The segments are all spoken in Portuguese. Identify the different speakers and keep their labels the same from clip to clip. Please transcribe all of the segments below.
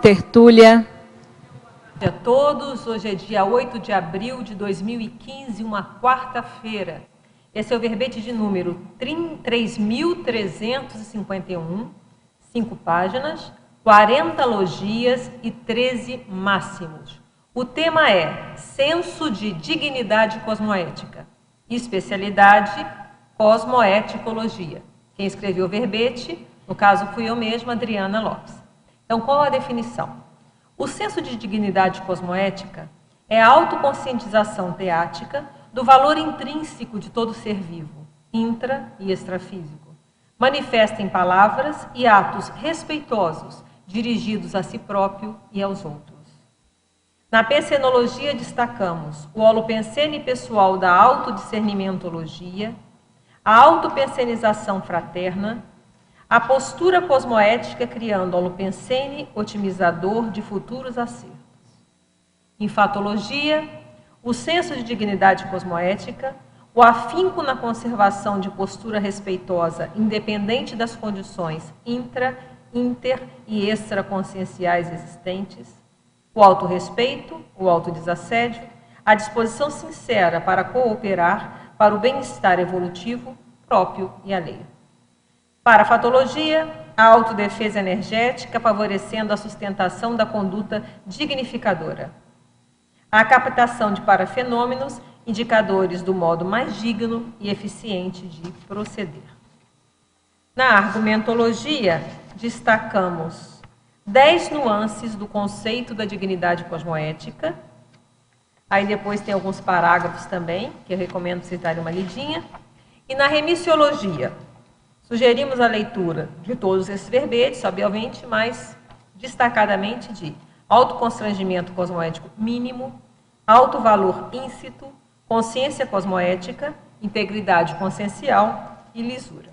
Speaker 1: tertúlia.
Speaker 2: Boa tarde a todos. Hoje é dia 8 de abril de 2015, uma quarta-feira. Esse é o verbete de número 3.351, 5 páginas, 40 logias e 13 máximos. O tema é Senso de Dignidade Cosmoética, especialidade Cosmoeticologia. Quem escreveu o verbete, no caso fui eu mesma, Adriana Lopes. Então, qual a definição? O senso de dignidade cosmoética é a autoconscientização teática do valor intrínseco de todo ser vivo, intra e extrafísico. Manifesta em palavras e atos respeitosos, dirigidos a si próprio e aos outros. Na pensenologia destacamos o holopensene pessoal da autodiscernimentologia, a autopensenização fraterna, a postura cosmoética criando holopensene otimizador de futuros acertos. Em fatologia, o senso de dignidade cosmoética, o afinco na conservação de postura respeitosa independente das condições intra, inter e extraconscienciais existentes, o autorrespeito, o autodesassédio, a disposição sincera para cooperar para o bem-estar evolutivo próprio e alheio. Para a fatologia, a autodefesa energética favorecendo a sustentação da conduta dignificadora. A captação de parafenômenos, indicadores do modo mais digno e eficiente de proceder. Na argumentologia, destacamos 10 nuances do conceito da dignidade cosmoética. Aí depois tem alguns parágrafos também, que eu recomendo vocês darem uma lidinha. E na remissiologia, sugerimos a leitura de todos esses verbetes, obviamente, mas destacadamente de autoconstrangimento cosmoético mínimo, alto valor íncito, consciência cosmoética, integridade consciencial e lisura.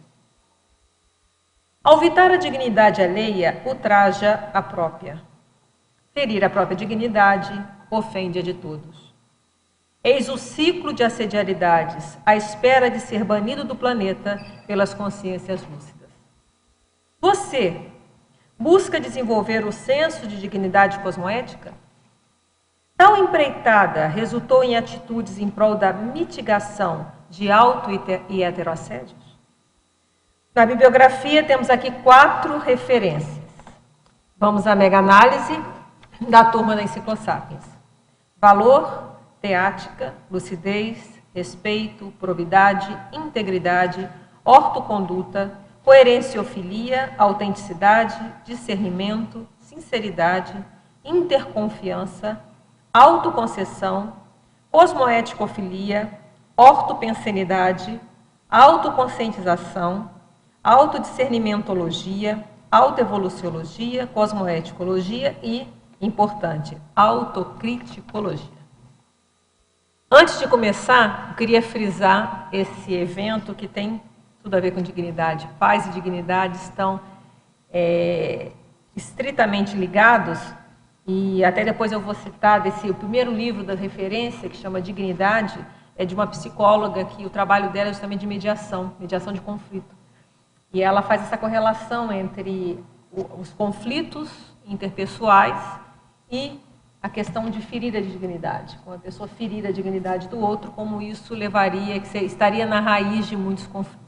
Speaker 2: Ao evitar a dignidade alheia, ultraja a própria. Ferir a própria dignidade ofende a de todos. Eis o ciclo de assedialidades, à espera de ser banido do planeta pelas consciências lúcidas. Você busca desenvolver o senso de dignidade cosmoética? Tal empreitada resultou em atitudes em prol da mitigação de auto- e heteroassédios? Na bibliografia temos aqui 4 referências. Vamos à mega-análise da turma da Enciclosapiens. Valor, teática, lucidez, respeito, probidade, integridade, ortoconduta, coerenciofilia, autenticidade, discernimento, sinceridade, interconfiança, autoconcessão, cosmoeticofilia, ortopensenidade, autoconscientização, autodiscernimentologia, autoevoluciologia, cosmoeticologia e, importante, autocriticologia. Antes de começar, eu queria frisar esse evento que tem tudo a ver com dignidade. Paz e dignidade estão estritamente ligados, e até depois eu vou citar o primeiro livro da referência, que chama Dignidade, é de uma psicóloga que o trabalho dela é justamente de mediação de conflito. E ela faz essa correlação entre os conflitos interpessoais e a questão de ferir a dignidade, com a pessoa ferir a dignidade do outro, como isso levaria, que estaria na raiz de muitos conflitos.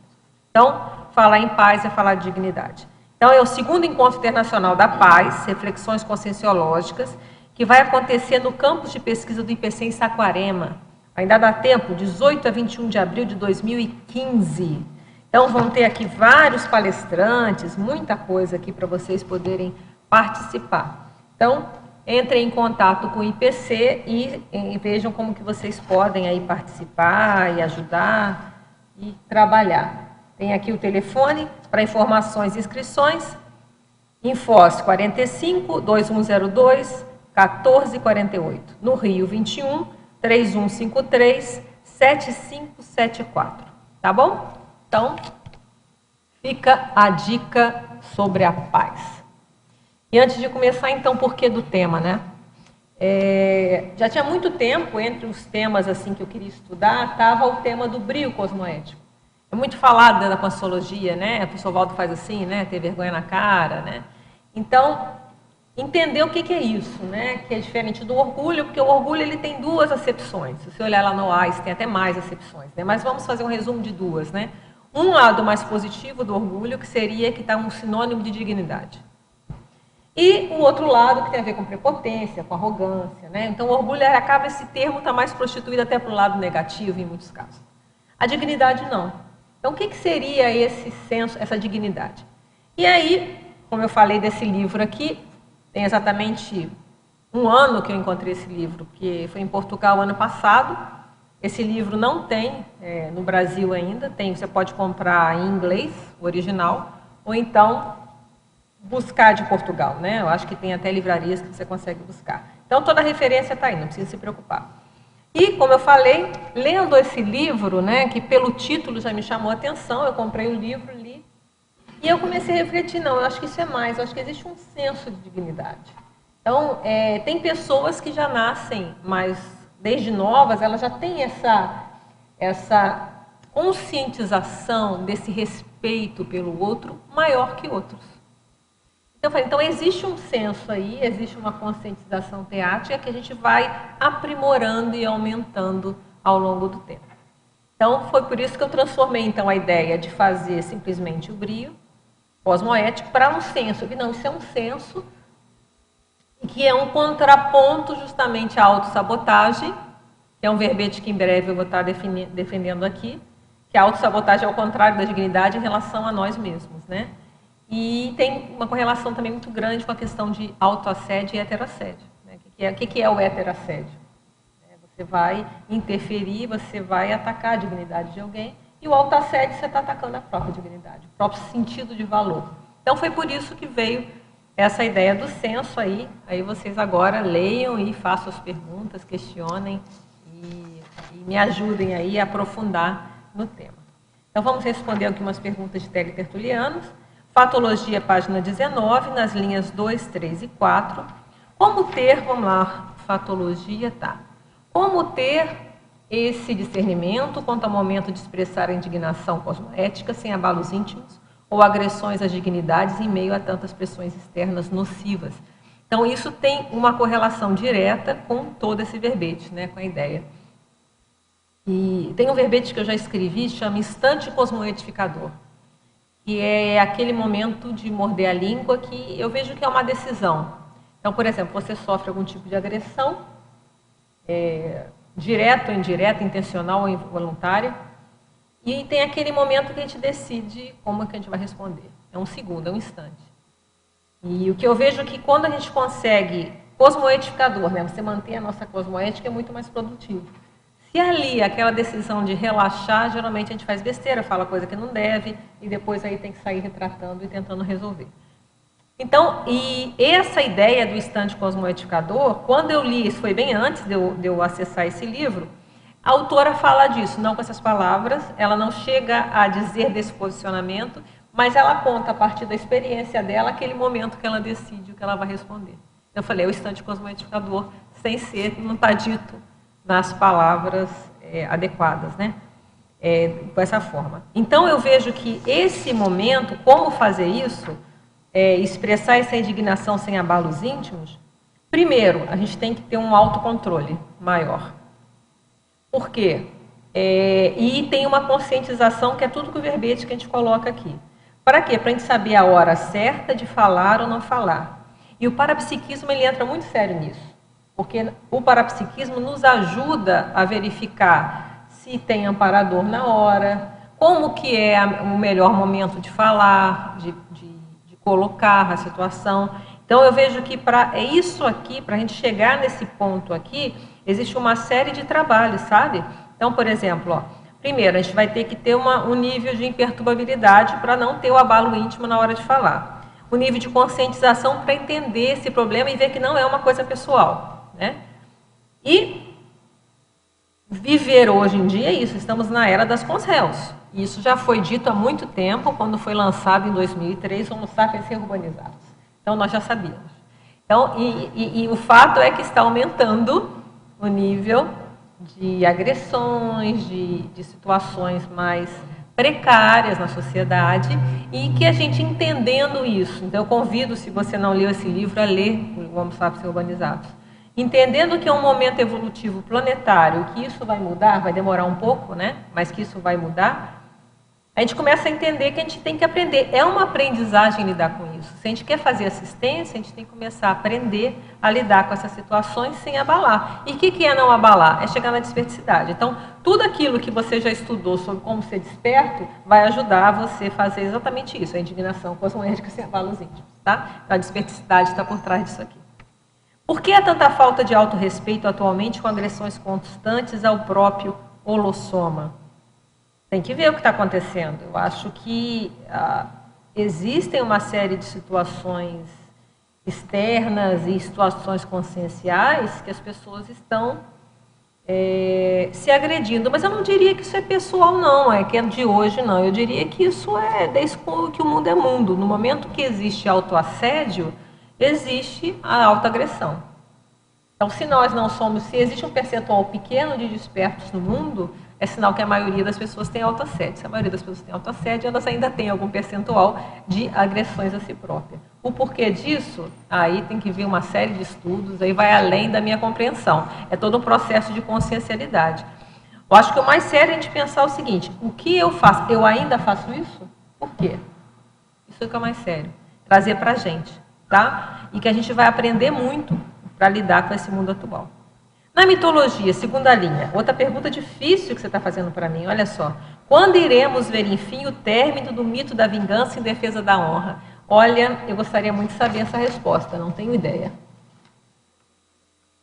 Speaker 2: Então, falar em paz é falar de dignidade. Então, é o 2º Encontro Internacional da Paz, Reflexões Conscienciológicas, que vai acontecer no campus de pesquisa do IPC em Saquarema. Ainda dá tempo, 18 a 21 de abril de 2015. Então, vão ter aqui vários palestrantes, muita coisa aqui para vocês poderem participar. Então, entrem em contato com o IPC e vejam como que vocês podem aí participar e ajudar e trabalhar. Tem aqui o telefone para informações e inscrições, Infos 45 2102 1448, no Rio 21 3153 7574, tá bom? Então, fica a dica sobre a paz. E antes de começar, então, por que do tema, né? Já tinha muito tempo, entre os temas assim que eu queria estudar, estava o tema do brio cosmoético. É muito falado da conscienciologia, né? O professor Valdo faz assim, né? Ter vergonha na cara, né? Então, entender o que é isso, né? Que é diferente do orgulho, porque o orgulho ele tem duas acepções. Se você olhar lá no AIS, tem até mais acepções, né? Mas vamos fazer um resumo de duas, né? Um lado mais positivo do orgulho, que seria que está um sinônimo de dignidade. E o outro lado, que tem a ver com prepotência, com arrogância, né? Então, o orgulho acaba, esse termo está mais prostituído até para o lado negativo, em muitos casos. A dignidade, não. Então, o que seria esse senso, essa dignidade? E aí, como eu falei desse livro aqui, tem exatamente um ano que eu encontrei esse livro, que foi em Portugal ano passado. Esse livro não tem no Brasil ainda, você pode comprar em inglês, o original, ou então buscar de Portugal, né? Eu acho que tem até livrarias que você consegue buscar. Então, toda a referência está aí, não precisa se preocupar. E, como eu falei, lendo esse livro, né, que pelo título já me chamou a atenção, eu comprei o livro, li, e eu comecei a refletir, não, eu acho que isso é mais, eu acho que existe um senso de dignidade. Então, tem pessoas que já nascem, mas desde novas, elas já têm essa conscientização desse respeito pelo outro maior que outros. Então, existe um senso aí, existe uma conscientização teática que a gente vai aprimorando e aumentando ao longo do tempo. Então, foi por isso que eu transformei então a ideia de fazer simplesmente o brio cosmoético para um senso. Não, isso é um senso que é um contraponto justamente à autossabotagem, que é um verbete que em breve eu vou estar defendendo aqui, que a autossabotagem é o contrário da dignidade em relação a nós mesmos, né? E tem uma correlação também muito grande com a questão de autoassédio e heterassédio. Né? O que é o heterassédio? Você vai interferir, você vai atacar a dignidade de alguém, e o autoassédio você está atacando a própria dignidade, o próprio sentido de valor. Então foi por isso que veio essa ideia do senso aí vocês agora leiam e façam as perguntas, questionem e me ajudem aí a aprofundar no tema. Então vamos responder algumas perguntas de teletertulianos. Fatologia, página 19, nas linhas 2, 3 e 4. Como ter, vamos lá, fatologia, tá. Como ter esse discernimento quanto ao momento de expressar a indignação cosmoética sem abalos íntimos ou agressões às dignidades em meio a tantas pressões externas nocivas? Então, isso tem uma correlação direta com todo esse verbete, né, com a ideia. E tem um verbete que eu já escrevi, chama instante cosmoetificador, que é aquele momento de morder a língua que eu vejo que é uma decisão. Então, por exemplo, você sofre algum tipo de agressão, direta ou indireta, intencional ou involuntária, e tem aquele momento que a gente decide como é que a gente vai responder. É um segundo, é um instante. E o que eu vejo é que quando a gente consegue, cosmoetificador, né, você mantém a nossa cosmoética, é muito mais produtivo. Se ali, aquela decisão de relaxar, geralmente a gente faz besteira, fala coisa que não deve, e depois aí tem que sair retratando e tentando resolver. Então, e essa ideia do instante cosmoetificador, quando eu li, isso foi bem antes de eu acessar esse livro, a autora fala disso, não com essas palavras, ela não chega a dizer desse posicionamento, mas ela conta a partir da experiência dela aquele momento que ela decide o que ela vai responder. Eu falei, o instante cosmoetificador, sem ser, não está dito nas palavras adequadas, né? Com essa forma. Então, eu vejo que esse momento, como fazer isso, expressar essa indignação sem abalos íntimos, primeiro, a gente tem que ter um autocontrole maior. Por quê? E tem uma conscientização, que é tudo que o verbete que a gente coloca aqui. Para quê? Para a gente saber a hora certa de falar ou não falar. E o parapsiquismo, ele entra muito sério nisso. Porque o parapsiquismo nos ajuda a verificar se tem amparador na hora, como que é o melhor momento de falar, de colocar a situação. Então, eu vejo que isso aqui, para a gente chegar nesse ponto aqui, existe uma série de trabalhos, sabe? Então, por exemplo, ó, primeiro, a gente vai ter que ter um nível de imperturbabilidade para não ter o abalo íntimo na hora de falar. O nível de conscientização para entender esse problema e ver que não é uma coisa pessoal, né? E viver hoje em dia é isso, estamos na era das consréus. Isso já foi dito há muito tempo, quando foi lançado em 2003, Homo sapiens reurbanizados. Então, nós já sabíamos. Então, e o fato é que está aumentando o nível de agressões, de situações mais precárias na sociedade e que a gente entendendo isso. Então, eu convido, se você não leu esse livro, a ler o Homo Sapiens Urbanizados. Entendendo que é um momento evolutivo planetário, que isso vai mudar, vai demorar um pouco, né? Mas que isso vai mudar, a gente começa a entender que a gente tem que aprender. É uma aprendizagem lidar com isso. Se a gente quer fazer assistência, a gente tem que começar a aprender a lidar com essas situações sem abalar. E o que é não abalar? É chegar na desperticidade. Então, tudo aquilo que você já estudou sobre como ser desperto vai ajudar você a fazer exatamente isso, a indignação cosmoética sem abala os íntimos. Tá? A desperticidade está por trás disso aqui. Por que há tanta falta de autorrespeito atualmente com agressões constantes ao próprio holossoma? Tem que ver o que está acontecendo. Eu acho que existem uma série de situações externas e situações conscienciais que as pessoas estão se agredindo. Mas eu não diria que isso é pessoal, não, é que é de hoje, não. Eu diria que isso é desde que o mundo é mundo. No momento que existe autoassédio, existe a autoagressão. Então, se nós não somos, se existe um percentual pequeno de despertos no mundo, é sinal que a maioria das pessoas tem autoassédio. Se a maioria das pessoas tem autoassédio, elas ainda têm algum percentual de agressões a si própria. O porquê disso, aí tem que vir uma série de estudos, aí vai além da minha compreensão. É todo um processo de consciencialidade. Eu acho que o mais sério é a gente pensar o seguinte, o que eu faço? Eu ainda faço isso? Por quê? Isso é o que é mais sério. Trazer para a gente, tá? E que a gente vai aprender muito para lidar com esse mundo atual. Na mitologia, segunda linha, outra pergunta difícil que você está fazendo para mim, olha só. Quando iremos ver, enfim, o término do mito da vingança em defesa da honra? Olha, eu gostaria muito de saber essa resposta, não tenho ideia.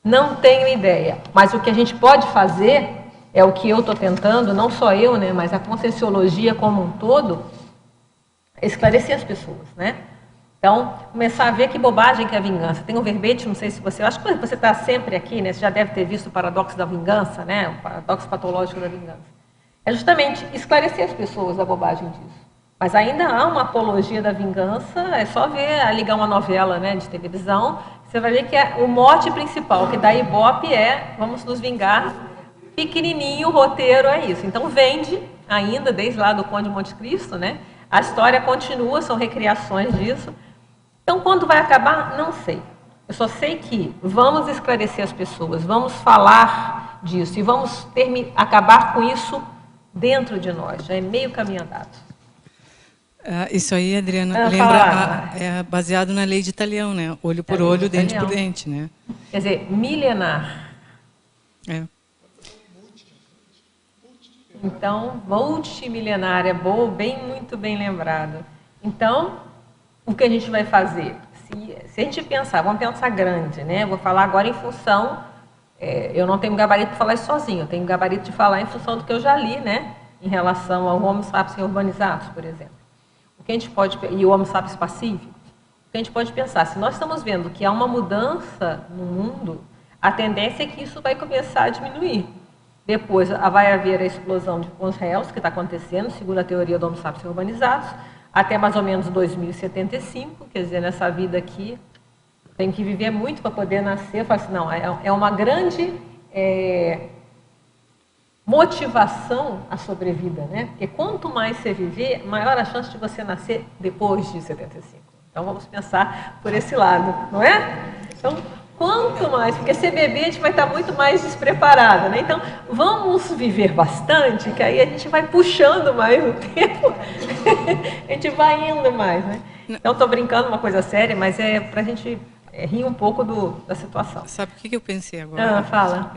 Speaker 2: Não tenho ideia, mas o que a gente pode fazer, é o que eu estou tentando, não só eu, né, mas a conscienciologia como um todo, é esclarecer as pessoas, né? Então, começar a ver que bobagem que é a vingança. Tem um verbete, não sei se você... Eu acho que você está sempre aqui, né? Você já deve ter visto o paradoxo da vingança, né? O paradoxo patológico da vingança. É justamente esclarecer as pessoas da bobagem disso. Mas ainda há uma apologia da vingança, é só ver, ligar uma novela, né, de televisão, você vai ver que o mote principal que dá Ibope é vamos nos vingar, pequenininho, o roteiro é isso. Então, vende ainda, desde lá do Conde de Monte Cristo, né? A história continua, são recriações disso. Então, quando vai acabar? Não sei. Eu só sei que vamos esclarecer as pessoas, vamos falar disso e vamos acabar com isso dentro de nós. Já é meio caminho andado.
Speaker 1: Isso aí, Adriana, lembra, é baseado na lei de Talião, né? Olho por olho, dente por dente, né?
Speaker 2: Quer dizer, milenar.
Speaker 1: É.
Speaker 2: Então, multimilenária, muito bem lembrado. Então, o que a gente vai fazer? Se a gente pensar, vamos pensar grande, né? Vou falar agora em função, eu não tenho gabarito para falar isso sozinho, eu tenho gabarito de falar em função do que eu já li, né? Em relação ao Homo sapiens urbanizados, por exemplo. O que a gente pode, e o Homo sapiens pacífico, o que a gente pode pensar, se nós estamos vendo que há uma mudança no mundo, a tendência é que isso vai começar a diminuir. Depois vai haver a explosão de bons réus, que está acontecendo, segundo a teoria do Homo sapiens urbanizados, até mais ou menos 2075, quer dizer, nessa vida aqui, tenho que viver muito para poder nascer. Eu falo assim, não, é uma grande motivação a sobrevida, né? Porque quanto mais você viver, maior a chance de você nascer depois de 75. Então, vamos pensar por esse lado, não é? Então, quanto mais, porque ser bebê a gente vai estar muito mais despreparado, né? Então, vamos viver bastante, que aí a gente vai puxando mais o tempo, a gente vai indo mais, né? Então, estou brincando uma coisa séria, mas é para a gente rir um pouco da situação.
Speaker 1: Sabe o que eu pensei agora?
Speaker 2: Fala.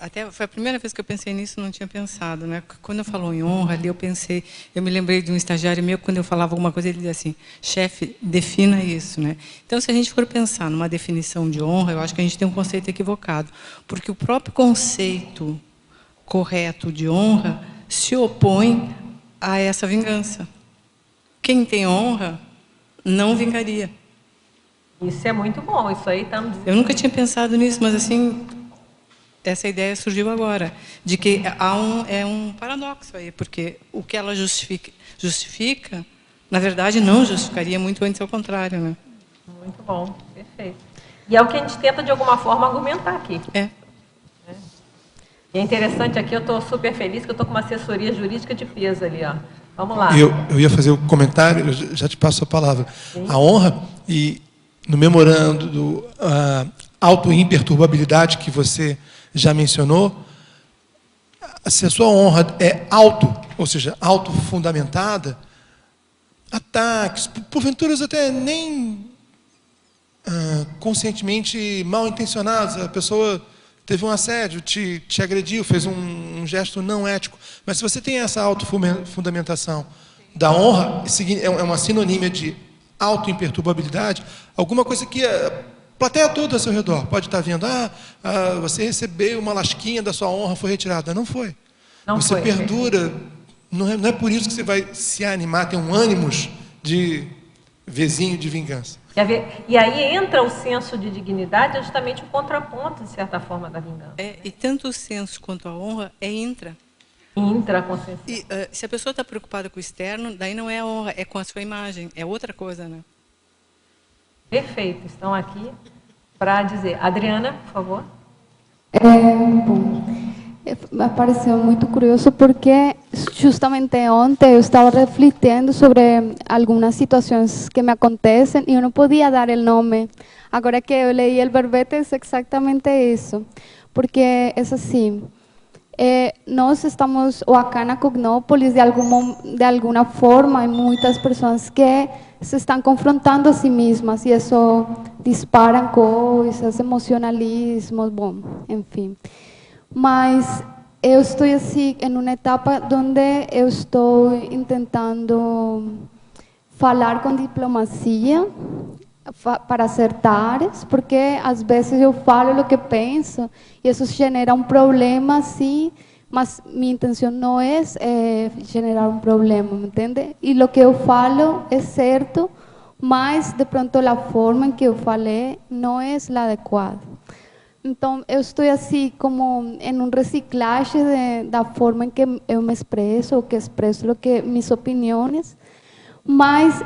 Speaker 1: Até foi a primeira vez que eu pensei nisso, não tinha pensado, né? Quando eu falo em honra, ali eu me lembrei de um estagiário meu, quando eu falava alguma coisa, ele dizia assim, chefe, defina isso, né? Então, se a gente for pensar numa definição de honra, eu acho que a gente tem um conceito equivocado, porque o próprio conceito correto de honra se opõe a essa vingança. Quem tem honra não vingaria.
Speaker 2: Isso é muito bom, isso aí estamos...
Speaker 1: Eu nunca tinha pensado nisso, mas assim, essa ideia surgiu agora, de que é um paradoxo aí, porque o que ela justifica, na verdade, não justificaria, muito antes ao contrário, né?
Speaker 2: Muito bom, perfeito. E é o que a gente tenta, de alguma forma, argumentar aqui. E é interessante aqui, eu estou super feliz, que eu estou com uma assessoria jurídica de peso ali, ó. Vamos lá.
Speaker 3: Eu ia fazer o comentário, eu já te passo a palavra.
Speaker 2: Sim.
Speaker 3: A honra, e no memorando a auto-imperturbabilidade que você já mencionou, se a sua honra é ou seja, auto-fundamentada, ataques, porventura até nem conscientemente mal intencionados, a pessoa teve um assédio, te agrediu, fez um gesto não ético, mas se você tem essa auto-fundamentação da honra, é uma sinonímia de auto-imperturbabilidade, alguma coisa que a plateia toda ao seu redor pode estar vendo, você recebeu uma lasquinha da sua honra, foi retirada. Não foi. Você perdura, não é por isso que você vai se animar, ter um ânimos de vizinho de vingança.
Speaker 2: E aí entra o senso de dignidade, é justamente o contraponto, de certa forma, da vingança.
Speaker 1: E tanto o senso quanto a honra intra.
Speaker 2: Intraconsciencial.
Speaker 1: E se a pessoa está preocupada com o externo, daí não é a honra, é com a sua imagem, é outra coisa, né?
Speaker 2: Perfeito, estão aqui para dizer. Adriana, por favor.
Speaker 4: Bom, me pareceu muito curioso porque justamente ontem eu estava refletindo sobre algumas situações que me acontecem e eu não podia dar o nome. Agora que eu leí o verbete é exatamente isso, porque é assim, nós estamos, ou acá na Cognópolis, de alguma forma, há muitas pessoas que se estão confrontando a si mesmas e isso dispara coisas, emocionalismos, bom, enfim. Mas eu estou assim em uma etapa onde eu estou tentando falar com diplomacia para acertar, porque às vezes eu falo o que penso e isso genera um problema, sim, mas minha intenção não é generar um problema, me entende? E o que eu falo é certo, mas de pronto a forma em que eu falei não é a adequada. Então, eu estou assim como em um reciclagem da forma em que eu me expresso, ou que expresso minhas opiniões, mas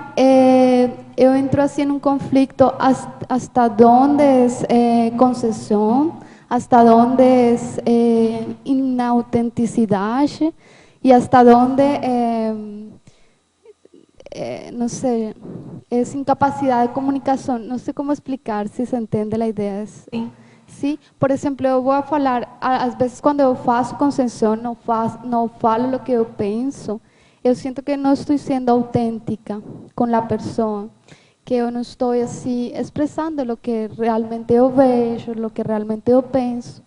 Speaker 4: eu entro assim em um conflito hasta onde é concessão, hasta onde é inautenticidade e hasta onde não sei, é incapacidade de comunicação. Não sei como explicar, se se entende a ideia.
Speaker 2: Sim.
Speaker 4: Sim, por exemplo, eu vou falar, às vezes quando eu faço concessão, não falo o que eu penso, eu sinto que não estou sendo autêntica com a pessoa, que eu não estou assim expressando o que realmente eu vejo, o que realmente eu penso.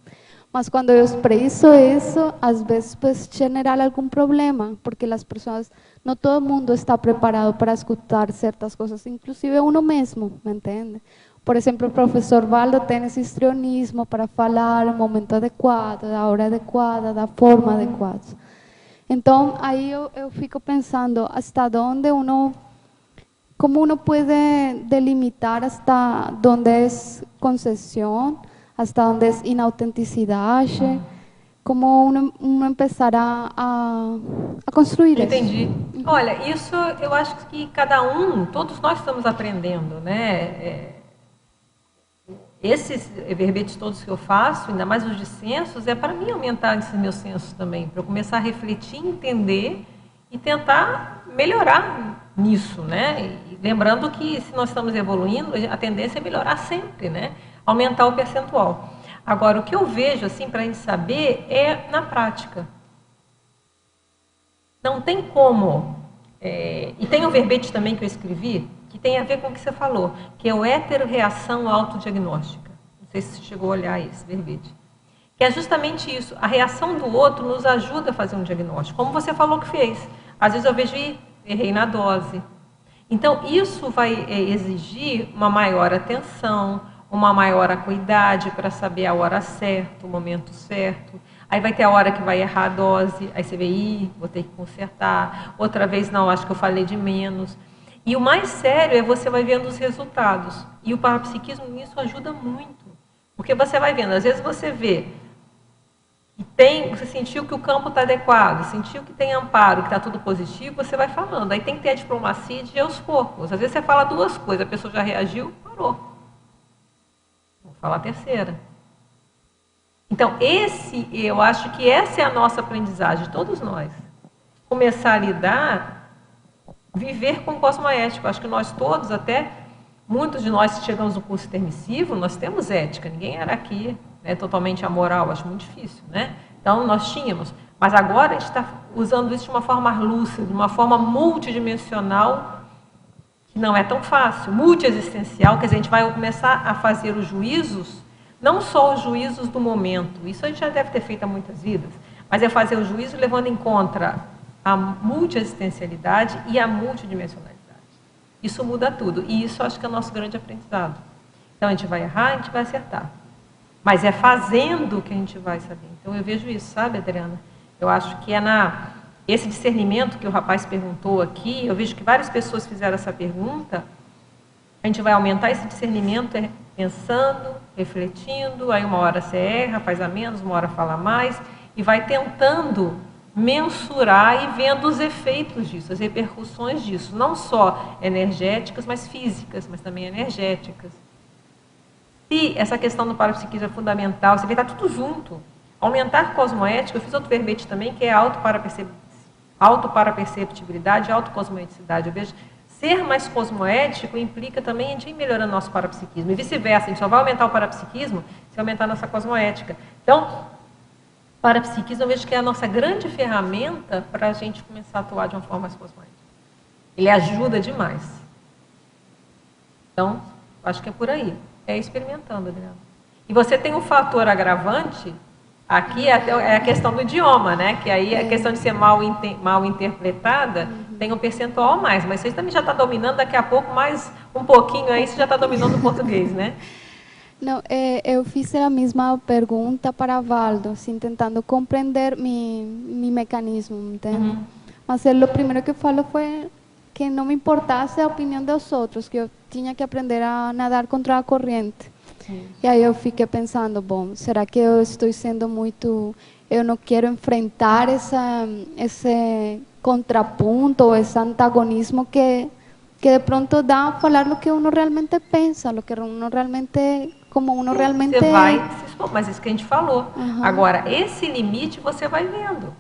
Speaker 4: Mas quando eu expresso isso, às vezes pode gerar algum problema, porque as pessoas, não todo mundo está preparado para escutar certas coisas, inclusive uno mesmo, me entende? Por exemplo, o professor Valdo tem esse histrionismo para falar no momento adequado, da hora adequada, da forma adequada. Então, aí eu fico pensando, hasta onde como uno pode delimitar hasta onde é concessão, hasta onde é inautenticidade, como uno empezará a construir
Speaker 2: Entendi.
Speaker 4: isso.
Speaker 2: Olha, isso eu acho que todos nós estamos aprendendo, né? Esses verbetes todos que eu faço, ainda mais os dissensos, é para mim aumentar esse meu senso também, para eu começar a refletir, entender e tentar melhorar nisso, né? E lembrando que se nós estamos evoluindo, a tendência é melhorar sempre, né? Aumentar o percentual. Agora, o que eu vejo, assim, para a gente saber, é na prática. Não tem como, e tem um verbete também que eu escrevi, que tem a ver com o que você falou, que é o heterorreação autodiagnóstica. Não sei se você chegou a olhar esse verbete. Que é justamente isso, a reação do outro nos ajuda a fazer um diagnóstico, como você falou que fez. Às vezes eu vejo, errei na dose. Então, isso vai exigir uma maior atenção, uma maior acuidade para saber a hora certa, o momento certo. Aí vai ter a hora que vai errar a dose, aí você vê, vou ter que consertar. Outra vez, não, acho que eu falei de menos. E o mais sério é você vai vendo os resultados. E o parapsiquismo nisso ajuda muito. Porque você vai vendo, às vezes você vê, você sentiu que o campo está adequado, sentiu que tem amparo, que está tudo positivo, você vai falando. Aí tem que ter a diplomacia de ir aos poucos. Às vezes você fala duas coisas, a pessoa já reagiu, parou. Vou falar a terceira. Então, eu acho que essa é a nossa aprendizagem, todos nós. começar a lidar, viver com o cosmoético. Acho que nós todos, até muitos de nós que chegamos no curso intermissivo, nós temos ética. Ninguém era aqui, né, totalmente amoral, acho muito difícil, né? Então, nós tínhamos. Mas agora a gente está usando isso de uma forma lúcida, de uma forma multidimensional, que não é tão fácil, multiexistencial, quer dizer, a gente vai começar a fazer os juízos, não só os juízos do momento, isso a gente já deve ter feito há muitas vidas, mas é fazer o juízo levando em conta a multiexistencialidade e a multidimensionalidade. Isso muda tudo, e isso acho que é o nosso grande aprendizado. Então, a gente vai errar, a gente vai acertar. Mas é fazendo que a gente vai saber. Então, eu vejo isso, sabe, Adriana? Eu acho que esse discernimento que o rapaz perguntou aqui, eu vejo que várias pessoas fizeram essa pergunta, a gente vai aumentar esse discernimento pensando, refletindo, aí uma hora você erra, faz a menos, uma hora fala mais, e vai tentando mensurar e vendo os efeitos disso, as repercussões disso, não só energéticas, mas físicas, mas também energéticas. E essa questão do parapsiquismo é fundamental, você vê que está tudo junto. Aumentar cosmoética, eu fiz outro verbete também, que é autoparaperceptibilidade e autocosmoeticidade. Eu vejo, ser mais cosmoético implica também a gente ir melhorando nosso parapsiquismo. E vice-versa, a gente só vai aumentar o parapsiquismo se aumentar a nossa cosmoética. Então, parapsiquismo eu vejo que é a nossa grande ferramenta para a gente começar a atuar de uma forma mais cosmoética. Ele ajuda demais. Então, acho que é por aí. É experimentando, Adriana. E você tem um fator agravante. Aqui é a questão do idioma, né? Que aí a questão de ser mal interpretada tem um percentual a mais, mas você também já está dominando daqui a pouco, mais um pouquinho aí, você já está dominando o português, né?
Speaker 4: Não, eu fiz a mesma pergunta para Valdo, assim, tentando compreender meu mecanismo, entende? Mas o primeiro que falou foi que não me importasse a opinião dos outros, que eu tinha que aprender a nadar contra a corrente. E aí eu fiquei pensando, bom, será que eu estou sendo muito... Eu não quero enfrentar esse contraponto ou esse antagonismo que de pronto dá a falar o que uno realmente pensa, o que uno realmente... Como uno realmente...
Speaker 2: Você vai se expor, mas isso que a gente falou. Agora, esse limite você vai vendo.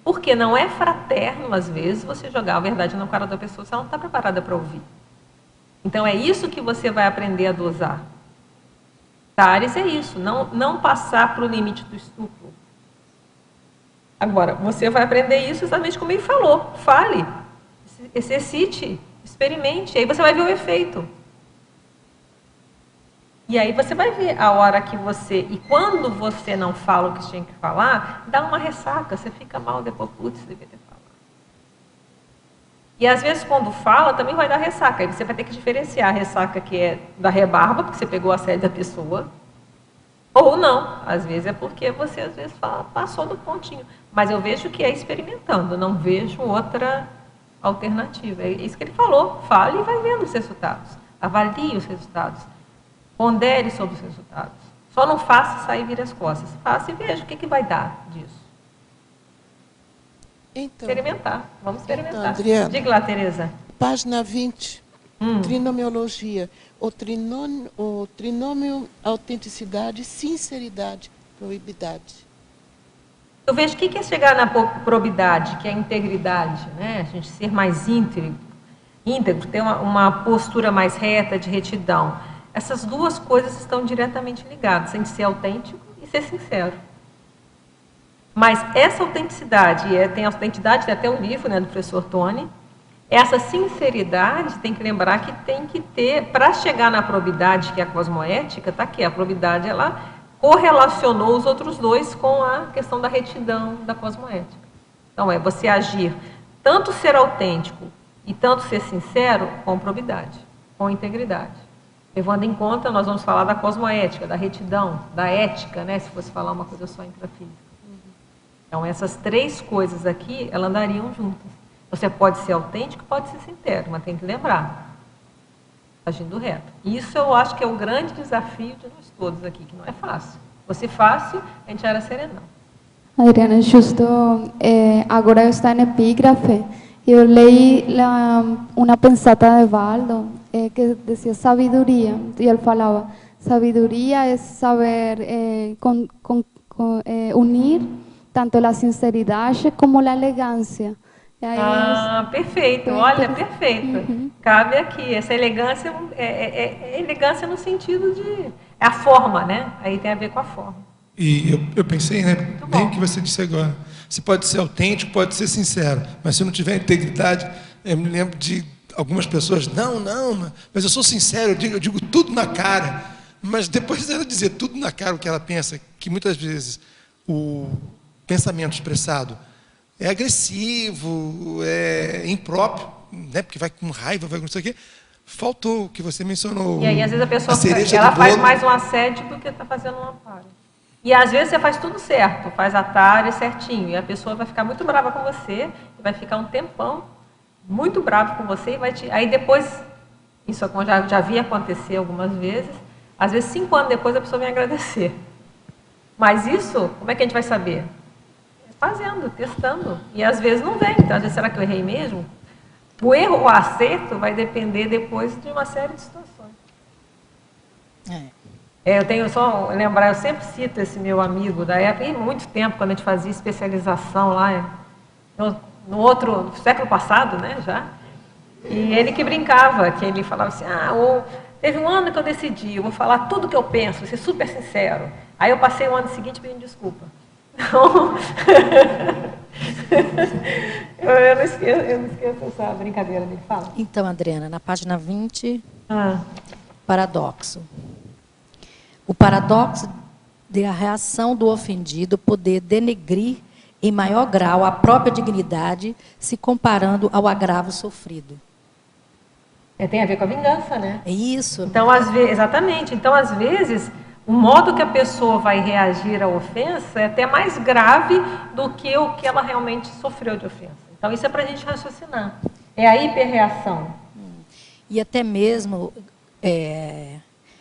Speaker 2: Porque não é fraterno, às vezes, você jogar a verdade na cara da pessoa se ela não está preparada para ouvir. Então, é isso que você vai aprender a dosar. Tares é isso, não passar para o limite do estupro. Agora, você vai aprender isso exatamente como ele falou. Fale, exercite, experimente, aí você vai ver o efeito. E aí você vai ver a hora que você... E quando você não fala o que tinha que falar, dá uma ressaca, você fica mal depois, putz, deveria ter falado. E às vezes quando fala, também vai dar ressaca. Aí você vai ter que diferenciar a ressaca que é da rebarba, porque você pegou a sede da pessoa, ou não. Às vezes é porque você às vezes passou do pontinho. Mas eu vejo que é experimentando, não vejo outra alternativa. É isso que ele falou, fale e vai vendo os resultados. Avalie os resultados. Pondere sobre os resultados. Só não faça sair e vire as costas. Faça e veja o que vai dar disso.
Speaker 5: Então,
Speaker 2: experimentar. Vamos experimentar.
Speaker 5: Então, Adriana,
Speaker 2: diga lá, Tereza.
Speaker 5: Página 20. Trinomiologia. O trinômio, autenticidade, sinceridade, probidade.
Speaker 2: Eu vejo o que é chegar na probidade, que é a integridade, né? A gente ser mais íntegro, ter uma postura mais reta, de retidão. Essas duas coisas estão diretamente ligadas, a gente ser autêntico e ser sincero. Mas essa autenticidade, tem a autenticidade, tem até um livro, né, do professor Tony, essa sinceridade tem que lembrar que tem que ter, para chegar na probidade, que é a cosmoética, está aqui, a probidade, ela correlacionou os outros dois com a questão da retidão da cosmoética. Então, é você agir, tanto ser autêntico e tanto ser sincero, com probidade, com integridade. Levando em conta, nós vamos falar da cosmoética, da retidão, da ética, né, se fosse falar uma coisa só intrafísica. Então, essas três coisas aqui, elas andariam juntas. Você pode ser autêntico, pode ser sincero, mas tem que lembrar, agindo reto. Isso eu acho que é o grande desafio de nós todos aqui, que não é fácil. Se fosse fácil, a gente era serenão.
Speaker 4: Adriana, justo agora eu estou em epígrafe. Eu li uma pensata de Valdo que dizia sabedoria, e ele falava, sabedoria é saber unir tanto a sinceridade como a elegância. E aí,
Speaker 2: Perfeito, olha, perfeito. Cabe aqui, essa elegância é elegância no sentido de... É a forma, né? Aí tem a ver com a forma.
Speaker 3: E eu pensei, né,
Speaker 2: Muito
Speaker 3: bem
Speaker 2: bom.
Speaker 3: o que você disse agora. Você pode ser autêntico, pode ser sincero, mas se não tiver integridade, eu me lembro de algumas pessoas, não, mas eu sou sincero, eu digo tudo na cara. Mas depois dela dizer tudo na cara o que ela pensa, que muitas vezes o pensamento expressado é agressivo, é impróprio, né, porque vai com raiva, vai com isso aqui, faltou o que você mencionou.
Speaker 2: E aí, às vezes, a pessoa
Speaker 3: cereja
Speaker 2: ela
Speaker 3: do
Speaker 2: faz
Speaker 3: bolo.
Speaker 2: mais um assédio do que está fazendo um amparo. E às vezes você faz tudo certo, faz atalho certinho, e a pessoa vai ficar muito brava com você, e vai ficar um tempão muito bravo com você, e vai te... Aí depois, isso eu já vi acontecer algumas vezes, às vezes 5 anos depois a pessoa vem agradecer. Mas isso, como é que a gente vai saber? Fazendo, testando. E às vezes não vem. Então, às vezes, será que eu errei mesmo? O erro ou o acerto vai depender depois de uma série de situações. Eu tenho só lembrar, eu sempre cito esse meu amigo da época, e muito tempo, quando a gente fazia especialização lá, no século passado, né, já. E ele que brincava, que ele falava assim, teve um ano que eu decidi, eu vou falar tudo que eu penso, vou ser super sincero. Aí eu passei o ano seguinte pedindo desculpa. Então, eu não esqueço essa brincadeira dele. Fala.
Speaker 6: Então, Adriana, na página 20, paradoxo. O paradoxo de a reação do ofendido poder denegrir em maior grau a própria dignidade, se comparando ao agravo sofrido.
Speaker 2: Tem a ver com a vingança, né?
Speaker 6: É isso.
Speaker 2: Então, exatamente. Então, às vezes, o modo que a pessoa vai reagir à ofensa é até mais grave do que o que ela realmente sofreu de ofensa. Então, isso é para a gente raciocinar. É a hiperreação.
Speaker 6: E até mesmo,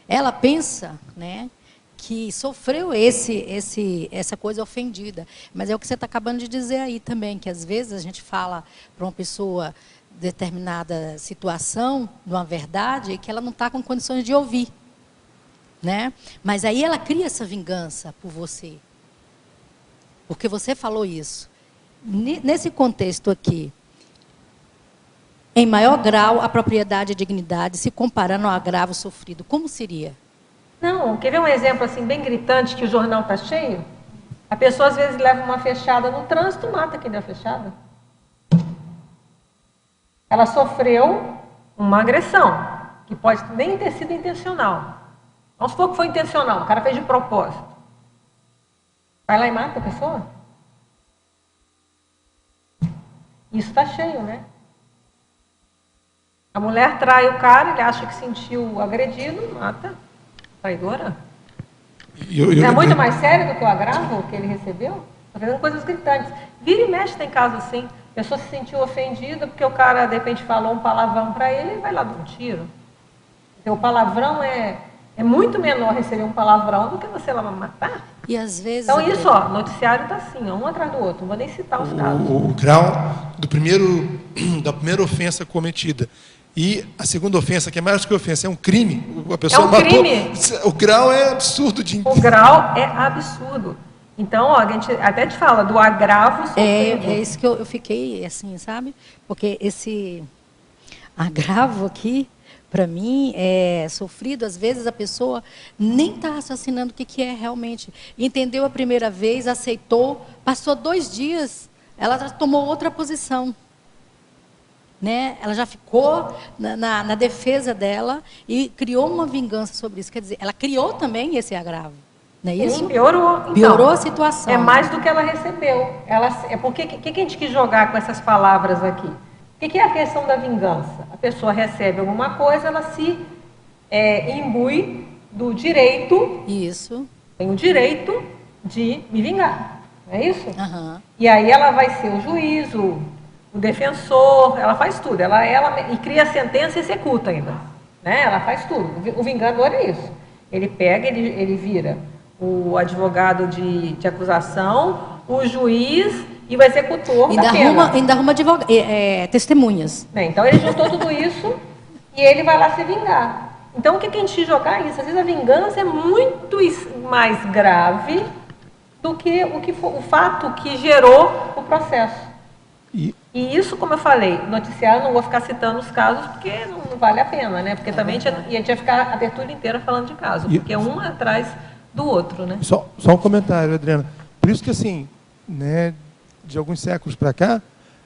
Speaker 6: ela pensa, né, que sofreu essa coisa ofendida. Mas é o que você está acabando de dizer aí também, que às vezes a gente fala para uma pessoa determinada situação, de uma verdade, que ela não está com condições de ouvir. Né? Mas aí ela cria essa vingança por você. Porque você falou isso. Nesse contexto aqui, em maior grau, a propriedade e a dignidade, se comparando ao agravo sofrido, como seria?
Speaker 2: Não, quer ver um exemplo assim bem gritante que o jornal está cheio? A pessoa às vezes leva uma fechada no trânsito, mata quem deu a fechada. Ela sofreu uma agressão, que pode nem ter sido intencional. Vamos supor que foi intencional, o cara fez de propósito. Vai lá e mata a pessoa? Isso está cheio, né? A mulher trai o cara, ele acha que sentiu agredido, mata. Traidora. É muito mais sério do que o agravo que ele recebeu? Está fazendo coisas gritantes. Vira e mexe tem caso assim. A pessoa se sentiu ofendida porque o cara, de repente, falou um palavrão para ele e vai lá dar um tiro. Então, o palavrão é muito menor receber um palavrão do que você lá matar.
Speaker 6: E às vezes...
Speaker 2: Então, isso, ó, o noticiário está assim, ó, um atrás do outro. Não vou nem citar os casos.
Speaker 3: O grau da primeira ofensa cometida e a segunda ofensa, que é mais do que ofensa, é um crime. A pessoa matou.
Speaker 2: Crime.
Speaker 3: O grau é absurdo de...
Speaker 2: O grau é absurdo. Então, ó, a gente até te fala do agravo sofrido.
Speaker 6: É isso que eu fiquei assim, sabe? Porque esse agravo aqui, para mim, é sofrido. Às vezes a pessoa nem está raciocinando o que é realmente. Entendeu a primeira vez, aceitou, passou 2 dias, ela já tomou outra posição. Né? Ela já ficou na defesa dela e criou uma vingança sobre isso. Quer dizer, ela criou também esse agravo. Não é isso?
Speaker 2: Sim, piorou. Então,
Speaker 6: piorou a situação.
Speaker 2: É mais do que ela recebeu. Porque o que a gente quis jogar com essas palavras aqui? O que é a questão da vingança? A pessoa recebe alguma coisa, ela se imbui do direito.
Speaker 6: Isso.
Speaker 2: Tem o direito de me vingar. Não é isso?
Speaker 6: Uhum.
Speaker 2: E aí ela vai ser o juiz, o defensor, ela faz tudo. E cria a sentença e executa ainda. Né? Ela faz tudo. O vingador é isso. Ele pega, ele vira o advogado de acusação, o juiz e o executor da pena.
Speaker 6: Ainda arruma testemunhas.
Speaker 2: Então ele juntou tudo isso e ele vai lá se vingar. Então o que a gente jogar é isso? Às vezes a vingança é muito mais grave, do que o fato que gerou o processo. E isso, como eu falei, noticiário, não vou ficar citando os casos, porque não vale a pena, né? Porque também a gente ia ficar a abertura inteira falando de caso, porque um atrás do outro, né?
Speaker 3: Só um comentário, Adriana. Por isso que, assim, né, de alguns séculos para cá,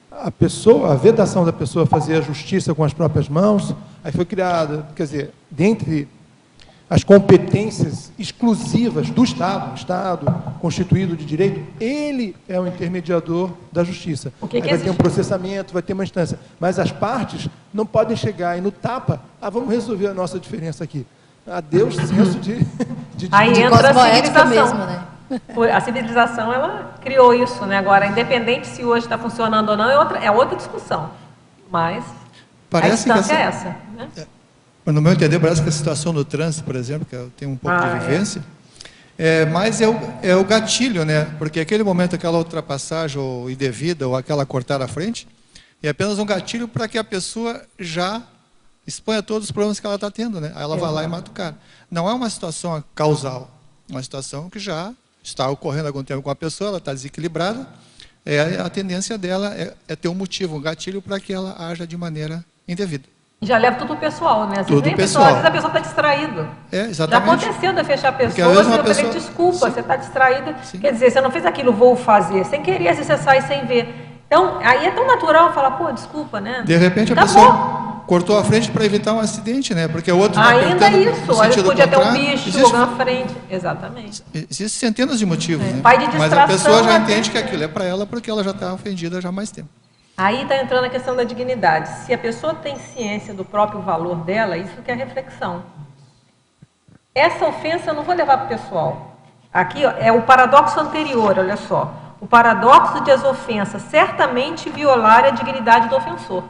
Speaker 3: a vedação da pessoa fazer a justiça com as próprias mãos, aí foi criada, quer dizer, dentre as competências exclusivas do Estado, o Estado constituído de direito, ele é o intermediador da justiça. Aí vai ter um processamento, vai ter uma instância, mas as partes não podem chegar e no tapa, vamos resolver a nossa diferença aqui. Adeus, senso de
Speaker 2: aí entra a civilização
Speaker 6: mesmo, né?
Speaker 2: A civilização, ela criou isso, né? Agora, independente se hoje está funcionando ou não, é outra discussão. Mas a distância é essa, né?
Speaker 7: No meu entender, parece que a situação do trânsito, por exemplo, que eu tenho um pouco de vivência, mas é o gatilho, né? Porque aquele momento, aquela ultrapassagem ou indevida, ou aquela cortada à frente, é apenas um gatilho para que a pessoa já exponha todos os problemas que ela está tendo, né? Aí ela vai lá e mata o cara. Não é uma situação causal, é uma situação que já está ocorrendo há algum tempo com a pessoa, ela está desequilibrada, a tendência dela é ter um motivo, um gatilho para que ela haja de maneira indevida.
Speaker 2: Já leva tudo o pessoal, né? Às vezes,
Speaker 7: Tudo pessoal.
Speaker 2: Às vezes a pessoa está distraída.
Speaker 7: Exatamente.
Speaker 2: Já aconteceu de fechar pessoas e eu falei, desculpa, sim, você está distraída. Sim. Quer dizer, você não fez aquilo, vou fazer. Sem querer, às vezes você sai sem ver. Então, aí é tão natural falar, pô, desculpa, né?
Speaker 7: De repente a pessoa cortou a frente para evitar um acidente, né? Porque o outro está
Speaker 2: ainda isso, às vezes podia ter um bicho jogando na frente. Exatamente.
Speaker 7: Existem centenas de motivos, né?
Speaker 2: Pai de distração,
Speaker 7: mas a pessoa já entende que aquilo é para ela porque ela já está ofendida já há mais tempo.
Speaker 2: Aí está entrando a questão da dignidade. Se a pessoa tem ciência do próprio valor dela, isso que é reflexão. Essa ofensa eu não vou levar para o pessoal. Aqui ó, é o paradoxo anterior, olha só. O paradoxo de as ofensas certamente violarem a dignidade do ofensor.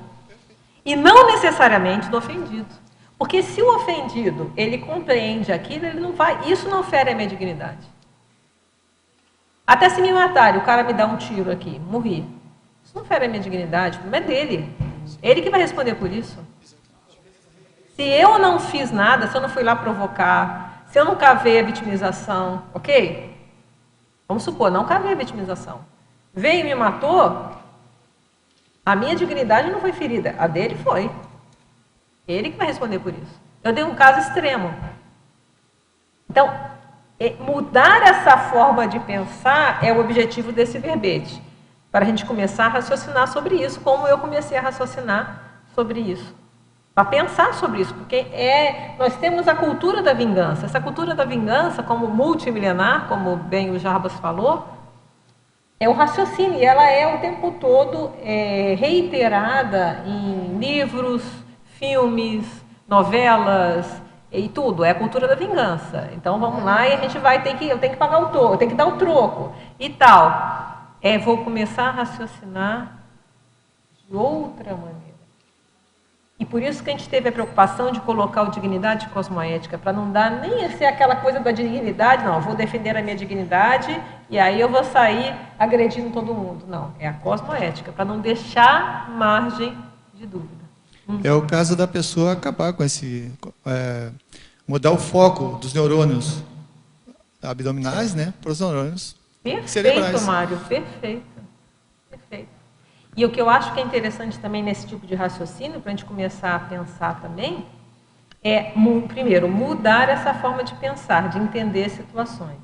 Speaker 2: E não necessariamente do ofendido. Porque se o ofendido, ele compreende aquilo, ele não vai... Isso não fere a minha dignidade. Até se me matarem, o cara me dá um tiro aqui, morri. Isso não fere a minha dignidade, não é dele. Ele que vai responder por isso. Se eu não fiz nada, se eu não fui lá provocar, se eu não cavei a vitimização, ok? Vamos supor, não cavei a vitimização. Veio e me matou, a minha dignidade não foi ferida, a dele foi. Ele que vai responder por isso. Eu dei um caso extremo. Então, mudar essa forma de pensar é o objetivo desse verbete. Para a gente começar a raciocinar sobre isso, como eu comecei a raciocinar sobre isso. Para pensar sobre isso, porque nós temos a cultura da vingança. Essa cultura da vingança, como multimilenar, como bem o Jarbas falou, é o raciocínio, e ela é o tempo todo reiterada em livros, filmes, novelas e tudo. É a cultura da vingança. Então vamos lá e a gente vai ter que, eu tenho que pagar o troco, eu tenho que dar o troco e tal. Vou começar a raciocinar de outra maneira. E por isso que a gente teve a preocupação de colocar o dignidade cosmoética, para não dar nem ser aquela coisa da dignidade, não, vou defender a minha dignidade e aí eu vou sair agredindo todo mundo. Não, é a cosmoética, para não deixar margem de dúvida.
Speaker 7: É o caso da pessoa acabar com esse... mudar o foco dos neurônios abdominais, né, para os neurônios cerebrais.
Speaker 2: Perfeito, Mário, perfeito. Perfeito. E o que eu acho que é interessante também nesse tipo de raciocínio, para a gente começar a pensar também, primeiro, mudar essa forma de pensar, de entender situações.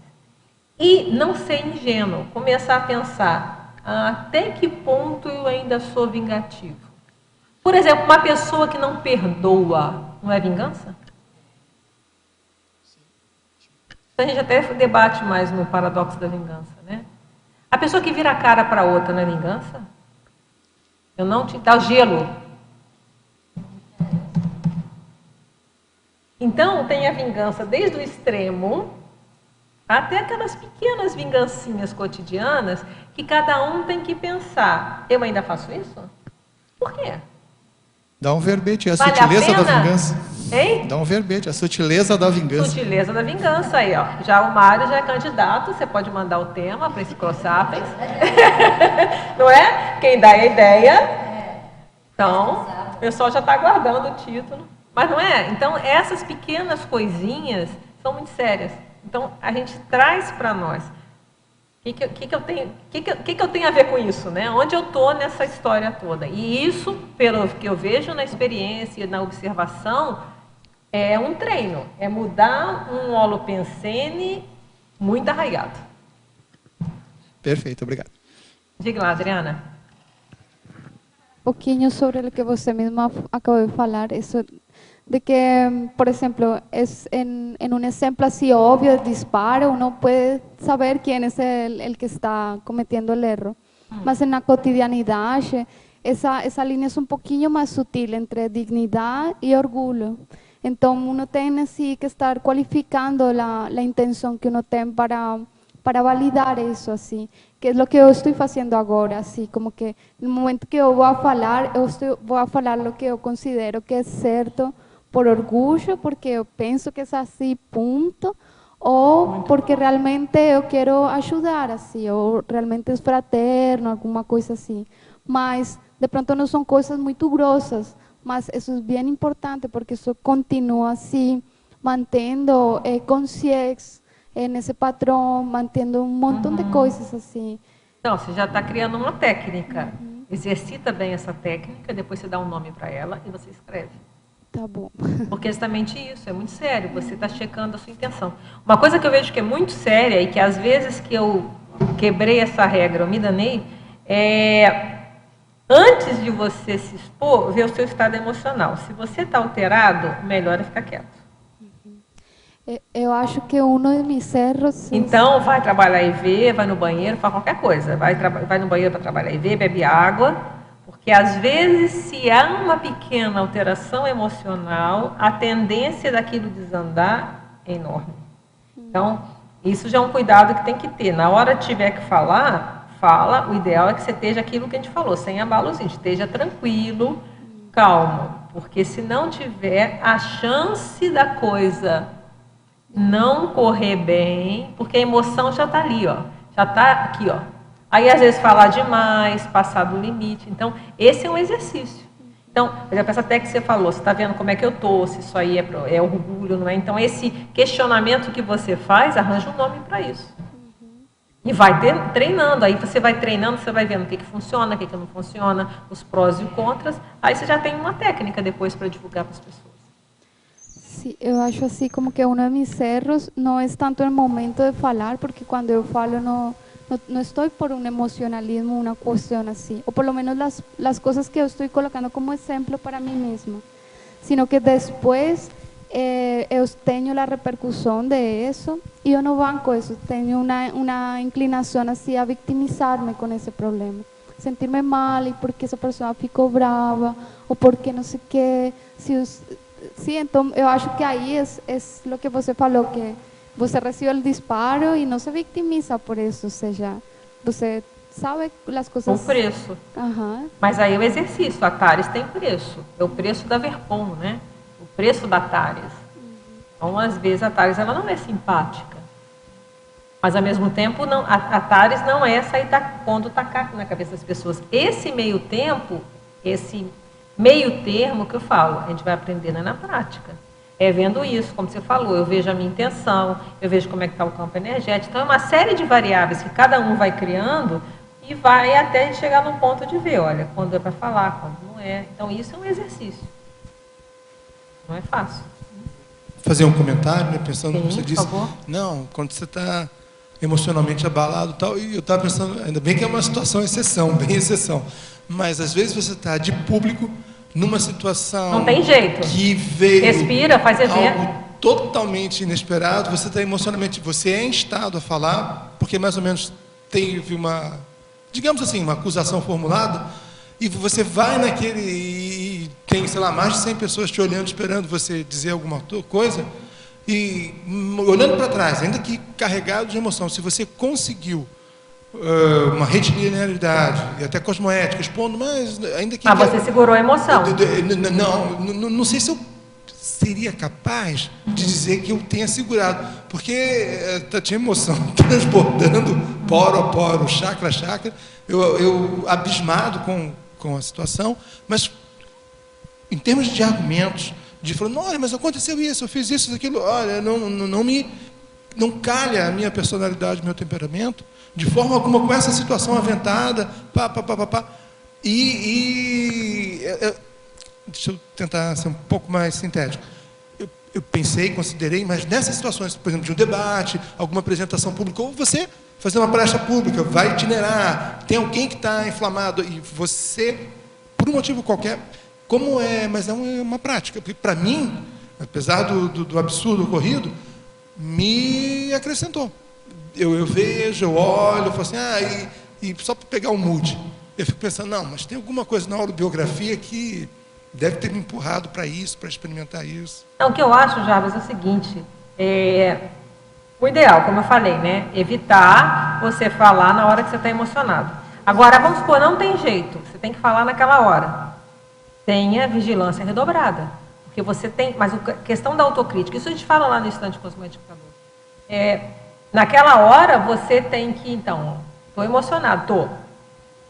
Speaker 2: E não ser ingênuo, começar a pensar até que ponto eu ainda sou vingativo. Por exemplo, uma pessoa que não perdoa, não é vingança? A gente até debate mais no paradoxo da vingança, né? A pessoa que vira a cara para outra não é vingança? Eu não te dá o gelo. Então, tem a vingança desde o extremo até aquelas pequenas vingancinhas cotidianas que cada um tem que pensar. Eu ainda faço isso? Por quê?
Speaker 7: Dá um verbete, a
Speaker 2: vale
Speaker 7: sutileza
Speaker 2: a
Speaker 7: da vingança.
Speaker 2: Hein?
Speaker 7: Dá um verbete, a sutileza da vingança.
Speaker 2: Sutileza da vingança aí, ó. Já o Mário já é candidato, você pode mandar o tema para esse Crossapens. Não é? Quem dá a ideia. Então, o pessoal já está aguardando o título. Mas não é? Então, essas pequenas coisinhas são muito sérias. Então, a gente traz para nós. que eu tenho a ver com isso, né? Onde eu estou nessa história toda? E isso, pelo que eu vejo na experiência e na observação, é um treino. É mudar um holopensene muito arraigado.
Speaker 7: Perfeito, obrigado.
Speaker 2: Diga lá, Adriana.
Speaker 4: Un poquito sobre lo que usted misma acabó de falar, eso de que, por ejemplo, es en un ejemplo así obvio de disparo, uno puede saber quién es el que está cometiendo el error. Mas en la cotidianidad, esa línea es un poquito más sutil entre dignidad y orgullo. Entonces, uno tiene sí que estar cualificando la intención que uno tiene para validar eso, así, que es lo que yo estoy haciendo ahora, así, como que en el momento que yo voy a falar lo que yo considero que es cierto, por orgullo, porque yo pienso que es así, punto, o porque realmente yo quiero ayudar, así, o realmente es fraterno, alguna cosa así. Mas, de pronto no son cosas muy grosas, mas eso es bien importante, porque eso continúa así, manteniendo conciencia nesse padrão, mantendo um montão de coisas assim.
Speaker 2: Então, você já está criando uma técnica. Exercita bem essa técnica, depois você dá um nome para ela e você escreve.
Speaker 4: Tá bom.
Speaker 2: Porque é justamente isso, é muito sério, você está checando a sua intenção. Uma coisa que eu vejo que é muito séria e que às vezes que eu quebrei essa regra, eu me danei, é antes de você se expor, ver o seu estado emocional. Se você está alterado, melhor é ficar quieto.
Speaker 4: Eu acho que um de meus erros...
Speaker 2: Então, vai trabalhar e vê, vai no banheiro, faz qualquer coisa. Vai no banheiro para trabalhar e vê, bebe água. Porque, às vezes, se há uma pequena alteração emocional, a tendência daquilo desandar é enorme. Então, isso já é um cuidado que tem que ter. Na hora que tiver que falar, fala. O ideal é que você esteja aquilo que a gente falou, sem abalozinho. Esteja tranquilo, calmo. Porque, se não tiver, a chance da coisa não correr bem, porque a emoção já está ali, ó, já está aqui, ó. Aí às vezes falar demais, passar do limite. Então esse é um exercício. Então, por exemplo, essa até que você falou, você está vendo como é que eu tô, se isso aí é orgulho, não é? Então esse questionamento que você faz, arranja um nome para isso. E vai treinando, aí você vai treinando, você vai vendo o que funciona, o que não funciona, os prós e os contras, aí você já tem uma técnica depois para divulgar para as pessoas.
Speaker 4: Sí, eu acho assim como que um de meus erros não é tanto no momento de falar, porque quando eu falo não estou por um emocionalismo, uma questão assim, ou por lo menos as coisas que eu estou colocando como exemplo para mim mesma, sino que depois eu tenho a repercussão de isso e eu não banco isso, tenho uma inclinação assim a victimizar-me com esse problema, sentir-me mal e porque essa pessoa ficou brava, ou porque não sei o que, Sim, então eu acho que aí é o que você falou, que você recebe o disparo e não se vitimiza por isso, ou seja, você sabe as coisas...
Speaker 2: O preço. Mas aí o exercício, a TARES tem preço, é o preço da Verpon, né? O preço da TARES. Então, às vezes, a TARES ela não é simpática, mas ao mesmo tempo, não, a TARES não é sair pondo tacaco na cabeça das pessoas. Esse meio tempo, esse meio termo que eu falo, a gente vai aprendendo na prática. É vendo isso, como você falou, eu vejo a minha intenção, eu vejo como é que está o campo energético. Então, é uma série de variáveis que cada um vai criando e vai até chegar no ponto de ver, olha, quando é para falar, quando não é. Então, isso é um exercício. Não é fácil.
Speaker 3: Fazer um comentário, né, pensando no que você disse.
Speaker 2: Por favor.
Speaker 3: Não, quando você está emocionalmente abalado e tal, e eu estava pensando, ainda bem que é uma situação exceção, bem exceção. Mas às vezes você está de público numa situação
Speaker 2: não tem jeito.
Speaker 3: Que veio
Speaker 2: respira, faz evento.
Speaker 3: Algo totalmente inesperado, você está emocionalmente, você é instado a falar, porque mais ou menos teve uma, digamos assim, uma acusação formulada, e você vai naquele, e tem, sei lá, mais de 100 pessoas te olhando, esperando você dizer alguma coisa, e olhando para trás, ainda que carregado de emoção, se você conseguiu uma retilinearidade e até cosmoética, expondo, mas ainda que...
Speaker 2: você segurou a emoção.
Speaker 3: Não sei se eu seria capaz de dizer que eu tenha segurado, porque tinha emoção transbordando, poro a poro, chakra a chakra, eu abismado com a situação, mas em termos de argumentos, de falar, olha, mas aconteceu isso, eu fiz isso, aquilo, olha, não calha a minha personalidade, meu temperamento, de forma alguma com essa situação aventada, deixa eu tentar ser um pouco mais sintético. Eu pensei, considerei, mas nessas situações, por exemplo, de um debate, alguma apresentação pública, ou você fazer uma palestra pública, vai itinerar, tem alguém que está inflamado, e você, por um motivo qualquer, mas é uma prática, porque para mim, apesar do absurdo ocorrido, me acrescentou. Eu vejo, eu olho, eu falo assim, e só para pegar o mood, eu fico pensando, não, mas tem alguma coisa na autobiografia que deve ter me empurrado para isso, para experimentar isso.
Speaker 2: Então, o que eu acho, Jarbas, é o seguinte, o ideal, como eu falei, né, evitar você falar na hora que você está emocionado. Agora, vamos supor, não tem jeito, você tem que falar naquela hora. Tenha vigilância redobrada, porque você tem, mas a questão da autocrítica, isso a gente fala lá no Estante Cosmoedificador. Naquela hora, você tem que, então, estou emocionado,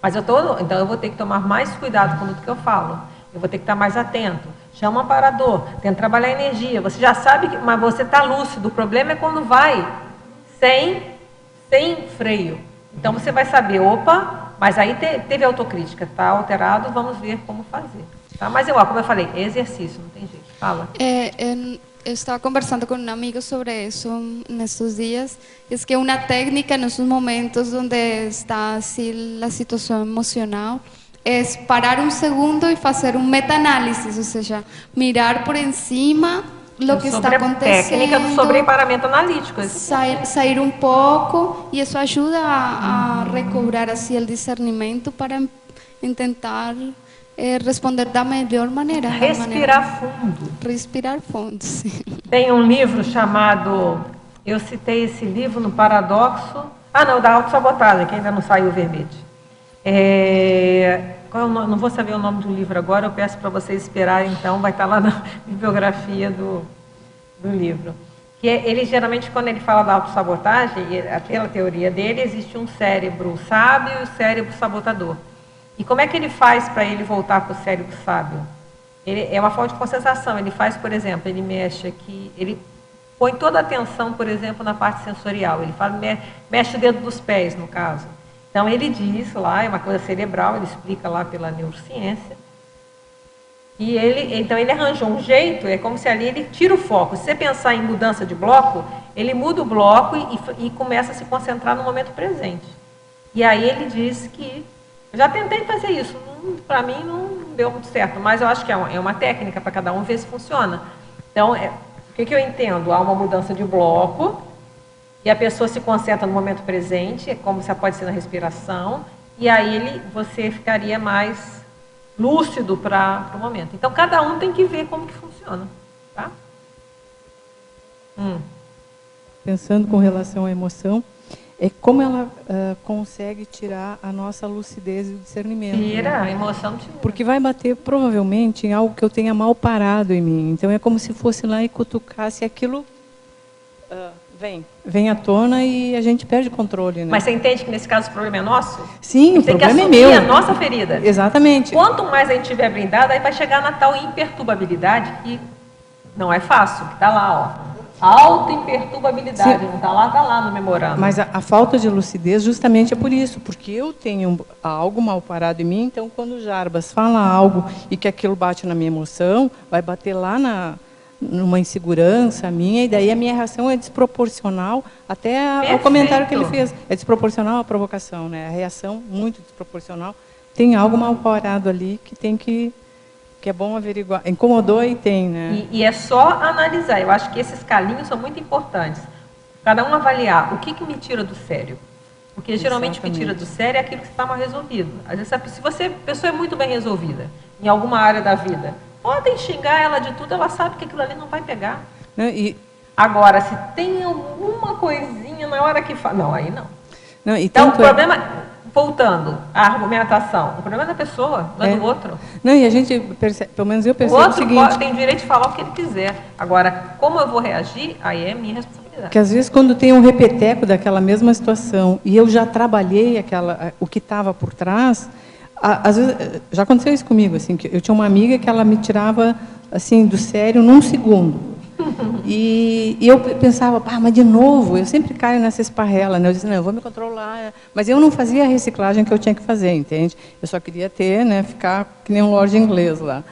Speaker 2: mas então eu vou ter que tomar mais cuidado com tudo que eu falo. Eu vou ter que estar mais atento. Chama um amparador, tenta trabalhar a energia. Você já sabe, mas você está lúcido. O problema é quando vai sem freio. Então você vai saber, mas aí teve autocrítica, está alterado, vamos ver como fazer. Tá? Mas como eu falei, é exercício, não tem jeito. Fala.
Speaker 4: Eu estava conversando com um amigo sobre isso nesses dias. É que uma técnica nesses momentos onde está assim a situação emocional é parar um segundo e fazer um meta-análise, ou seja, mirar por cima o que está acontecendo.
Speaker 2: Técnica do sobreparamento analítico.
Speaker 4: Sair um pouco, e isso ajuda a recobrar assim, o discernimento para tentar responder da melhor maneira.
Speaker 2: Respirar fundo.
Speaker 4: Respirar fundo, sim.
Speaker 2: Tem um livro chamado, eu citei esse livro no Paradoxo, da autossabotagem, que ainda não saiu o verbete. Não vou saber o nome do livro agora, eu peço para vocês esperarem, então, vai estar lá na bibliografia do livro. Que ele, geralmente, quando ele fala da autossabotagem, pela teoria dele, existe um cérebro sábio e um cérebro sabotador. E como é que ele faz para ele voltar para o cérebro sábio? É uma forma de concentração. Ele faz, por exemplo, ele mexe aqui, ele põe toda a atenção, por exemplo, na parte sensorial. Ele mexe o dedo dos pés, no caso. Então, ele diz lá, é uma coisa cerebral, ele explica lá pela neurociência. E então ele arranjou um jeito, é como se ali ele tira o foco. Se você pensar em mudança de bloco, ele muda o bloco e começa a se concentrar no momento presente. E aí ele diz que... Eu já tentei fazer isso, para mim não deu muito certo, mas eu acho que é uma técnica para cada um ver se funciona. Então, o que eu entendo? Há uma mudança de bloco, e a pessoa se concentra no momento presente, como se pode ser na respiração, e aí você ficaria mais lúcido para o momento. Então, cada um tem que ver como que funciona. Tá?
Speaker 1: Pensando com relação à emoção, é como ela consegue tirar a nossa lucidez e o discernimento.
Speaker 2: Tira, a emoção tira.
Speaker 1: Porque vai bater, provavelmente, em algo que eu tenha mal parado em mim. Então, é como se fosse lá e cutucasse aquilo... Vem à tona e a gente perde o controle, né?
Speaker 2: Mas você entende que nesse caso o problema é nosso?
Speaker 1: Sim, o problema é meu.
Speaker 2: Tem que assumir a nossa ferida.
Speaker 1: Exatamente.
Speaker 2: Quanto mais a gente tiver blindado, aí vai chegar na tal imperturbabilidade, que não é fácil, que está lá, Auto-imperturbabilidade, não está lá no memorando.
Speaker 1: Mas a falta de lucidez justamente é por isso, porque eu tenho algo mal parado em mim, então quando o Jarbas fala algo e que aquilo bate na minha emoção, vai bater lá numa insegurança minha, e daí a minha reação é desproporcional até ao comentário que ele fez. É desproporcional à provocação, né? A reação muito desproporcional. Tem algo mal parado ali que é bom averiguar. Incomodou e tem, né?
Speaker 2: E é só analisar. Eu acho que esses calinhos são muito importantes. Cada um avaliar o que me tira do sério. Porque geralmente o que tira do sério é aquilo que está mal resolvido. Às vezes, se a pessoa é muito bem resolvida em alguma área da vida, podem xingar ela de tudo, ela sabe que aquilo ali não vai pegar. Agora, se tem alguma coisinha na hora que fala... Não, aí não. Então, o problema... Voltando à argumentação, o problema é da pessoa, não é do outro.
Speaker 1: Não, e a gente percebe, pelo menos eu percebo o seguinte...
Speaker 2: O outro tem direito de falar o que ele quiser. Agora, como eu vou reagir, aí é minha responsabilidade.
Speaker 1: Porque às vezes quando tem um repeteco daquela mesma situação e eu já trabalhei o que estava por trás, às vezes, já aconteceu isso comigo, assim, que eu tinha uma amiga que ela me tirava assim do sério num segundo. E eu pensava, mas de novo, eu sempre caio nessa esparrela, né? Eu disse, não, eu vou me controlar. Mas eu não fazia a reciclagem que eu tinha que fazer, entende? Eu só queria ter, né, ficar que nem um lorde inglês lá.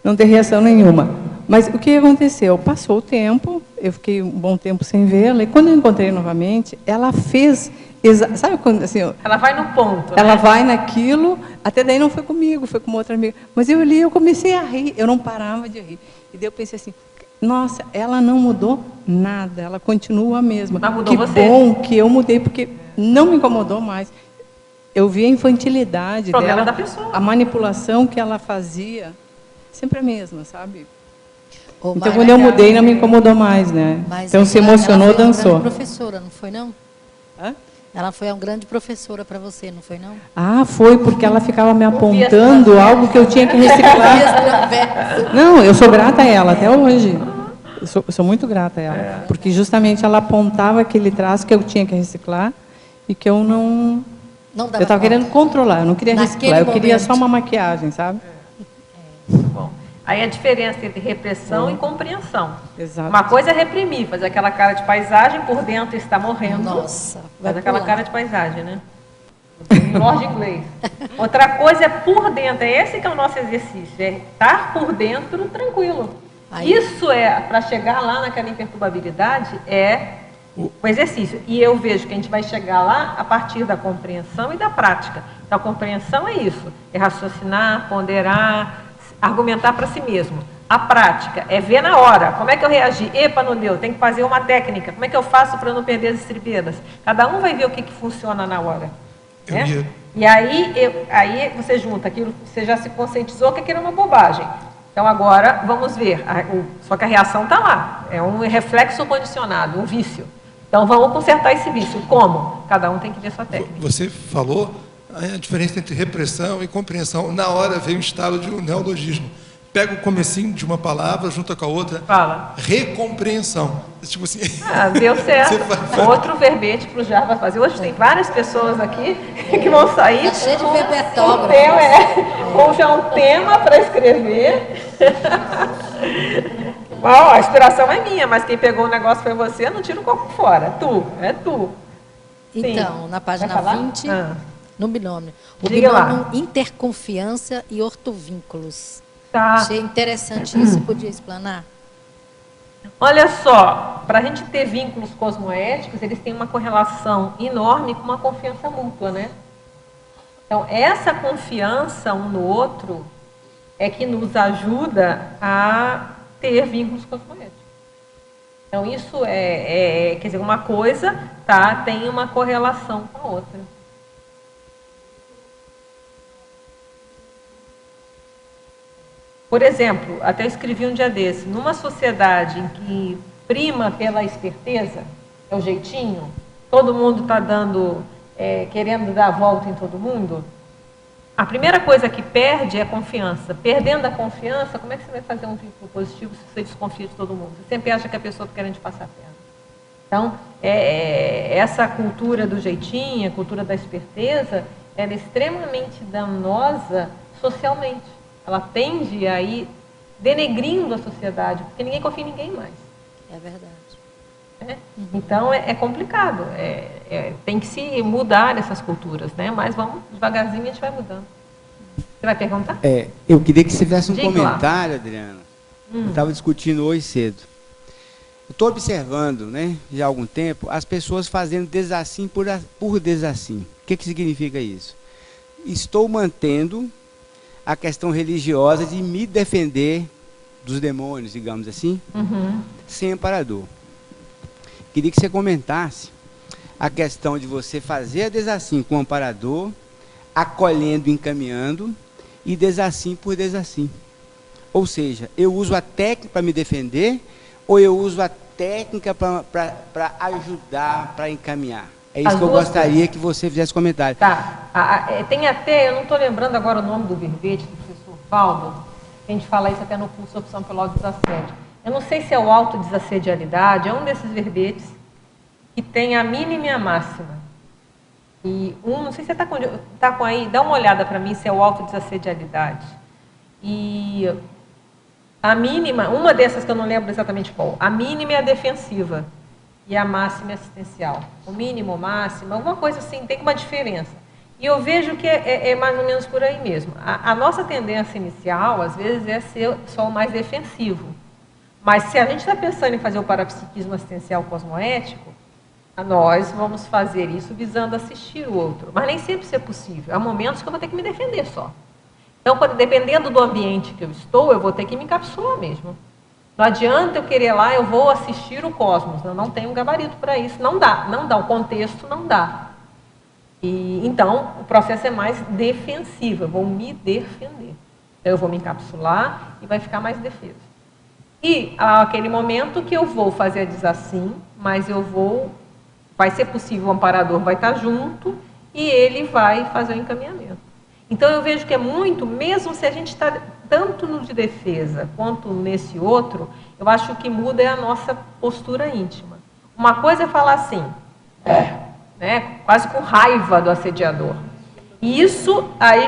Speaker 1: Não ter reação nenhuma. Mas o que aconteceu? Passou o tempo, eu fiquei um bom tempo sem vê-la, e quando eu encontrei novamente, ela fez... Sabe quando, assim,
Speaker 2: ela vai no ponto,
Speaker 1: ela
Speaker 2: né?
Speaker 1: vai naquilo, até daí não foi comigo, foi com uma outra amiga. Mas eu li, eu comecei a rir, eu não parava de rir. E daí eu pensei assim, nossa, ela não mudou nada, ela continua a mesma.
Speaker 2: Mas mudou
Speaker 1: que
Speaker 2: você.
Speaker 1: bom que eu mudei, porque não me incomodou mais. Eu vi a infantilidade
Speaker 2: Problema
Speaker 1: dela,
Speaker 2: da pessoa.
Speaker 1: a manipulação que ela fazia, sempre a mesma, sabe?
Speaker 6: Ô,
Speaker 1: Então,
Speaker 6: Mari,
Speaker 1: quando eu mudei, não me incomodou mais, né?
Speaker 6: mas
Speaker 1: Então, se emocionou,
Speaker 6: ela foi uma
Speaker 1: dançou.
Speaker 6: grande professora, não foi, não?
Speaker 1: Hã?
Speaker 6: Ela foi uma grande professora para você, não foi, não?
Speaker 1: Ah, foi, porque ela ficava me apontando algo que eu tinha que reciclar. Não, eu sou grata a ela até hoje. Eu sou muito grata a ela. Porque justamente ela apontava aquele traço que eu tinha que reciclar e que eu não...
Speaker 6: Não dava
Speaker 1: Eu estava
Speaker 6: conta.
Speaker 1: querendo controlar, eu não queria
Speaker 6: Naquele
Speaker 1: reciclar, eu queria
Speaker 6: momento.
Speaker 1: só uma maquiagem, sabe?
Speaker 2: Bom, aí a diferença entre repressão e compreensão.
Speaker 1: Exato.
Speaker 2: Uma coisa é reprimir, fazer aquela cara de paisagem, por dentro está morrendo.
Speaker 6: Nossa, vai
Speaker 2: Faz aquela
Speaker 6: pular.
Speaker 2: cara de paisagem, né? Em Lorde inglês. Outra coisa é por dentro, é esse que é o nosso exercício, é estar por dentro tranquilo.
Speaker 6: Aí.
Speaker 2: Isso é, para chegar lá naquela imperturbabilidade, é o exercício. E eu vejo que a gente vai chegar lá a partir da compreensão e da prática. Então, a compreensão é isso, é raciocinar, ponderar, argumentar para si mesmo. A prática é ver na hora, como é que eu reagi? Epa, não deu, tem que fazer uma técnica. Como é que eu faço para não perder as estribeiras? Cada um vai ver o que funciona na hora. Né? E aí você junta aquilo, você já se conscientizou que aquilo é uma bobagem. Então agora vamos ver, só que a reação está lá, é um reflexo condicionado, um vício. Então vamos consertar esse vício. Como? Cada um tem que ver sua técnica.
Speaker 3: Você falou a diferença entre repressão e compreensão. Na hora veio um estalo de um neologismo. Pega o comecinho de uma palavra, junta com a outra.
Speaker 2: Fala.
Speaker 3: Recompreensão. Tipo assim.
Speaker 2: Deu certo.
Speaker 3: Você
Speaker 2: Outro verbete para o Jarva fazer. Hoje tem várias pessoas aqui que vão sair.
Speaker 6: Tá cheio de verbetógrafos.
Speaker 2: Com já um tema para escrever. Bom, a inspiração é minha, mas quem pegou o negócio foi você, não tira o coco fora. É tu. Sim.
Speaker 6: Então, na página
Speaker 2: Vai falar?
Speaker 6: 20, no binômio. O
Speaker 2: Diga
Speaker 6: binômio
Speaker 2: lá.
Speaker 6: interconfiança e ortovínculos.
Speaker 2: Tá.
Speaker 6: Achei interessante isso, podia explanar?
Speaker 2: Olha só, para a gente ter vínculos cosmoéticos, eles têm uma correlação enorme com uma confiança mútua, né? Então, essa confiança um no outro é que nos ajuda a ter vínculos cosmoéticos. Então, isso quer dizer, uma coisa tem uma correlação com a outra. Por exemplo, até escrevi um dia desse, numa sociedade em que prima pela esperteza, é o jeitinho, todo mundo está querendo dar a volta em todo mundo, a primeira coisa que perde é a confiança. Perdendo a confiança, como é que você vai fazer um vínculo positivo se você desconfia de todo mundo? Você sempre acha que a pessoa está querendo te passar a perna. Então, essa cultura do jeitinho, a cultura da esperteza, ela é extremamente danosa socialmente. Ela tende a ir denegrindo a sociedade, porque ninguém confia em ninguém mais.
Speaker 6: É verdade.
Speaker 2: Então, é complicado. Tem que se mudar essas culturas, né? Mas vamos, devagarzinho, a gente vai mudando. Você vai perguntar?
Speaker 8: Eu queria que você fizesse um
Speaker 2: Diga lá.
Speaker 8: comentário, Adriana. Eu estava discutindo hoje cedo. Eu estou observando, né, já há algum tempo, as pessoas fazendo desassim por desassim. O que significa isso? Estou mantendo a questão religiosa de me defender dos demônios, digamos assim, sem amparador. Queria que você comentasse a questão de você fazer a desassim com o amparador, acolhendo, encaminhando, e desassim por desassim. Ou seja, eu uso a técnica para me defender, ou eu uso a técnica para ajudar, para encaminhar. É isso que eu gostaria que você fizesse comentário.
Speaker 2: Tá. Tem até, eu não estou lembrando agora o nome do verbete do professor Paulo, a gente fala isso até no curso Opção pelo Autodesassédio. Eu não sei se é o autodesassedialidade, é um desses verbetes que tem a mínima e a máxima. E não sei se você está com aí, dá uma olhada para mim se é o autodesassedialidade. E A mínima, uma dessas que eu não lembro exatamente qual, a mínima é a defensiva e a máxima é assistencial. O mínimo, o máximo, alguma coisa assim, tem uma diferença. E eu vejo que é mais ou menos por aí mesmo. A nossa tendência inicial, às vezes, é ser só o mais defensivo. Mas se a gente está pensando em fazer o parapsiquismo assistencial cosmoético, nós vamos fazer isso visando assistir o outro. Mas nem sempre isso é possível. Há momentos que eu vou ter que me defender só. Então, dependendo do ambiente que eu estou, eu vou ter que me encapsular mesmo. Não adianta eu querer lá, eu vou assistir o cosmos. Eu não tenho um gabarito para isso. Não dá, o contexto não dá. E, então, o processo é mais defensivo, eu vou me defender. Eu vou me encapsular e vai ficar mais defesa. E há aquele momento que eu vou fazer a desassim, mas vai ser possível, o amparador vai estar junto e ele vai fazer o encaminhamento. Então, eu vejo que é muito, mesmo se a gente está tanto no de defesa quanto nesse outro, eu acho que o que muda é a nossa postura íntima. Uma coisa é falar assim, né, quase com raiva do assediador. E isso, aí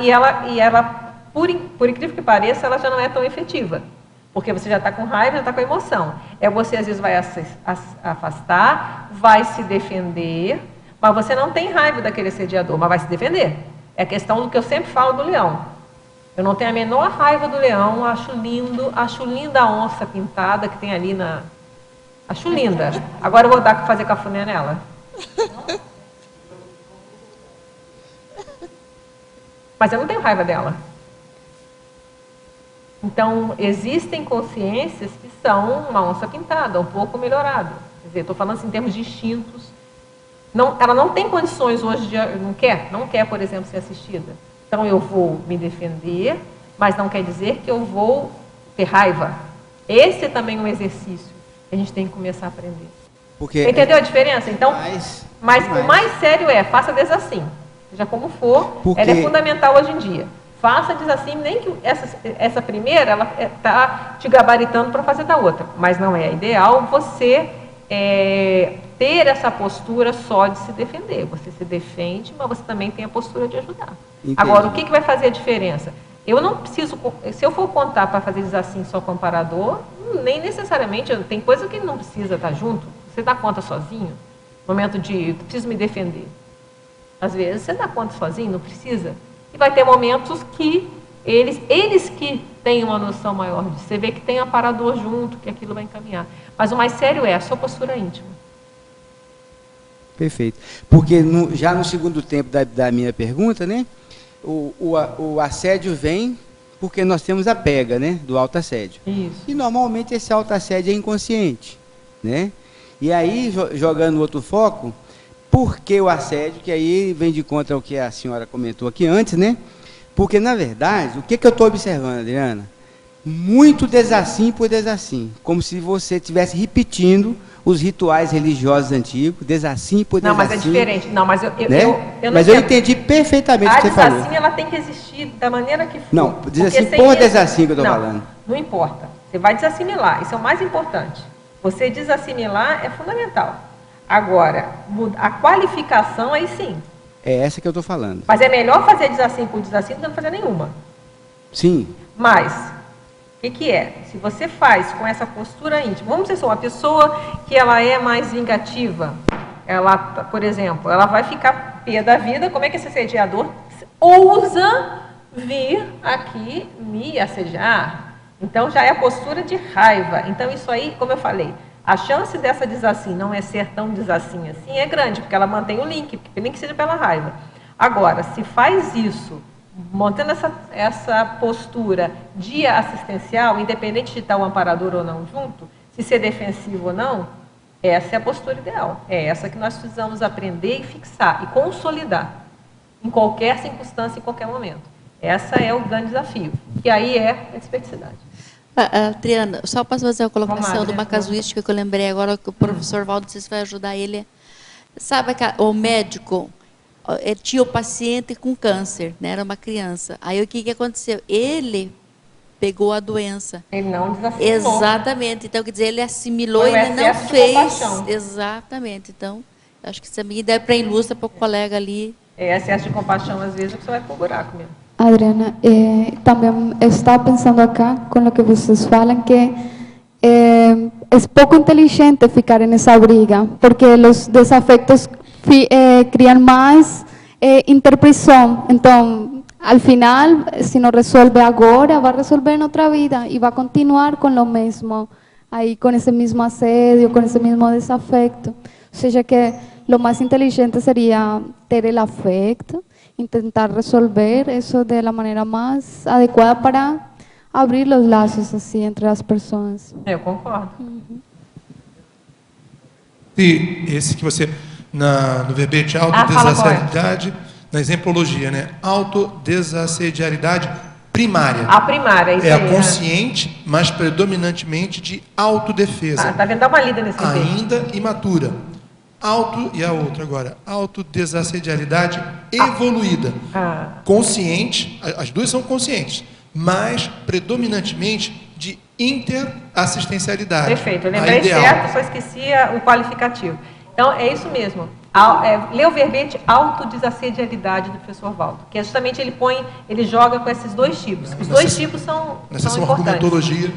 Speaker 2: ela por incrível que pareça, ela já não é tão efetiva. Porque você já está com raiva, já está com emoção. Você, às vezes, vai afastar, vai se defender, mas você não tem raiva daquele assediador, mas vai se defender. É a questão do que eu sempre falo do leão. Eu não tenho a menor raiva do leão, acho linda a onça pintada que tem ali na... Acho linda. Agora eu vou fazer cafuné nela. Mas eu não tenho raiva dela. Então, existem consciências que são uma onça pintada, um pouco melhorada. Quer dizer, estou falando assim, em termos de instintos. Ela não tem condições hoje de... Não quer, por exemplo, ser assistida. Então, eu vou me defender, mas não quer dizer que eu vou ter raiva. Esse é também um exercício que a gente tem que começar a aprender. Porque entendeu a diferença? Então, mas o mais sério faça desassim. Seja como for, ela é fundamental hoje em dia. Faça desassim, nem que essa primeira, ela está te gabaritando para fazer da outra. Mas não é ideal você ter essa postura só de se defender. Você se defende, mas você também tem a postura de ajudar. Entendi. Agora, o que vai fazer a diferença? Eu não preciso, se eu for contar para fazer desassim só com o amparador, nem necessariamente, tem coisa que não precisa estar junto. Você dá conta sozinho? No momento de, preciso me defender. Às vezes, você dá conta sozinho, não precisa. E vai ter momentos que eles que têm uma noção maior disso. Você vê que tem amparador junto, que aquilo vai encaminhar. Mas o mais sério é a sua postura íntima.
Speaker 8: Perfeito. Porque já no segundo tempo da minha pergunta, né, o assédio vem porque nós temos a pega, né, do autoassédio.
Speaker 2: Isso.
Speaker 8: E normalmente esse autoassédio é inconsciente, né? E aí, jogando outro foco, por que o assédio? Que aí vem de conta o que a senhora comentou aqui antes, né? Porque, na verdade, o que eu estou observando, Adriana? Muito desassim por desassim. Como se você estivesse repetindo os rituais religiosos antigos, desassim por desassim.
Speaker 2: Não, mas é diferente. Não, mas eu não
Speaker 8: mas eu entendi perfeitamente o que você falou. A
Speaker 2: desassim, ela tem que existir da maneira que for.
Speaker 8: Não, desassim por desassim que eu estou falando.
Speaker 2: Não importa. Você vai desassimilar. Isso é o mais importante. Você desassimilar é fundamental. Agora, a qualificação, aí sim.
Speaker 8: É essa que eu estou falando.
Speaker 2: Mas é melhor fazer desassim por desassim do que não fazer nenhuma.
Speaker 8: Sim.
Speaker 2: Mas, o que é? Se você faz com essa postura íntima, vamos dizer só, uma pessoa que ela é mais vingativa, ela, por exemplo, ela vai ficar pé da vida, como é que esse assediador ousa vir aqui me assediar? Então, já é a postura de raiva. Então, isso aí, como eu falei, a chance dessa desassim não ser tão desassim assim é grande, porque ela mantém o link, nem que seja pela raiva. Agora, se faz isso, mantendo essa postura de assistencial, independente de estar o amparador ou não junto, se ser defensivo ou não, essa é a postura ideal. É essa que nós precisamos aprender e fixar, e consolidar, em qualquer circunstância, em qualquer momento. Essa é o grande desafio, que aí é a experticidade.
Speaker 9: Adriana, só posso fazer uma colocação de uma casuística que eu lembrei agora, que o professor Valdo, não sei se vai ajudar ele. Sabe que o médico tinha o paciente com câncer, né? Era uma criança. Aí o que aconteceu? Ele pegou a doença.
Speaker 2: Ele não desassimilou.
Speaker 9: Exatamente. Então, quer dizer, ele assimilou e ele não fez. Exatamente. Então, acho que isso é minha ideia para ilustra para o colega ali.
Speaker 2: É excesso de compaixão, às vezes, a pessoa vai pro buraco mesmo.
Speaker 4: Adriana, también estaba pensando acá con lo que ustedes falam que es poco inteligente ficar en esa briga, porque los desafectos crían más interpretación. Entonces, al final, si no resuelve ahora, va a resolver en otra vida y va a continuar con lo mismo, ahí con ese mismo asedio, con ese mismo desafecto. O sea que lo más inteligente sería tener el afecto, intentar resolver eso de la manera más adecuada para abrir los lazos assim entre as pessoas.
Speaker 2: Eu concordo.
Speaker 3: E esse que você, no verbete autodesassediariedade, na exemplologia, né? Autodesassediariedade primária.
Speaker 2: A primária, isso
Speaker 3: é
Speaker 2: aí,
Speaker 3: a consciente, mas predominantemente de autodefesa.
Speaker 2: Tá vendo? Dá uma lida nesse
Speaker 3: ainda imatura. E a outra agora, autodesassediariedade evoluída. Consciente, as duas são conscientes, mas predominantemente de interassistencialidade.
Speaker 2: Perfeito, eu lembrei certo, só esquecia o qualificativo. Então, é isso mesmo. Lê o verbete autodesassediariedade do professor Valdo, que é justamente ele joga com esses dois tipos. Os dois tipos são importantes.
Speaker 3: Argumentologia.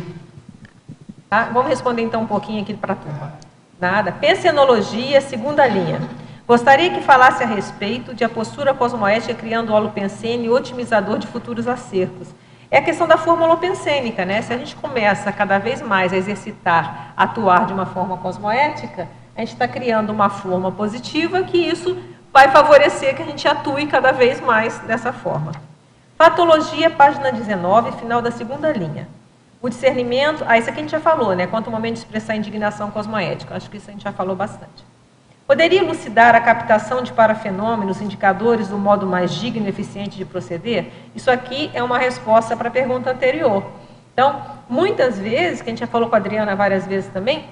Speaker 2: Tá? Vamos responder então um pouquinho aqui para a turma. Nada. Pensenologia, segunda linha. Gostaria que falasse a respeito de a postura cosmoética criando o holopensene otimizador de futuros acertos. É a questão da forma holopensênica, né? Se a gente começa cada vez mais a exercitar, atuar de uma forma cosmoética, a gente está criando uma forma positiva que isso vai favorecer que a gente atue cada vez mais dessa forma. Patologia, página 19, final da segunda linha. O discernimento, isso aqui a gente já falou, né? Quanto ao momento de expressar indignação cosmoética. Acho que isso a gente já falou bastante. Poderia elucidar a captação de parafenômenos, indicadores do modo mais digno e eficiente de proceder? Isso aqui é uma resposta para a pergunta anterior. Então, muitas vezes, que a gente já falou com a Adriana várias vezes também,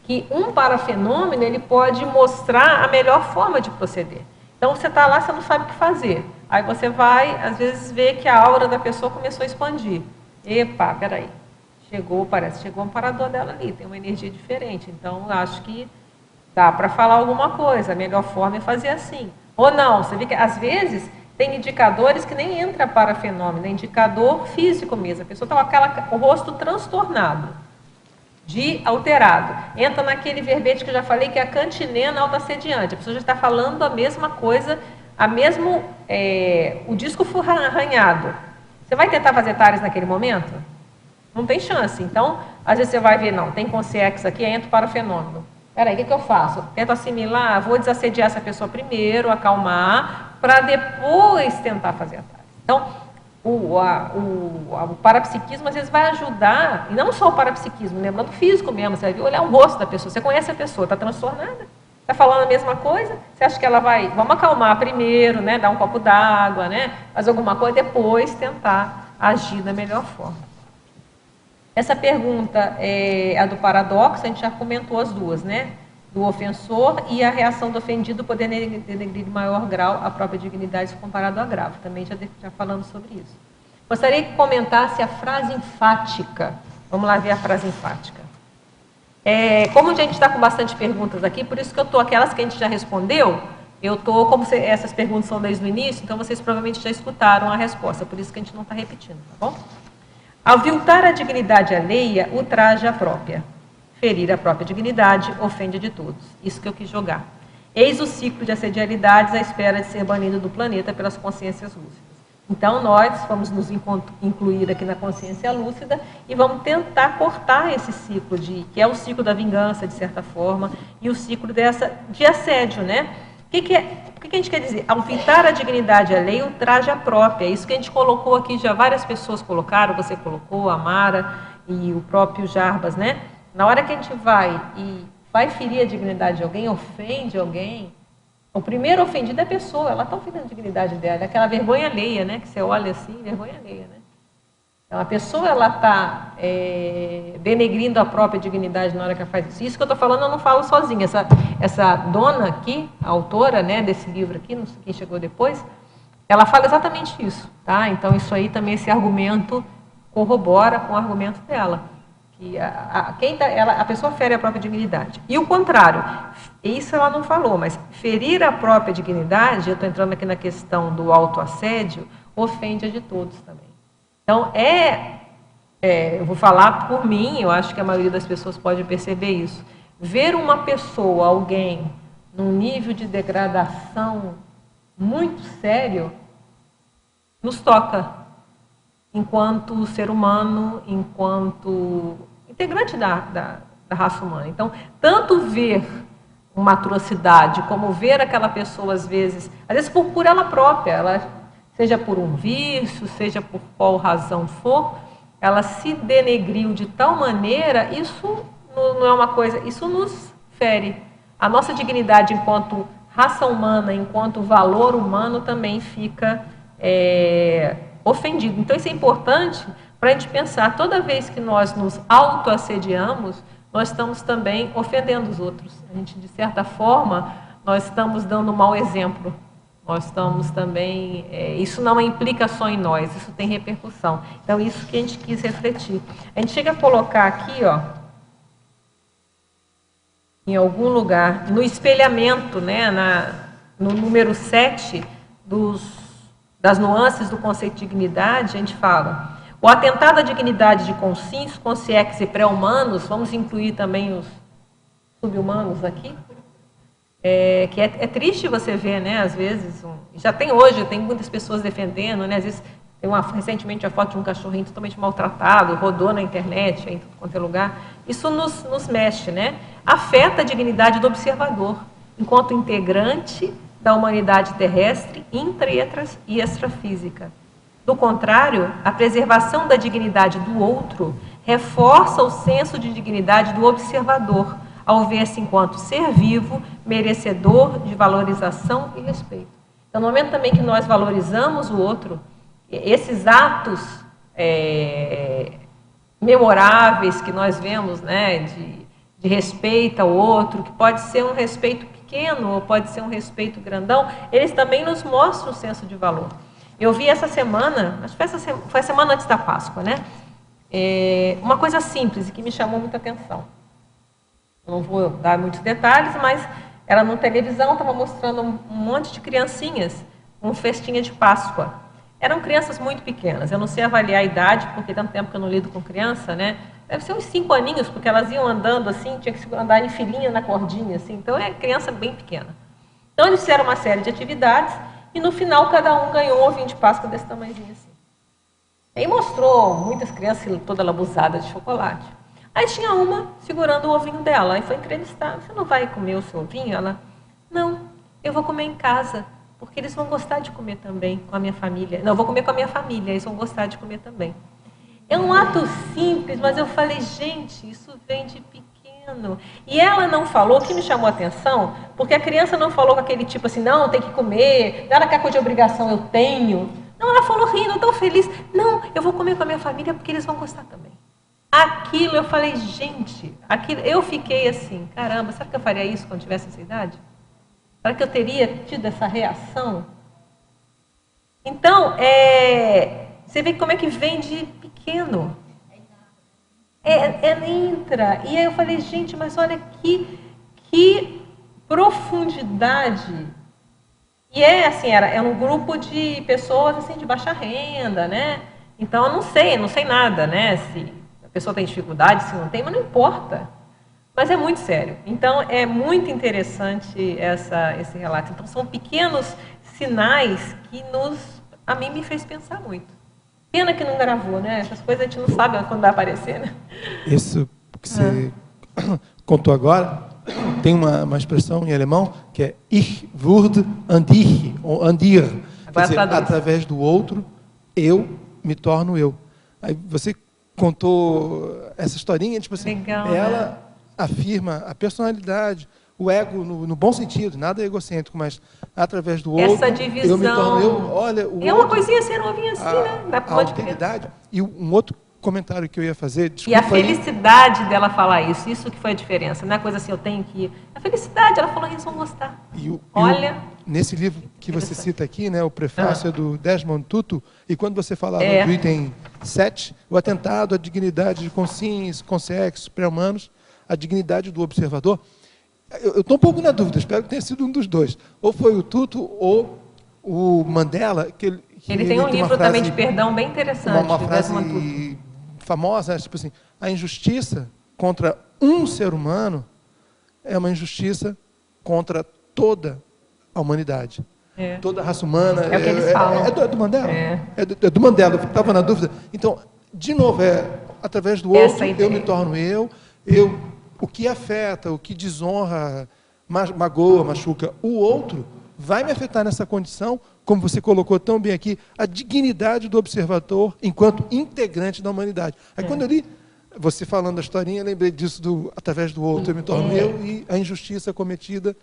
Speaker 2: que um parafenômeno ele pode mostrar a melhor forma de proceder. Então, você está lá, você não sabe o que fazer. Aí você vai, às vezes, ver que a aura da pessoa começou a expandir. Epa, peraí. Chegou um parador dela ali, tem uma energia diferente. Então, acho que dá para falar alguma coisa. A melhor forma é fazer assim. Ou não, você vê que às vezes tem indicadores que nem entra para fenômeno, é indicador físico mesmo. A pessoa está com o rosto transtornado, alterado. Entra naquele verbete que eu já falei, que é a cantilena autoassediante. A pessoa já está falando a mesma coisa, o disco foi arranhado. Você vai tentar fazer tares naquele momento? Não tem chance. Então, às vezes você vai ver, não, tem consciência aqui, entra para o fenômeno. Peraí, o que eu faço? Tento assimilar, vou desassediar essa pessoa primeiro, acalmar, para depois tentar fazer a tare. Então, o parapsiquismo às vezes vai ajudar, e não só o parapsiquismo, lembrando físico mesmo, você vai olhar o rosto da pessoa, você conhece a pessoa, está transtornada, está falando a mesma coisa, você acha que ela vamos acalmar primeiro, né, dar um copo d'água, né, fazer alguma coisa, depois tentar agir da melhor forma. Essa pergunta é a do paradoxo, a gente já comentou as duas, né? Do ofensor e a reação do ofendido poder denegrir em maior grau a própria dignidade comparado ao agravo. Também já falamos sobre isso. Gostaria que comentasse a frase enfática. Vamos lá ver a frase enfática. Como a gente está com bastante perguntas aqui, por isso que eu estou, aquelas que a gente já respondeu, essas perguntas são desde o início, então vocês provavelmente já escutaram a resposta, por isso que a gente não está repetindo, tá bom? Aviltar a dignidade alheia, ultraja a própria. Ferir a própria dignidade, ofende de todos. Isso que eu quis jogar. Eis o ciclo de assedialidades à espera de ser banido do planeta pelas consciências lúcidas. Então, nós vamos nos incluir aqui na consciência lúcida e vamos tentar cortar esse ciclo, que é o ciclo da vingança, de certa forma, e o ciclo de assédio, né? O que a gente quer dizer? Aviltar a dignidade alheia, ultraja a própria. Isso que a gente colocou aqui, já várias pessoas colocaram, você colocou, a Mara e o próprio Jarbas, né? Na hora que a gente vai ferir a dignidade de alguém, ofende alguém, o primeiro ofendido é a pessoa, ela está ofendendo a dignidade dela, é aquela vergonha alheia, né? Que você olha assim, vergonha alheia, né? Então, a pessoa, ela está denegrindo a própria dignidade na hora que ela faz isso. Isso que eu estou falando, eu não falo sozinha. Essa dona aqui, a autora, né, desse livro aqui, não sei quem chegou depois, ela fala exatamente isso, tá? Então, isso aí também, esse argumento corrobora com o argumento dela. Que a pessoa fere a própria dignidade. E o contrário, isso ela não falou, mas ferir a própria dignidade, eu estou entrando aqui na questão do autoassédio, ofende a de todos também. Então, eu vou falar por mim, eu acho que a maioria das pessoas pode perceber isso. Ver uma pessoa, alguém, num nível de degradação muito sério, nos toca, enquanto ser humano, enquanto integrante da raça humana. Então, tanto ver uma atrocidade, como ver aquela pessoa, às vezes por ela própria, seja por um vício, seja por qual razão for, ela se denegriu de tal maneira, isso não é uma coisa, isso nos fere. A nossa dignidade enquanto raça humana, enquanto valor humano, também fica ofendido. Então, isso é importante para a gente pensar, toda vez que nós nos autoassediamos, nós estamos também ofendendo os outros. A gente, de certa forma, nós estamos dando um mau exemplo. Nós estamos também... isso não implica só em nós, isso tem repercussão. Então, isso que a gente quis refletir. A gente chega a colocar aqui, ó, em algum lugar, no espelhamento, né, no número 7 das nuances do conceito de dignidade, a gente fala: o atentado à dignidade de consciência, consciência e pré-humanos, vamos incluir também os sub-humanos aqui, que é triste você ver, né, às vezes, já tem hoje, tem muitas pessoas defendendo, né, às vezes, tem recentemente a foto de um cachorrinho totalmente maltratado, rodou na internet, em tudo quanto é lugar. Isso nos mexe, né? Afeta a dignidade do observador, enquanto integrante da humanidade terrestre, intra e extrafísica. Do contrário, a preservação da dignidade do outro reforça o senso de dignidade do observador, ao ver-se enquanto ser vivo, merecedor de valorização e respeito. Então, no momento também que nós valorizamos o outro, esses atos memoráveis que nós vemos, né, de respeito ao outro, que pode ser um respeito pequeno ou pode ser um respeito grandão, eles também nos mostram o senso de valor. Eu vi essa semana, acho que foi a semana antes da Páscoa, né, uma coisa simples e que me chamou muita atenção. Não vou dar muitos detalhes, mas era na televisão, estava mostrando um monte de criancinhas, uma festinha de Páscoa. Eram crianças muito pequenas, eu não sei avaliar a idade, porque tanto tempo que eu não lido com criança, né? Deve ser uns 5 aninhos, porque elas iam andando assim, tinha que andar em filinha na cordinha, assim, então é criança bem pequena. Então eles fizeram uma série de atividades e no final cada um ganhou um ovinho de Páscoa desse tamanhozinho assim. Aí mostrou muitas crianças toda lambuzada de chocolate. Aí tinha uma segurando o ovinho dela, aí foi entrevistar: você não vai comer o seu ovinho? Ela: não, eu vou comer em casa, porque eles vão gostar de comer também com a minha família. Não, eu vou comer com a minha família, eles vão gostar de comer também. É um ato simples, mas eu falei, gente, isso vem de pequeno. E ela não falou, o que me chamou a atenção, porque a criança não falou com aquele tipo assim, não, tem que comer, nada que é coisa de obrigação, eu tenho. Não, ela falou rindo, tão feliz, não, eu vou comer com a minha família porque eles vão gostar também. Aquilo, eu falei, gente, aquilo, eu fiquei assim, caramba, será que eu faria isso quando tivesse essa idade? Será que eu teria tido essa reação? Então, você vê como é que vem de pequeno. Entra. E aí eu falei, gente, mas olha que profundidade. E assim, era um grupo de pessoas assim, de baixa renda, né? Então, eu não sei nada, né? Se a pessoa tem dificuldade, se não tem, mas não importa. Mas é muito sério. Então, é muito interessante esse relato. Então, são pequenos sinais que a mim me fez pensar muito. Pena que não gravou, né? Essas coisas a gente não sabe quando vai aparecer, né?
Speaker 3: Isso que você contou agora, tem uma expressão em alemão que é Ich würde an dich, ou an dir. Quer dizer, através do outro, eu me torno eu. Aí você contou essa historinha, tipo assim,
Speaker 2: legal,
Speaker 3: ela afirma a personalidade, o ego no bom sentido, nada egocêntrico, mas através do outro,
Speaker 2: essa divisão,
Speaker 3: eu me torno eu. Olha, o
Speaker 2: é uma coisinha assim, novinha assim, né? Da
Speaker 3: a alteridade. E um outro comentário que eu ia fazer, desculpa.
Speaker 2: E a felicidade dela falar isso que foi a diferença. Não é coisa assim, eu tenho que ir. A felicidade, ela falou, eles vão gostar. Olha.
Speaker 3: Nesse livro que você cita aqui, né, o prefácio é do Desmond Tutu, e quando você falava do item 7, o atentado à dignidade de consciência, consciência, pré-humanos, a dignidade do observador, eu estou um pouco na dúvida, espero que tenha sido um dos dois. Ou foi o Tutu ou o Mandela, que
Speaker 2: Ele tem um livro também de perdão bem interessante.
Speaker 3: Uma frase famosa, tipo assim, a injustiça contra um ser humano é uma injustiça contra toda a humanidade. Toda a raça humana.
Speaker 2: É o que eles falam.
Speaker 3: É do Mandela? É do Mandela, eu estava na dúvida. Então, de novo, através do outro, eu me torno eu, o que afeta, o que desonra, magoa, machuca o outro, vai me afetar nessa condição, como você colocou tão bem aqui, a dignidade do observador enquanto integrante da humanidade. Aí quando eu li, você falando a historinha, eu lembrei disso através do outro, eu me torno eu, e a injustiça cometida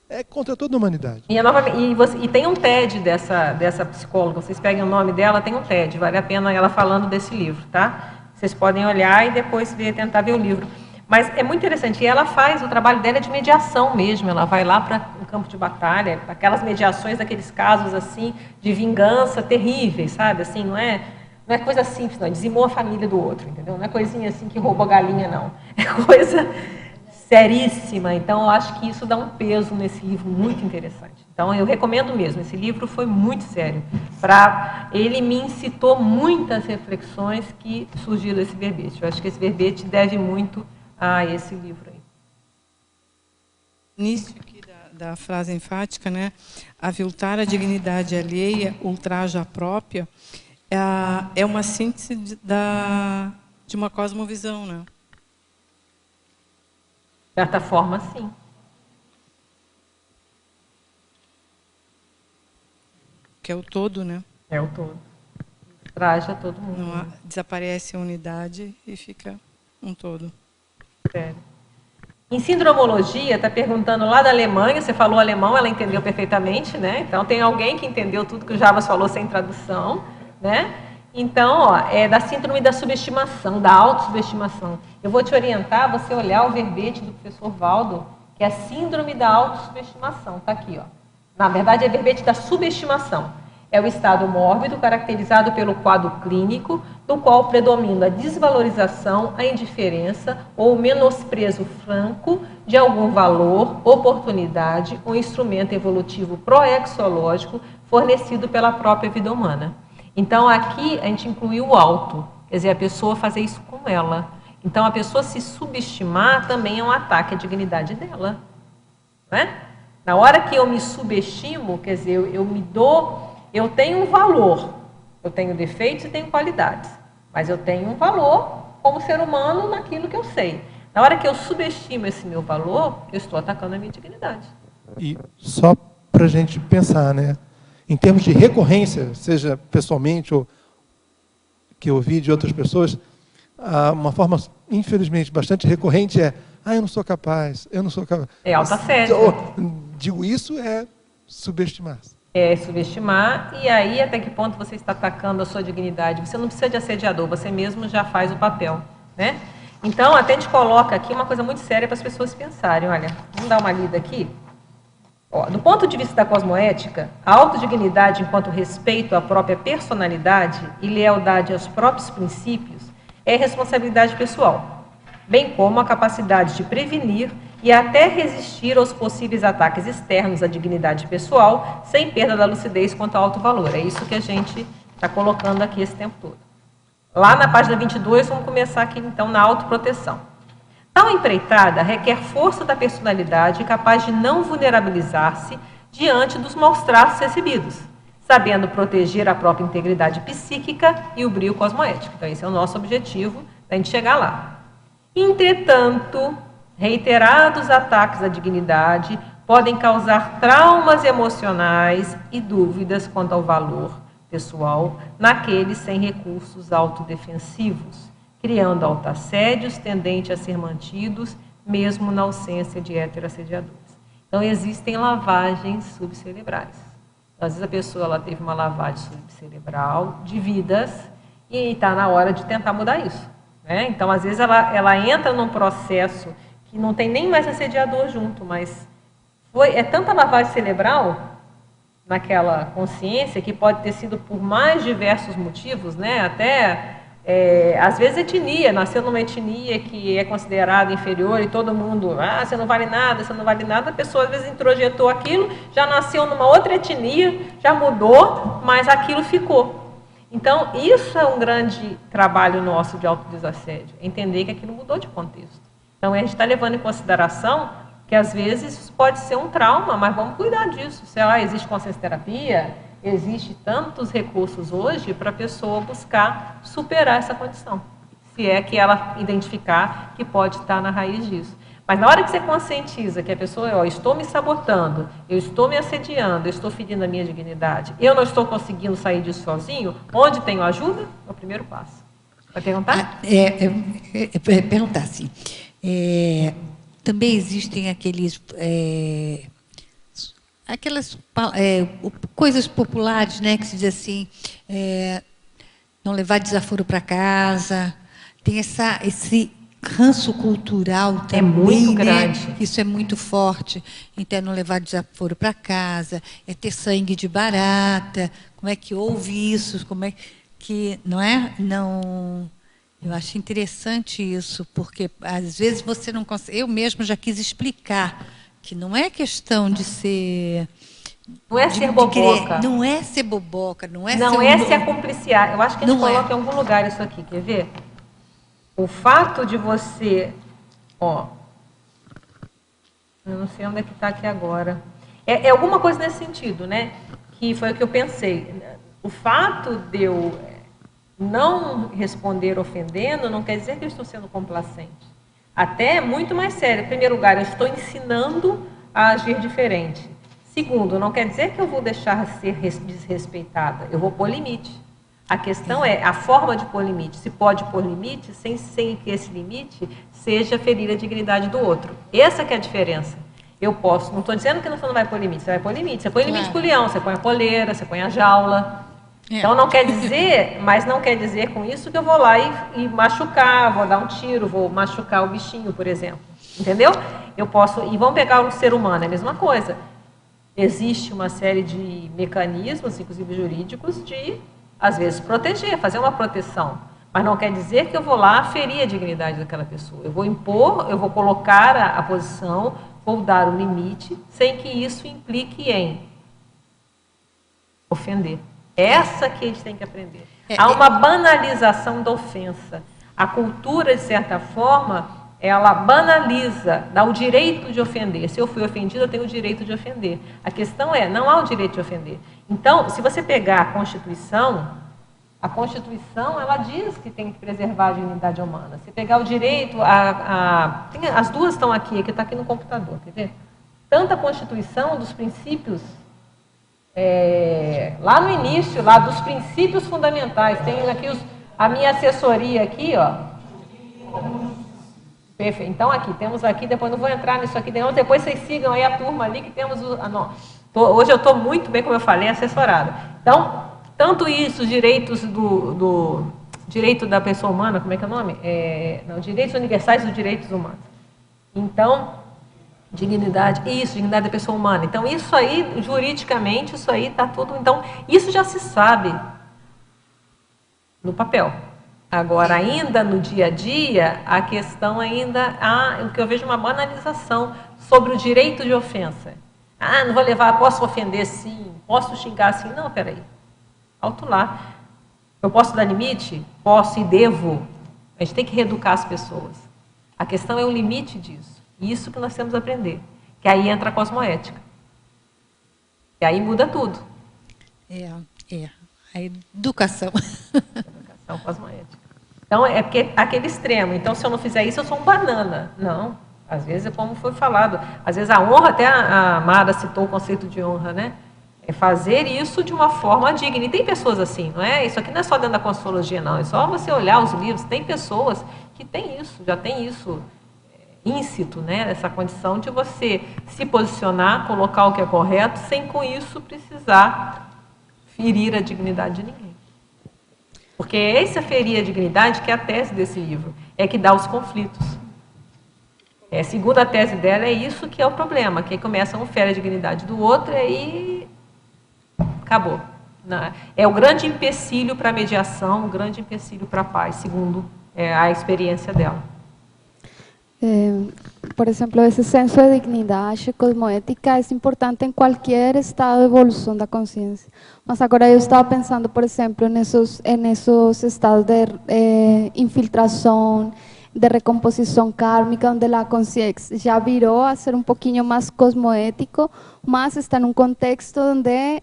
Speaker 3: é contra toda a humanidade.
Speaker 2: E tem um TED dessa psicóloga, vocês peguem o nome dela, tem um TED, vale a pena ela falando desse livro, tá? Vocês podem olhar e depois tentar ver o livro. Mas é muito interessante, e ela faz, o trabalho dela é de mediação mesmo, ela vai lá para o campo de batalha, aquelas mediações daqueles casos assim, de vingança terríveis, sabe? Assim, não é coisa simples, não, dizimou a família do outro, entendeu? Não é coisinha assim que roubou a galinha, não. É coisa seríssima, então eu acho que isso dá um peso nesse livro muito interessante. Então eu recomendo mesmo, esse livro foi muito sério. Ele me incitou muitas reflexões que surgiram desse verbete. Eu acho que esse verbete deve muito a esse livro aí.
Speaker 1: Início aqui da frase enfática, né? Aviltar a dignidade alheia, ultraja a própria, é uma síntese de uma cosmovisão, né?
Speaker 2: De certa forma, sim.
Speaker 1: Que é o todo, né?
Speaker 2: É o todo. Ultraja todo mundo.
Speaker 1: Não desaparece a unidade e fica um todo.
Speaker 2: Sério. Em sindromologia, está perguntando lá da Alemanha, você falou alemão, ela entendeu perfeitamente, né? Então tem alguém que entendeu tudo que o Jarbas falou sem tradução, né? Então, é da síndrome da subestimação, da autossubestimação. Eu vou te orientar a você olhar o verbete do professor Valdo, que é a síndrome da autossubestimação. Está aqui, ó. Na verdade, é verbete da subestimação. É o estado mórbido caracterizado pelo quadro clínico, no qual predomina a desvalorização, a indiferença ou o menosprezo franco de algum valor, oportunidade ou instrumento evolutivo proexológico fornecido pela própria vida humana. Então, aqui a gente incluiu o auto, quer dizer, a pessoa fazer isso com ela. Então, a pessoa se subestimar também é um ataque à dignidade dela. Não é? Na hora que eu me subestimo, quer dizer, eu tenho um valor, eu tenho defeitos e tenho qualidades, mas eu tenho um valor como ser humano naquilo que eu sei. Na hora que eu subestimo esse meu valor, eu estou atacando a minha dignidade.
Speaker 3: E só para a gente pensar, né? Em termos de recorrência, seja pessoalmente ou que eu ouvi de outras pessoas, uma forma, infelizmente, bastante recorrente eu não sou capaz, eu não sou capaz.
Speaker 2: É autoassédio.
Speaker 3: Digo, isso é subestimar-se.
Speaker 2: É subestimar, e aí até que ponto você está atacando a sua dignidade? Você não precisa de assediador, você mesmo já faz o papel, né? Então, até a gente coloca aqui uma coisa muito séria para as pessoas pensarem. Olha, vamos dar uma lida aqui. Do ponto de vista da cosmoética, a autodignidade enquanto respeito à própria personalidade e lealdade aos próprios princípios é responsabilidade pessoal, bem como a capacidade de prevenir e até resistir aos possíveis ataques externos à dignidade pessoal, sem perda da lucidez quanto ao alto valor. É isso que a gente está colocando aqui esse tempo todo. Lá na página 22, vamos começar aqui então na autoproteção. Tal empreitada requer força da personalidade capaz de não vulnerabilizar-se diante dos maus tratos recebidos, sabendo proteger a própria integridade psíquica e o brio cosmoético. Então, esse é o nosso objetivo, da gente chegar lá. Entretanto, reiterados ataques à dignidade podem causar traumas emocionais e dúvidas quanto ao valor pessoal naqueles sem recursos autodefensivos, criando autoassédios tendentes a ser mantidos, mesmo na ausência de heteroassediadores. Então, existem lavagens subcerebrais. Às vezes a pessoa ela teve uma lavagem subcerebral de vidas e está na hora de tentar mudar isso. Né? Então, às vezes ela entra num processo que não tem nem mais assediador junto, mas é tanta lavagem cerebral naquela consciência que pode ter sido por mais diversos motivos, né? Até às vezes etnia, nasceu numa etnia que é considerada inferior e todo mundo, você não vale nada, você não vale nada, a pessoa às vezes introjetou aquilo, já nasceu numa outra etnia, já mudou, mas aquilo ficou. Então, isso é um grande trabalho nosso de autodesassédio, entender que aquilo mudou de contexto. Então, a gente está levando em consideração que às vezes pode ser um trauma, mas vamos cuidar disso. Sei lá, existe consciência terapia, existe tantos recursos hoje para a pessoa buscar superar essa condição, se é que ela identificar que pode estar na raiz disso. Mas na hora que você conscientiza que a pessoa, eu estou me sabotando, eu estou me assediando, eu estou ferindo a minha dignidade, eu não estou conseguindo sair disso sozinho, onde tenho ajuda? É o primeiro passo. Vai perguntar?
Speaker 10: Perguntar, sim. Também existem aquelas coisas populares, né, que se diz assim, não levar desaforo para casa, tem esse ranço cultural também,
Speaker 2: muito grande.
Speaker 10: Né? Isso é muito forte. Então, não levar desaforo para casa, ter sangue de barata. Como é que houve isso? Como é que, não é? Não. Eu acho interessante isso, porque às vezes você não consegue. Eu mesma já quis explicar que não é questão de ser.
Speaker 2: Não é ser boboca.
Speaker 10: Não é ser boboca, não é
Speaker 2: ser acompliciar. Eu acho que a gente coloca em algum lugar isso aqui, quer ver? O fato de você, eu não sei onde é que está aqui agora. É alguma coisa nesse sentido, né? Que foi o que eu pensei. O fato de eu não responder ofendendo não quer dizer que eu estou sendo complacente. Até é muito mais sério. Em primeiro lugar, eu estou ensinando a agir diferente. Segundo, não quer dizer que eu vou deixar de ser desrespeitada. Eu vou pôr limite. A questão é a forma de pôr limite. Se pode pôr limite sem que esse limite seja ferir a dignidade do outro. Essa que é a diferença. Eu posso, não estou dizendo que você não vai pôr limite, você vai pôr limite. Você põe limite com o leão, você põe a coleira, você põe a jaula. Então não quer dizer, mas não quer dizer com isso que eu vou lá e machucar, vou dar um tiro, vou machucar o bichinho, por exemplo. Entendeu? Eu posso, e vamos pegar o ser humano, é a mesma coisa. Existe uma série de mecanismos, inclusive jurídicos, de às vezes proteger, fazer uma proteção, mas não quer dizer que eu vou lá ferir a dignidade daquela pessoa. Eu vou impor, eu vou colocar a posição, vou dar o limite, sem que isso implique em ofender. Essa que a gente tem que aprender. Há uma banalização da ofensa. A cultura, de certa forma, ela banaliza, dá o direito de ofender. Se eu fui ofendido, eu tenho o direito de ofender. A questão é, não há o direito de ofender. Então, se você pegar a Constituição ela diz que tem que preservar a dignidade humana. Se pegar o direito, as duas estão aqui, que está aqui no computador, quer ver? Tanto a Constituição dos princípios, lá no início, lá dos princípios fundamentais, tem aqui a minha assessoria aqui, Perfeito. Então, temos aqui, depois não vou entrar nisso aqui, depois vocês sigam aí a turma ali, que temos hoje eu estou muito bem, como eu falei, assessorada. Então, tanto isso, os direitos do direito da pessoa humana, como é que é o nome? Direitos universais dos direitos humanos. Então, dignidade da pessoa humana. Então, isso aí, juridicamente, isso aí está tudo... Então, isso já se sabe no papel. Agora, ainda no dia a dia, a questão ainda... o que eu vejo uma banalização sobre o direito de ofensa. Não vou levar, posso ofender sim, posso xingar sim. Não, peraí. Alto lá. Eu posso dar limite? Posso e devo. A gente tem que reeducar as pessoas. A questão é o limite disso. Isso que nós temos a aprender. Que aí entra a cosmoética. E aí muda tudo.
Speaker 10: A educação.
Speaker 2: Educação cosmoética. Então, é porque aquele extremo. Então, se eu não fizer isso, eu sou um banana. Não. Às vezes, como foi falado, às vezes a honra, até a Mara citou o conceito de honra, né? É fazer isso de uma forma digna. E tem pessoas assim, não é? Isso aqui não é só dentro da Consciologia, não. É só você olhar os livros. Tem pessoas que têm isso, já tem isso íncito, né? Essa condição de você se posicionar, colocar o que é correto, sem com isso precisar ferir a dignidade de ninguém. Porque essa ferir a dignidade que é a tese desse livro, é que dá os conflitos. Segundo a tese dela, é isso que é o problema, que aí começa um fere a dignidade do outro e aí acabou. É o grande empecilho para a mediação, o grande empecilho para a paz, segundo a experiência dela.
Speaker 4: Por exemplo, esse senso de dignidade cosmoética é importante em qualquer estado de evolução da consciência. Mas agora eu estava pensando, por exemplo, nesses estados de infiltração, de recomposição kármica, onde a consciência já virou a ser um pouquinho mais cosmoético, mas está num contexto onde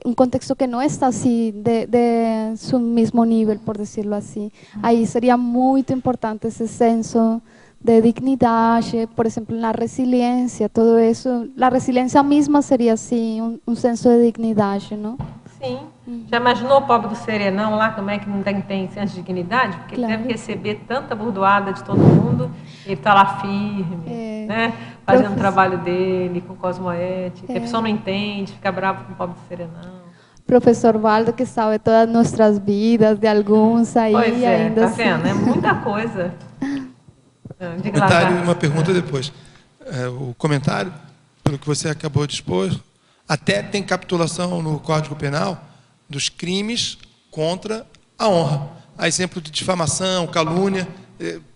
Speaker 4: um contexto que não está assim de seu mesmo nível, por decirlo assim. Aí seria muito importante esse senso de dignidade, por exemplo, na resiliência, tudo isso. A resiliência mesma seria assim um senso de dignidade, não?
Speaker 2: Sim. Já imaginou o pobre do Serenão lá, como é que não tem senso de dignidade? Porque
Speaker 4: claro.
Speaker 2: Ele deve receber tanta burdoada de todo mundo, ele está lá firme, né? Fazendo o trabalho dele, com cosmoética. A pessoa não entende, fica bravo com o pobre do Serenão.
Speaker 4: Professor Valdo, que sabe todas as nossas vidas, de alguns aí,
Speaker 2: pois é,
Speaker 4: ainda
Speaker 2: tá
Speaker 4: assim.
Speaker 2: vendo? É muita coisa.
Speaker 3: Comentário e uma pergunta depois. O comentário, pelo que você acabou de expor, até tem capitulação no Código Penal dos crimes contra a honra. Há exemplo de difamação, calúnia,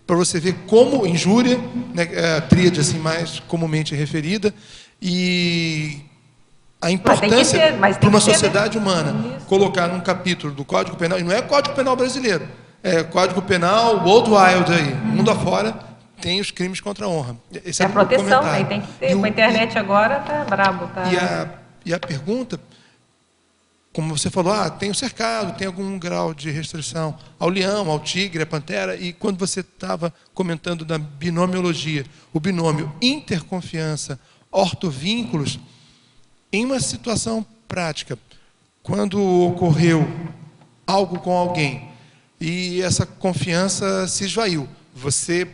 Speaker 3: para você ver como injúria, né, a tríade assim mais comumente referida, e a importância para uma sociedade humana colocar num capítulo do Código Penal, e não é Código Penal brasileiro, é Código Penal World Wide aí, mundo afora, tem os crimes contra a honra. Esse
Speaker 2: é a proteção, aí tem que ter. Com a internet agora tá brabo. Tá...
Speaker 3: E a pergunta, como você falou, tem o cercado, tem algum grau de restrição ao leão, ao tigre, à pantera, e quando você estava comentando da binomiologia, o binômio interconfiança, ortovínculos, em uma situação prática, quando ocorreu algo com alguém e essa confiança se esvaiu, você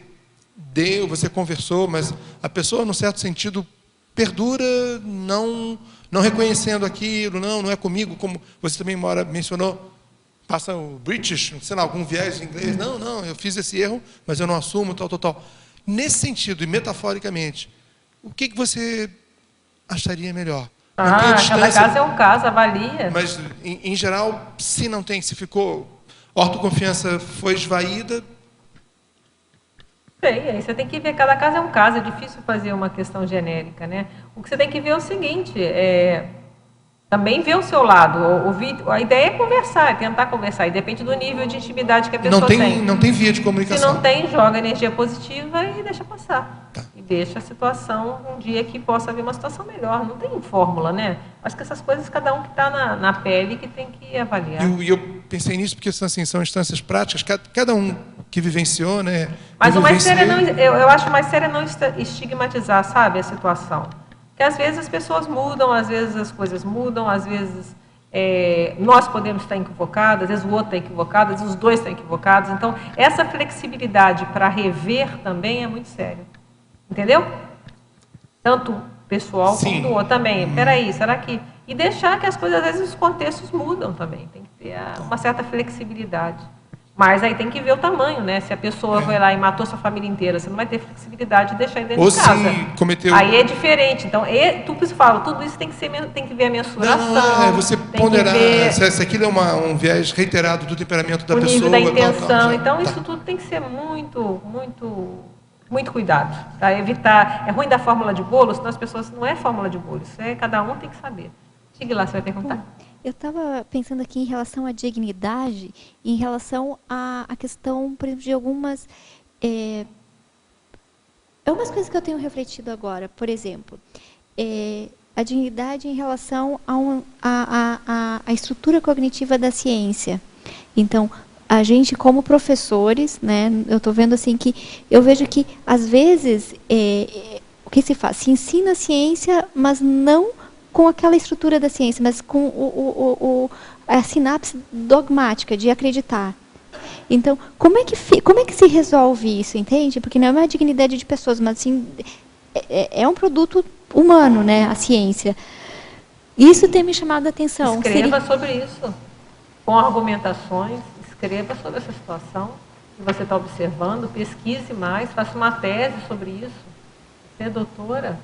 Speaker 3: deu, você conversou, mas a pessoa, num certo sentido, perdura, não reconhecendo aquilo, não é comigo, como você também mencionou, passa o British, sei lá, algum viés em inglês, não, eu fiz esse erro, mas eu não assumo, tal. Nesse sentido, e metaforicamente, o que você acharia melhor?
Speaker 2: Cada caso é um caso, avalia.
Speaker 3: Mas, em geral, se não tem, se ficou, ortoconfiança foi esvaída...
Speaker 2: Aí você tem que ver, cada caso é um caso, é difícil fazer uma questão genérica, né? O que você tem que ver é o seguinte, também ver o seu lado, a ideia é conversar, é tentar conversar, e depende do nível de intimidade que a pessoa tem.
Speaker 3: Não tem via de comunicação.
Speaker 2: Se não tem, joga energia positiva e deixa passar. Tá. E deixa a situação, um dia que possa haver uma situação melhor. Não tem fórmula, né? Acho que essas coisas, cada um que está na pele que tem que avaliar.
Speaker 3: E eu pensei nisso porque assim, são instâncias práticas, cada um que vivenciou, né?
Speaker 2: Mas o mais sério eu acho mais sério não estigmatizar, sabe, a situação. Porque às vezes as pessoas mudam, às vezes as coisas mudam, às vezes nós podemos estar equivocados, às vezes o outro está equivocado, às vezes os dois estão equivocados. Então, essa flexibilidade para rever também é muito sério. Entendeu? Tanto pessoal como do outro também. Peraí, será que... E deixar que as coisas, às vezes, os contextos mudam também. Tem que ter uma certa flexibilidade. Mas aí tem que ver o tamanho, né? Se a pessoa foi lá e matou sua família inteira, você não vai ter flexibilidade de deixar ele dentro de casa.
Speaker 3: Se cometeu...
Speaker 2: Aí é diferente. Então, tudo isso tem que ver a mensuração.
Speaker 3: Não, você ponderar se aquilo é um viés reiterado do temperamento da pessoa.
Speaker 2: O nível da intenção. Então, isso tudo tem que ser muito cuidado. Para evitar... É ruim da fórmula de bolo, senão as pessoas... Não é fórmula de bolo, isso cada um tem que saber. Diga lá, você vai perguntar.
Speaker 11: Eu estava pensando aqui em relação à dignidade, em relação à questão, por exemplo, de algumas... algumas coisas que eu tenho refletido agora. Por exemplo, a dignidade em relação à estrutura cognitiva da ciência. Então, a gente, como professores, né, eu estou vendo assim que... Eu vejo que, às vezes, o que se faz? Se ensina a ciência, mas não... com aquela estrutura da ciência, mas com a sinapse dogmática de acreditar. Então, como é que se resolve isso, entende? Porque não é uma dignidade de pessoas, mas assim, é um produto humano, né, a ciência. Isso tem me chamado a atenção.
Speaker 2: Escreva sobre isso, com argumentações, escreva sobre essa situação que você está observando, pesquise mais, faça uma tese sobre isso. Você é doutora.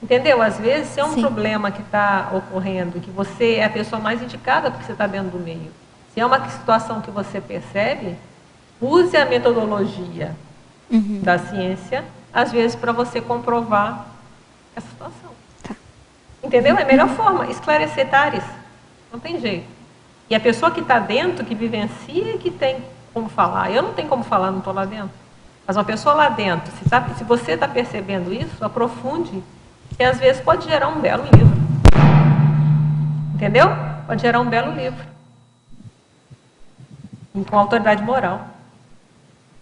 Speaker 2: Entendeu? Às vezes, se é um
Speaker 11: Sim.
Speaker 2: problema que está ocorrendo, que você é a pessoa mais indicada porque você está dentro do meio. Se é uma situação que você percebe, use a metodologia da ciência, às vezes, para você comprovar essa situação.
Speaker 11: Tá.
Speaker 2: Entendeu? É a melhor forma, esclarecer tares. Não tem jeito. E a pessoa que está dentro, que vivencia, que tem como falar. Eu não tenho como falar, não estou lá dentro. Mas uma pessoa lá dentro, se você está percebendo isso, aprofunde, que às vezes pode gerar um belo livro. Entendeu? Pode gerar um belo livro. E com autoridade moral.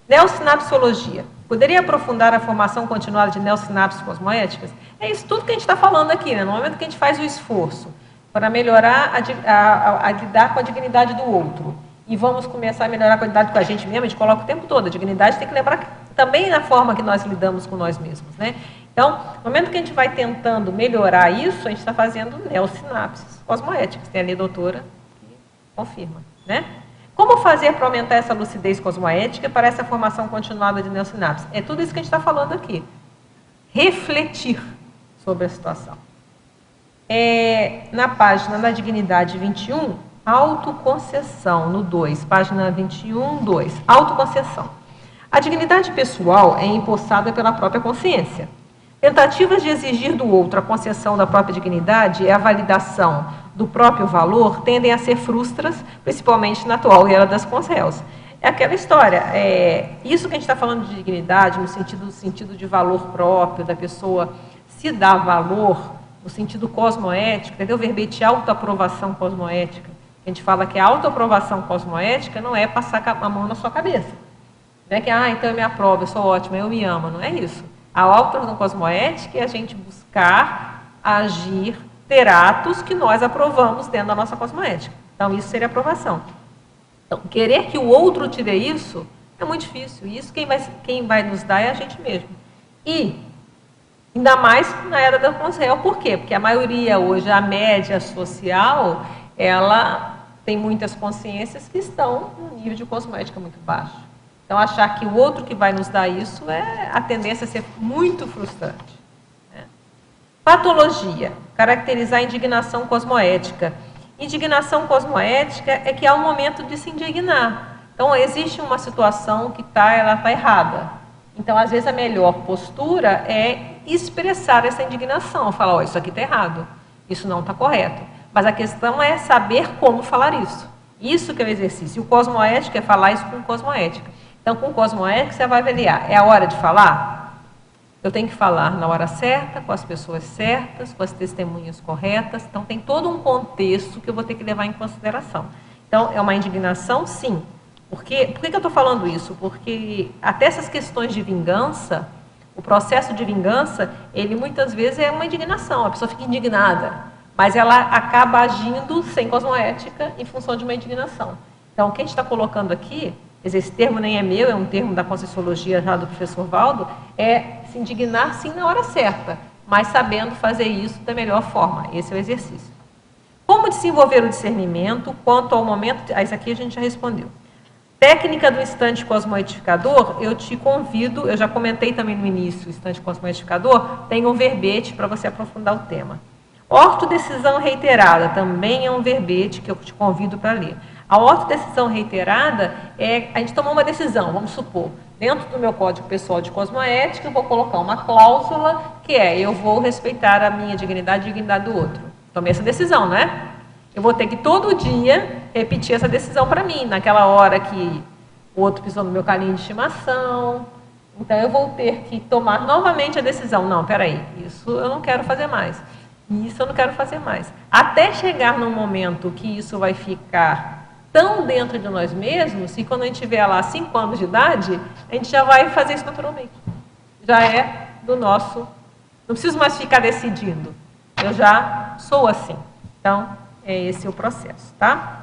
Speaker 2: Neossinapsologia. Poderia aprofundar a formação continuada de neossinapses cosmoéticas? É isso tudo que a gente está falando aqui, né? No momento que a gente faz o esforço para melhorar a lidar com a dignidade do outro, e vamos começar a melhorar a qualidade com a gente mesmo, a gente coloca o tempo todo. A dignidade tem que lembrar que, também na forma que nós lidamos com nós mesmos, né? Então, no momento que a gente vai tentando melhorar isso, a gente está fazendo neossinapses cosmoéticas. Tem ali a doutora que confirma, né? Como fazer para aumentar essa lucidez cosmoética para essa formação continuada de neossinapses? É tudo isso que a gente está falando aqui. Refletir sobre a situação. Na página da Dignidade 21, autoconcessão, no 2, página 21, 2, autoconcessão. A dignidade pessoal é empossada pela própria consciência. Tentativas de exigir do outro a concessão da própria dignidade e a validação do próprio valor tendem a ser frustras, principalmente na atual era das consréus. É aquela história, isso que a gente está falando de dignidade, no sentido de valor próprio, da pessoa se dar valor, no sentido cosmoético, entendeu? O verbete autoaprovação cosmoética. A gente fala que a autoaprovação cosmoética não é passar a mão na sua cabeça. Não é que, então eu me aprovo, eu sou ótima, eu me amo. Não é isso. A autoaprovação cosmoética é a gente buscar agir, ter atos que nós aprovamos dentro da nossa cosmoética. Então, isso seria aprovação. Então, querer que o outro te dê isso é muito difícil. Isso quem vai nos dar é a gente mesmo. E, ainda mais na era da consciência. Por quê? Porque a maioria hoje, a média social, ela tem muitas consciências que estão no nível de cosmoética muito baixo. Então, achar que o outro que vai nos dar isso a tendência a ser muito frustrante. Né? Patologia. Caracterizar a indignação cosmoética. Indignação cosmoética é que há um momento de se indignar. Então, existe uma situação que ela está errada. Então, às vezes, a melhor postura é expressar essa indignação. Falar, isso aqui está errado, isso não está correto. Mas a questão é saber como falar isso. Isso que é o exercício. E o cosmoética é falar isso com cosmoética. Então, com cosmoética, você vai avaliar. É a hora de falar? Eu tenho que falar na hora certa, com as pessoas certas, com as testemunhas corretas. Então, tem todo um contexto que eu vou ter que levar em consideração. Então, é uma indignação, sim. Por que eu estou falando isso? Porque até essas questões de vingança, o processo de vingança, ele muitas vezes é uma indignação. A pessoa fica indignada, mas ela acaba agindo sem cosmoética em função de uma indignação. Então, o que a gente está colocando aqui, esse termo nem é meu, é um termo da Conscienciologia já do professor Valdo, é se indignar sim na hora certa, mas sabendo fazer isso da melhor forma. Esse é o exercício. Como desenvolver o discernimento quanto ao momento... isso aqui a gente já respondeu. Técnica do instante cosmoedificador, eu te convido, eu já comentei também no início, o instante cosmoedificador, tem um verbete para você aprofundar o tema. Ortodecisão reiterada, também é um verbete que eu te convido para ler. A ortodecisão reiterada a gente tomou uma decisão, vamos supor, dentro do meu código pessoal de cosmoética, eu vou colocar uma cláusula que eu vou respeitar a minha dignidade e a dignidade do outro. Tomei essa decisão, não é? Eu vou ter que todo dia repetir essa decisão para mim, naquela hora que o outro pisou no meu carinho de estimação. Então, eu vou ter que tomar novamente a decisão. Não, peraí, isso eu não quero fazer mais. Isso eu não quero fazer mais. Até chegar num momento que isso vai ficar tão dentro de nós mesmos, e quando a gente tiver lá 5 anos de idade, a gente já vai fazer isso naturalmente. Já é do nosso... Não preciso mais ficar decidindo. Eu já sou assim. Então, esse é o processo, tá?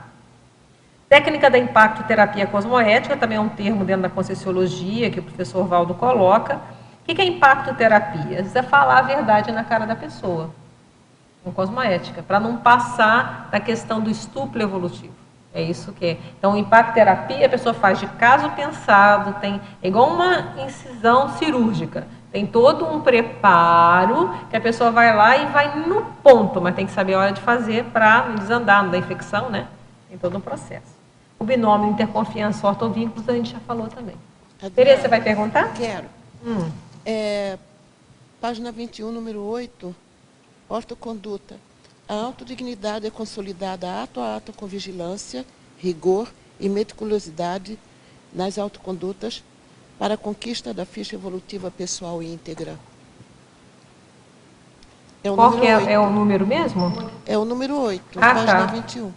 Speaker 2: Técnica da impacto-terapia cosmoética, também é um termo dentro da Conscienciologia, que o professor Valdo coloca. O que é impacto-terapia? Às vezes é falar a verdade na cara da pessoa, com cosmoética, para não passar da questão do estupro evolutivo. É isso que é. Então, impacto-terapia a pessoa faz de caso pensado, é igual uma incisão cirúrgica. Tem todo um preparo que a pessoa vai lá e vai no ponto, mas tem que saber a hora de fazer para não desandar, não dar infecção, né? Tem todo um processo. O binômio interconfiança ortovínculos a gente já falou também. Tereza, você vai perguntar?
Speaker 5: Quero. Página 21, número 8, ortoconduta. A autodignidade é consolidada ato a ato com vigilância, rigor e meticulosidade nas autocondutas para a conquista da ficha evolutiva pessoal íntegra.
Speaker 2: Qual que é o número mesmo?
Speaker 5: É o número 8,
Speaker 2: tá.
Speaker 5: página 21.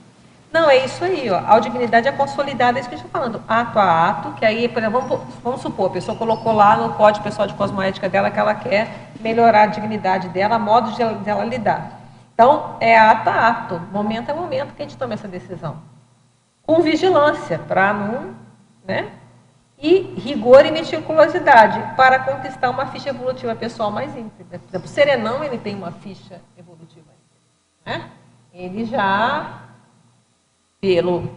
Speaker 2: Não, é isso aí, ó. A dignidade é consolidada, é isso que a gente está falando, ato a ato, que aí, por exemplo, vamos supor, a pessoa colocou lá no código pessoal de cosmoética dela que ela quer melhorar a dignidade dela, modo de ela lidar. Então, é ato a ato, momento a momento que a gente toma essa decisão. Com vigilância, para não... né? E rigor e meticulosidade, para conquistar uma ficha evolutiva pessoal mais íntegra. Por exemplo, o serenão, ele tem uma ficha evolutiva íntegra, né? Ele já...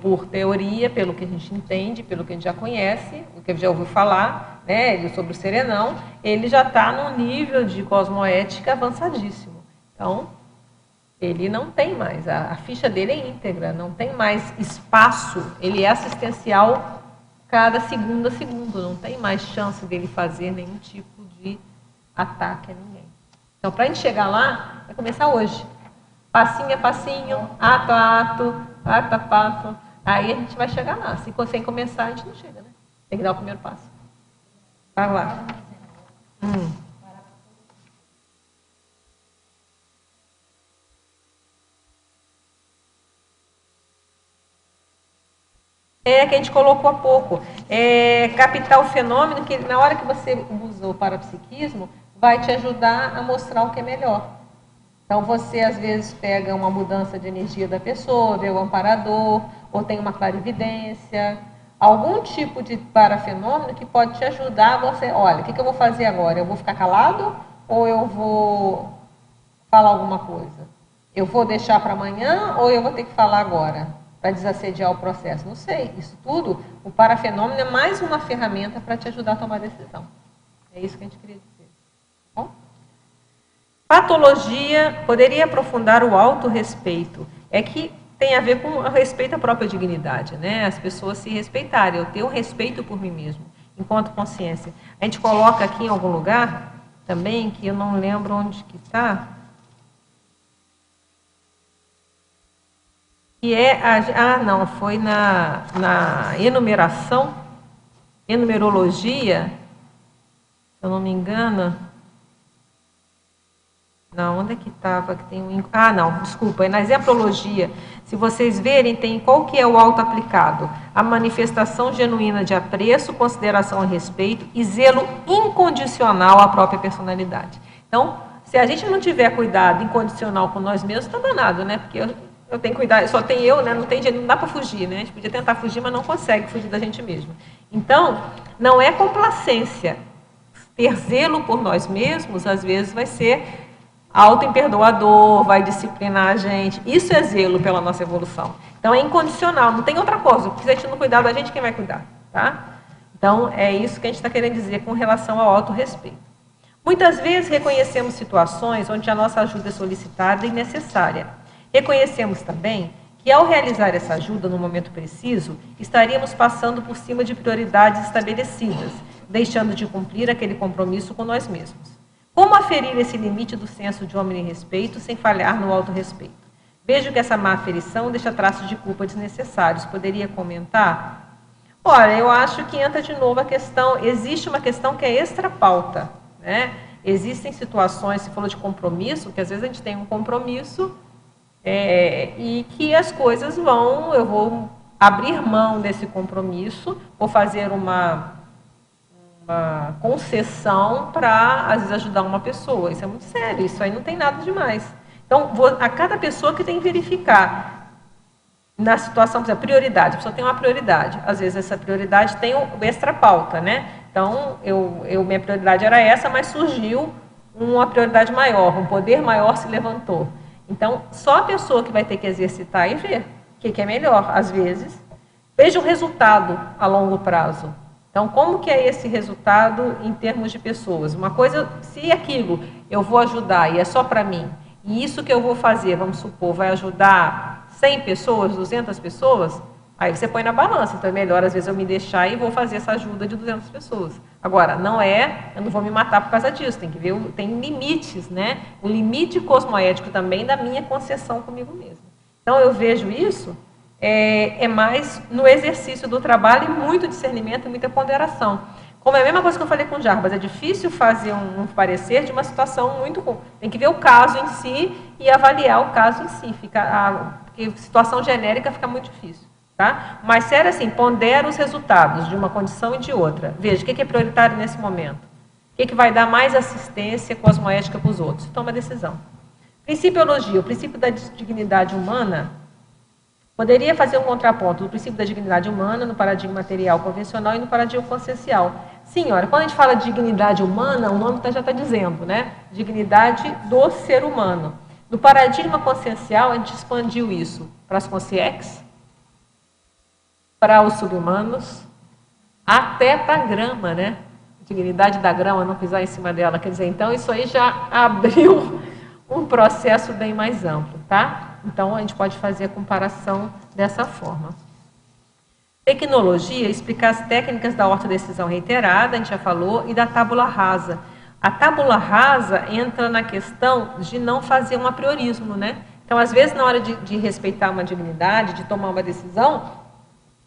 Speaker 2: por teoria, pelo que a gente entende, pelo que a gente já conhece, o que a gente já ouviu falar, né, sobre o serenão, ele já está num nível de cosmoética avançadíssimo. Então, ele não tem mais, a ficha dele é íntegra, não tem mais espaço, ele é assistencial cada segundo a segundo, não tem mais chance dele fazer nenhum tipo de ataque a ninguém. Então, para a gente chegar lá, vai começar hoje. Passinho a passinho, ato a ato, passo a passo, aí a gente vai chegar lá. Sem começar, a gente não chega, né? Tem que dar o primeiro passo. Vai lá. É que a gente colocou há pouco. Captar o fenômeno que na hora que você usa o parapsiquismo, vai te ajudar a mostrar o que é melhor. Então, você, às vezes, pega uma mudança de energia da pessoa, vê o amparador, ou tem uma clarividência, algum tipo de parafenômeno que pode te ajudar a você, olha, o que eu vou fazer agora? Eu vou ficar calado ou eu vou falar alguma coisa? Eu vou deixar para amanhã ou eu vou ter que falar agora para desassediar o processo? Não sei. Isso tudo, o parafenômeno é mais uma ferramenta para te ajudar a tomar decisão. É isso que a gente queria dizer. Bom? Patologia poderia aprofundar o autorrespeito. É que tem a ver com o respeito à própria dignidade, né? As pessoas se respeitarem, eu ter um respeito por mim mesmo, enquanto consciência. A gente coloca aqui em algum lugar também, que eu não lembro onde que está, que é não, foi na enumeração, enumerologia, se eu não me engano. Não, onde é que estava? Que tem um... não, desculpa, é na exemplologia. Se vocês verem, tem qual que é o auto-aplicado? A manifestação genuína de apreço, consideração e respeito e zelo incondicional à própria personalidade. Então, se a gente não tiver cuidado incondicional com nós mesmos, está danado, né? Porque eu tenho que cuidar, só tem eu, né? Não dá para fugir, né? A gente podia tentar fugir, mas não consegue fugir da gente mesmo. Então, não é complacência. Ter zelo por nós mesmos, às vezes, vai ser auto-imperdoador, vai disciplinar a gente. Isso é zelo pela nossa evolução. Então, é incondicional, não tem outra coisa. Porque se a gente não cuidar da gente, quem vai cuidar? Tá? Então, é isso que a gente está querendo dizer com relação ao autorrespeito. Muitas vezes reconhecemos situações onde a nossa ajuda é solicitada e necessária. Reconhecemos também que, ao realizar essa ajuda no momento preciso, estaríamos passando por cima de prioridades estabelecidas, deixando de cumprir aquele compromisso com nós mesmos. Como aferir esse limite do senso de respeito sem falhar no autorrespeito? Vejo que essa má aferição deixa traços de culpa desnecessários. Poderia comentar? Olha, eu acho que entra de novo a questão, existe uma questão que é extra-pauta, né? Existem situações, você falou de compromisso, que às vezes a gente tem um compromisso e que as coisas eu vou abrir mão desse compromisso, vou fazer uma concessão para, às vezes, ajudar uma pessoa. Isso é muito sério, isso aí não tem nada demais. Então, a cada pessoa que tem que verificar na situação, por exemplo, prioridade. A pessoa tem uma prioridade. Às vezes, essa prioridade tem o extra-pauta, né? Então, minha prioridade era essa, mas surgiu uma prioridade maior, um poder maior se levantou. Então, só a pessoa que vai ter que exercitar e ver o que é melhor. Às vezes, veja o resultado a longo prazo. Então, como que é esse resultado em termos de pessoas? Uma coisa, se aquilo eu vou ajudar e é só para mim, e isso que eu vou fazer, vamos supor, vai ajudar 100 pessoas, 200 pessoas, aí você põe na balança. Então, é melhor, às vezes, eu me deixar e vou fazer essa ajuda de 200 pessoas. Agora, eu não vou me matar por causa disso, tem que ver, tem limites, né? O limite cosmoético também da minha concessão comigo mesmo. Então, eu vejo isso... É mais no exercício do trabalho e muito discernimento e muita ponderação. Como é a mesma coisa que eu falei com o Jarbas, é difícil fazer um parecer de uma situação muito... Tem que ver o caso em si e avaliar o caso em si. Porque situação genérica fica muito difícil. Tá? Mas, sério assim, pondera os resultados de uma condição e de outra. Veja, o que é prioritário nesse momento? O que vai dar mais assistência cosmoética para os outros? Toma a decisão. Principiologia, o princípio da dignidade humana... Poderia fazer um contraponto do princípio da dignidade humana no paradigma material convencional e no paradigma consciencial. Senhora, quando a gente fala de dignidade humana, o nome já está dizendo, né? Dignidade do ser humano. No paradigma consciencial, a gente expandiu isso para as consciex, para os subhumanos, até para a grama, né? Dignidade da grama, não pisar em cima dela. Quer dizer, então, isso aí já abriu um processo bem mais amplo, tá? Então, a gente pode fazer a comparação dessa forma. Tecnologia, explicar as técnicas da ortodecisão reiterada, a gente já falou, e da tábula rasa. A tábula rasa entra na questão de não fazer um apriorismo, né? Então, às vezes, na hora de respeitar uma dignidade, de tomar uma decisão,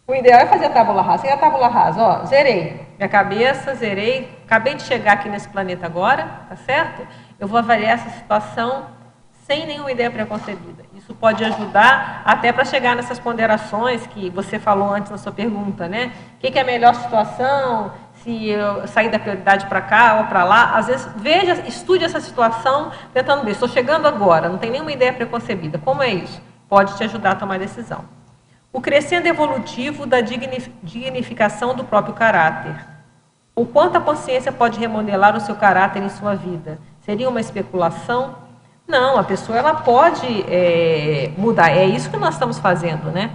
Speaker 2: o ideal é fazer a tábula rasa. E a tábula rasa, ó, zerei minha cabeça, zerei, acabei de chegar aqui nesse planeta agora, tá certo? Eu vou avaliar essa situação sem nenhuma ideia preconcebida. Isso pode ajudar até para chegar nessas ponderações que você falou antes na sua pergunta, né? O que é a melhor situação, se eu sair da prioridade para cá ou para lá. Às vezes, estude essa situação tentando ver, estou chegando agora, não tem nenhuma ideia preconcebida. Como é isso? Pode te ajudar a tomar decisão. O crescendo evolutivo da dignificação do próprio caráter. O quanto a consciência pode remodelar o seu caráter em sua vida? Seria uma especulação? Não, a pessoa ela pode mudar. É isso que nós estamos fazendo, né?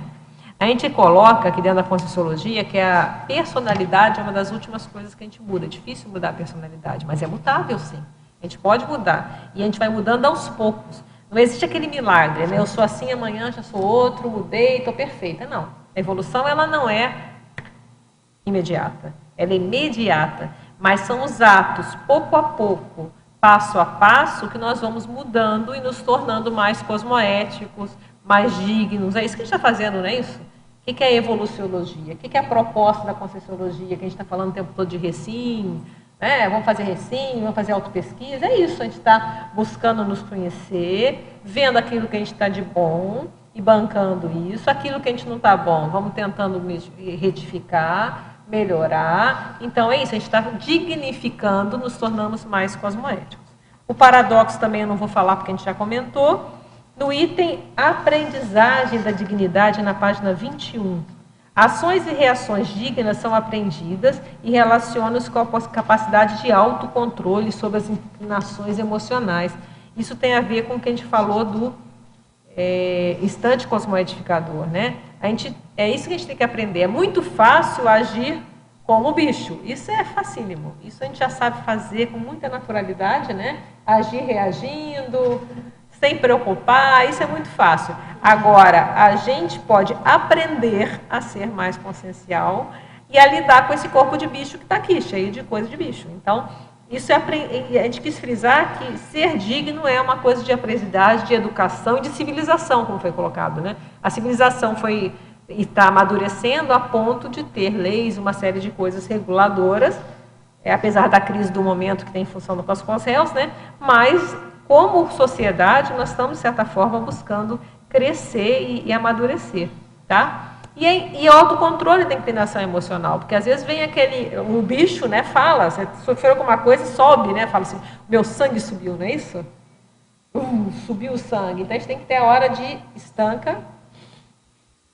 Speaker 2: A gente coloca aqui dentro da Conscienciologia que a personalidade é uma das últimas coisas que a gente muda. É difícil mudar a personalidade, mas é mutável, sim. A gente pode mudar. E a gente vai mudando aos poucos. Não existe aquele milagre, né? Eu sou assim, amanhã já sou outro, mudei, estou perfeita. Não. A evolução ela não é imediata. Ela é imediata. Mas são os atos, pouco a pouco, passo a passo, que nós vamos mudando e nos tornando mais cosmoéticos, mais dignos. É isso que a gente está fazendo, não é isso? O que é a evoluciologia? O que é a proposta da Conscienciologia, que a gente está falando o tempo todo de recim, né? Vamos fazer recim, vamos fazer autopesquisa. É isso, a gente está buscando nos conhecer, vendo aquilo que a gente está de bom e bancando isso. Aquilo que a gente não está bom, vamos tentando retificar, melhorar. Então é isso, a gente está dignificando, nos tornamos mais cosmoéticos. O paradoxo também eu não vou falar porque a gente já comentou. No item aprendizagem da dignidade, na página 21. Ações e reações dignas são aprendidas e relacionam-se com a capacidade de autocontrole sobre as inclinações emocionais. Isso tem a ver com o que a gente falou do instante cosmoedificador, né? É isso que a gente tem que aprender. É muito fácil agir como bicho. Isso é facílimo. Isso a gente já sabe fazer com muita naturalidade, né? Agir reagindo, sem preocupar, isso é muito fácil. Agora, a gente pode aprender a ser mais consciencial e a lidar com esse corpo de bicho que está aqui, cheio de coisa de bicho. Então, isso a gente quis frisar que ser digno é uma coisa de aprendizagem, de educação e de civilização, como foi colocado, né? A civilização está amadurecendo a ponto de ter leis, uma série de coisas reguladoras, apesar da crise do momento que tem em função do Vasconcelos, né? Mas, como sociedade, nós estamos, de certa forma, buscando crescer e amadurecer, tá? E autocontrole da inclinação emocional, porque às vezes vem o bicho, né, fala, você sofreu alguma coisa, sobe, né, fala assim, meu sangue subiu, não é isso? Subiu o sangue. Então a gente tem que ter a hora de estanca,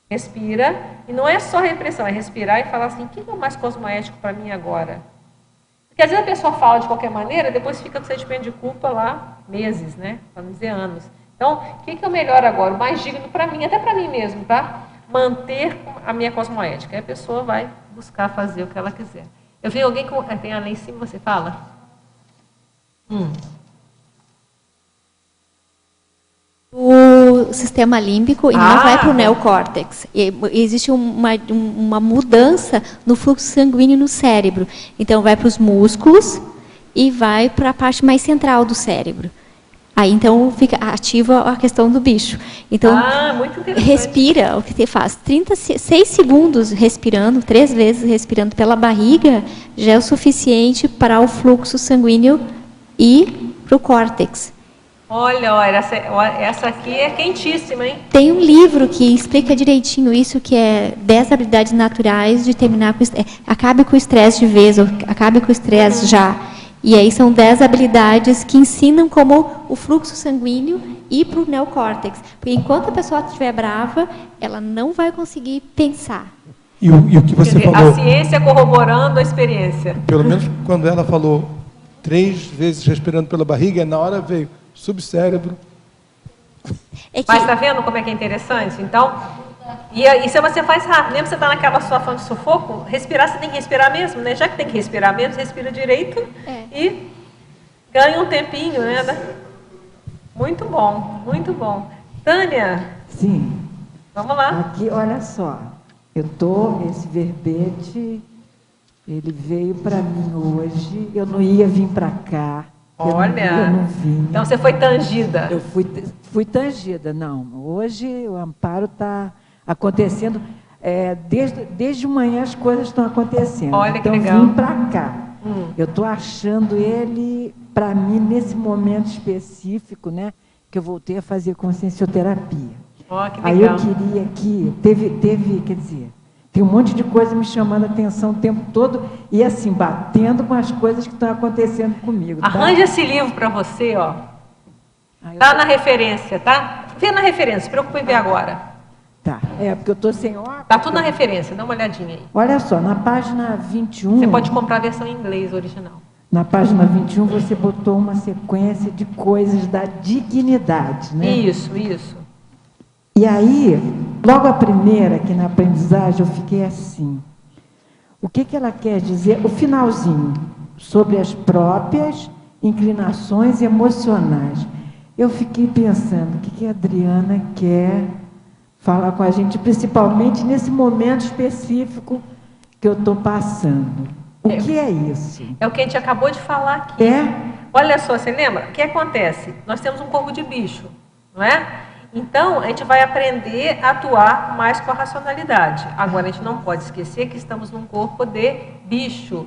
Speaker 2: respira, e não é só repressão, é respirar e falar assim, o que é o mais cosmoético para mim agora? Porque às vezes a pessoa fala de qualquer maneira, depois fica com sentimento de culpa lá meses, né, para não dizer anos. Então, o que é o melhor agora? O mais digno para mim, até para mim mesmo, tá? Manter a minha cosmoética. Aí a pessoa vai buscar fazer o que ela quiser. Eu vi alguém com... Tem lá em cima, você fala?
Speaker 11: O sistema límbico e não vai para o neocórtex. Existe uma mudança no fluxo sanguíneo no cérebro. Então, vai para os músculos e vai para a parte mais central do cérebro. Aí, então, fica ativa a questão do bicho. Então,
Speaker 2: muito interessante.
Speaker 11: respira, o que você faz? 6 segundos respirando, 3 vezes respirando pela barriga, já é o suficiente para o fluxo sanguíneo ir para o córtex.
Speaker 2: Olha, essa aqui é quentíssima, hein?
Speaker 11: Tem um livro que explica direitinho isso, que é 10 habilidades naturais de terminar com acabe com o estresse de vez, ou acabe com o estresse já. E aí são 10 habilidades que ensinam como o fluxo sanguíneo ir para o neocórtex. Porque enquanto a pessoa estiver brava, ela não vai conseguir pensar.
Speaker 3: E o que você falou...
Speaker 2: A ciência corroborando a experiência.
Speaker 3: Pelo menos quando ela falou 3 vezes respirando pela barriga, na hora veio subcérebro.
Speaker 2: Mas está vendo como é que é interessante? Então, e se você faz rápido, mesmo você está naquela situação de sufoco, respirar, você tem que respirar mesmo, né? Já que tem que respirar mesmo, respira direito e ganha um tempinho, né? Muito bom, muito bom. Tânia?
Speaker 12: Sim.
Speaker 2: Vamos lá.
Speaker 12: Aqui, olha só, esse verbete, ele veio para mim hoje, eu não ia vir para cá.
Speaker 2: Olha,
Speaker 12: eu não vim.
Speaker 2: Então você foi tangida.
Speaker 12: Eu fui tangida, não. Hoje o amparo está acontecendo, desde manhã as coisas estão acontecendo.
Speaker 2: Olha
Speaker 12: então,
Speaker 2: que legal.
Speaker 12: Vim para cá. Eu estou achando ele, para mim, nesse momento específico, né, que eu voltei a fazer consciencioterapia.
Speaker 2: Que legal.
Speaker 12: Aí eu queria que, quer dizer, tem um monte de coisa me chamando a atenção o tempo todo e assim, batendo com as coisas que estão acontecendo comigo. Tá?
Speaker 2: Arranja esse livro para você, ó. Tá na referência, tá? Vê na referência, se preocupe em ver agora.
Speaker 12: Tá, porque eu estou sem óculos.
Speaker 2: Tá tudo na referência, dá uma olhadinha aí.
Speaker 12: Olha só, na página 21...
Speaker 2: Você pode comprar a versão em inglês original.
Speaker 12: Na página 21 você botou uma sequência de coisas da dignidade, né?
Speaker 2: Isso.
Speaker 12: E aí, logo a primeira, aqui na aprendizagem, eu fiquei assim. O que ela quer dizer? O finalzinho, sobre as próprias inclinações emocionais. Eu fiquei pensando, o que a Adriana quer falar com a gente, principalmente nesse momento específico que eu estou passando. O que é isso?
Speaker 2: É o que a gente acabou de falar aqui. Olha só, você lembra? O que acontece? Nós temos um corpo de bicho, não é? Então, a gente vai aprender a atuar mais com a racionalidade. Agora, a gente não pode esquecer que estamos num corpo de bicho.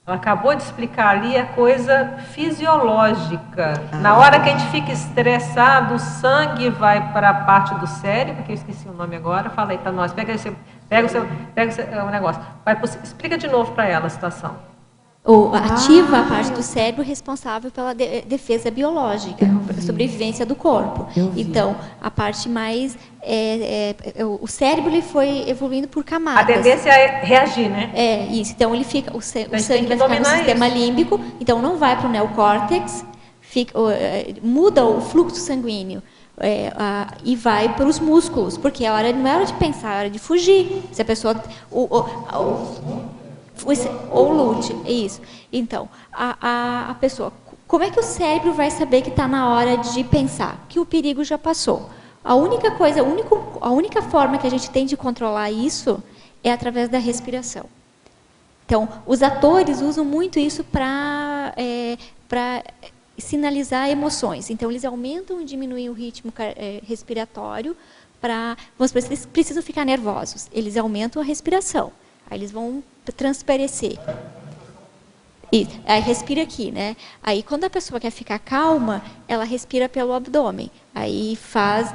Speaker 2: Ela acabou de explicar ali a coisa fisiológica. Na hora que a gente fica estressado, o sangue vai para a parte do cérebro, que eu esqueci o nome agora, fala aí para nós, pega o negócio. Explica de novo para ela a situação.
Speaker 11: Ou ativa a parte do cérebro responsável pela defesa biológica, pela sobrevivência do corpo. Então, a parte mais... o cérebro ele foi evoluindo por camadas.
Speaker 2: A tendência é reagir, né?
Speaker 11: Isso. Então, ele fica, o sangue vai ficar no sistema límbico, então não vai para o neocórtex, muda o fluxo sanguíneo. E vai para os músculos, porque não é hora de pensar, é hora de fugir. Se a pessoa... Ou lute, é isso. Então, a pessoa, como é que o cérebro vai saber que está na hora de pensar? Que o perigo já passou. A única forma que a gente tem de controlar isso é através da respiração. Então, os atores usam muito isso para sinalizar emoções. Então, eles aumentam e diminuem o ritmo respiratório para... Vamos supor, eles precisam ficar nervosos. Eles aumentam a respiração. Aí eles vão transparecer. Aí respira aqui, né? Aí quando a pessoa quer ficar calma, ela respira pelo abdômen. Aí faz...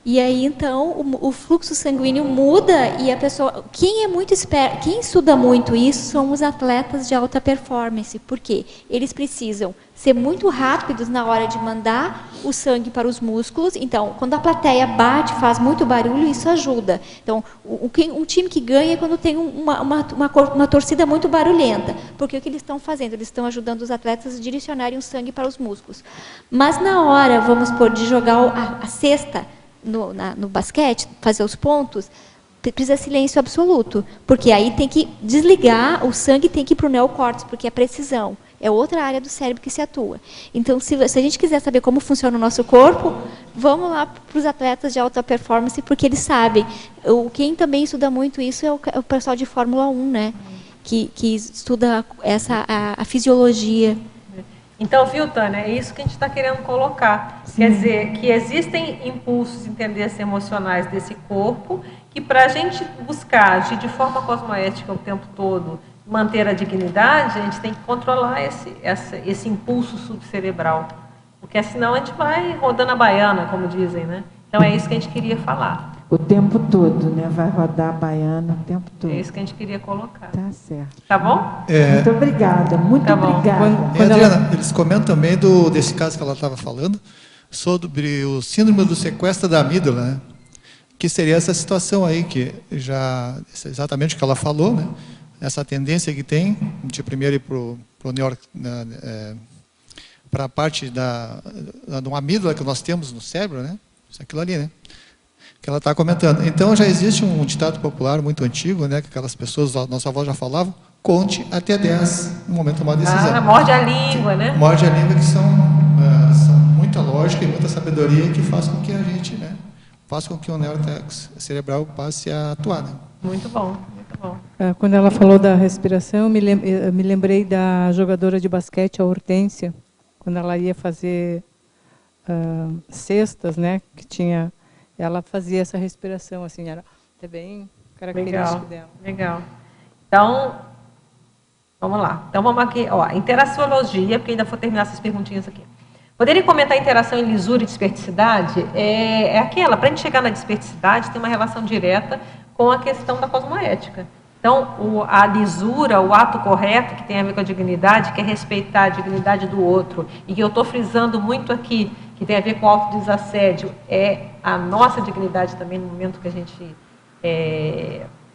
Speaker 11: E aí, então, o fluxo sanguíneo muda e a pessoa... Quem é muito esperto, quem estuda muito isso são os atletas de alta performance. Por quê? Eles precisam ser muito rápidos na hora de mandar o sangue para os músculos. Então, quando a plateia bate, faz muito barulho, isso ajuda. Então, um time que ganha é quando tem uma torcida muito barulhenta. Porque o que eles estão fazendo? Eles estão ajudando os atletas a direcionarem o sangue para os músculos. Mas na hora, vamos supor, de jogar a cesta... No basquete, fazer os pontos, precisa silêncio absoluto, porque aí tem que desligar, o sangue tem que ir para o neocórtex, porque é precisão. É outra área do cérebro que se atua. Então, se a gente quiser saber como funciona o nosso corpo, vamos lá para os atletas de alta performance, porque eles sabem. Quem também estuda muito isso é o pessoal de Fórmula 1, né? Que estuda a fisiologia.
Speaker 2: Então, viu, Tânia, é isso que a gente está querendo colocar. Sim. Quer dizer, que existem impulsos, tendências emocionais desse corpo, que para a gente buscar agir de forma cosmoética o tempo todo, manter a dignidade, a gente tem que controlar esse impulso subcerebral. Porque senão a gente vai rodando a baiana, como dizem, né? Então é isso que a gente queria falar.
Speaker 12: O tempo todo, né? Vai rodar a baiana o tempo todo.
Speaker 2: É isso que a gente queria colocar.
Speaker 12: Tá certo.
Speaker 2: Tá bom?
Speaker 12: Muito obrigada, muito obrigada.
Speaker 7: Adriana, eles comentam também desse caso que ela estava falando, sobre o síndrome do sequestro da amígdala, né? Que seria essa situação aí, que já, exatamente o que ela falou, né? Essa tendência que tem de primeiro ir para a parte de uma amígdala que nós temos no cérebro, né? Isso aquilo ali, né? Que ela está comentando. Então já existe um ditado popular muito antigo, né? Que aquelas pessoas, nossa avó já falavam, conte até 10 no momento de tomar decisão.
Speaker 2: Morde a língua, né?
Speaker 7: Morde a língua, que são muita lógica e muita sabedoria que faz com que a gente, né? Faz com que o neórtex cerebral passe a atuar, né?
Speaker 2: Muito bom. Muito bom.
Speaker 1: Quando ela falou da respiração, eu me lembrei da jogadora de basquete, a Hortência, quando ela ia fazer cestas, né, ela fazia essa respiração, assim, era até bem característico dela.
Speaker 2: Legal. Então, vamos lá. Então, vamos aqui, ó, interaciologia, porque ainda vou terminar essas perguntinhas aqui. Poderia comentar a interação em lisura e desperticidade? É aquela, para a gente chegar na desperticidade, tem uma relação direta com a questão da cosmoética. Então, a lisura, o ato correto, que tem a ver com a dignidade, que é respeitar a dignidade do outro, e que eu estou frisando muito aqui, que tem a ver com o autodesassédio, é a nossa dignidade também no momento que a gente...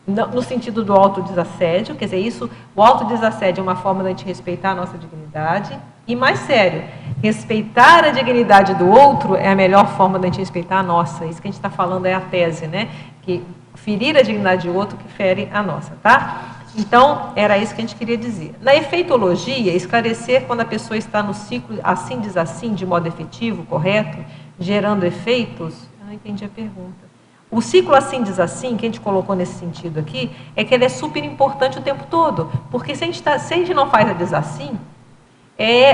Speaker 2: no sentido do autodesassédio, quer dizer, o autodesassédio é uma forma de a gente respeitar a nossa dignidade, e mais sério, respeitar a dignidade do outro é a melhor forma de a gente respeitar a nossa. Isso que a gente está falando é a tese, né? Que ferir a dignidade do outro que fere a nossa, tá? Então, era isso que a gente queria dizer. Na efeitologia, esclarecer quando a pessoa está no ciclo assim diz assim, de modo efetivo, correto, gerando efeitos. Eu não entendi a pergunta. O ciclo assim diz assim, que a gente colocou nesse sentido aqui, é que ele é super importante o tempo todo. Porque se a gente não faz a diz assim,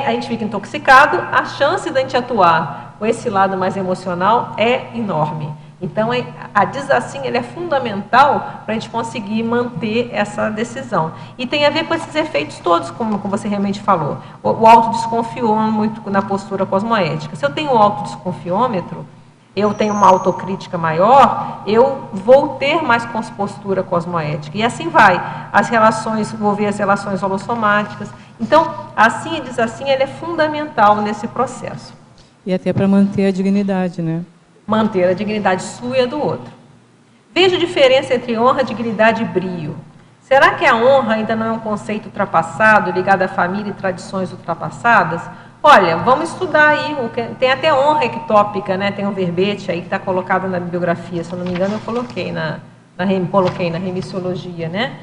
Speaker 2: a gente fica intoxicado, a chance de a gente atuar com esse lado mais emocional é enorme. Então, a diz assim, ele é fundamental para a gente conseguir manter essa decisão. E tem a ver com esses efeitos todos, como você realmente falou. O autodesconfiômetro na postura cosmoética. Se eu tenho um autodesconfiômetro, eu tenho uma autocrítica maior, eu vou ter mais postura cosmoética. E assim vai. As relações, vou ver as relações holossomáticas. Então, assim e diz assim, ele é fundamental nesse processo.
Speaker 1: E até para manter a dignidade, né?
Speaker 2: Manter a dignidade sua e a do outro. Vejo diferença entre honra, dignidade e brio. Será que a honra ainda não é um conceito ultrapassado, ligado à família e tradições ultrapassadas? Olha, vamos estudar aí, tem até honra ectópica, né? Tem um verbete aí que está colocado na bibliografia, se eu não me engano eu coloquei na remissiologia, né?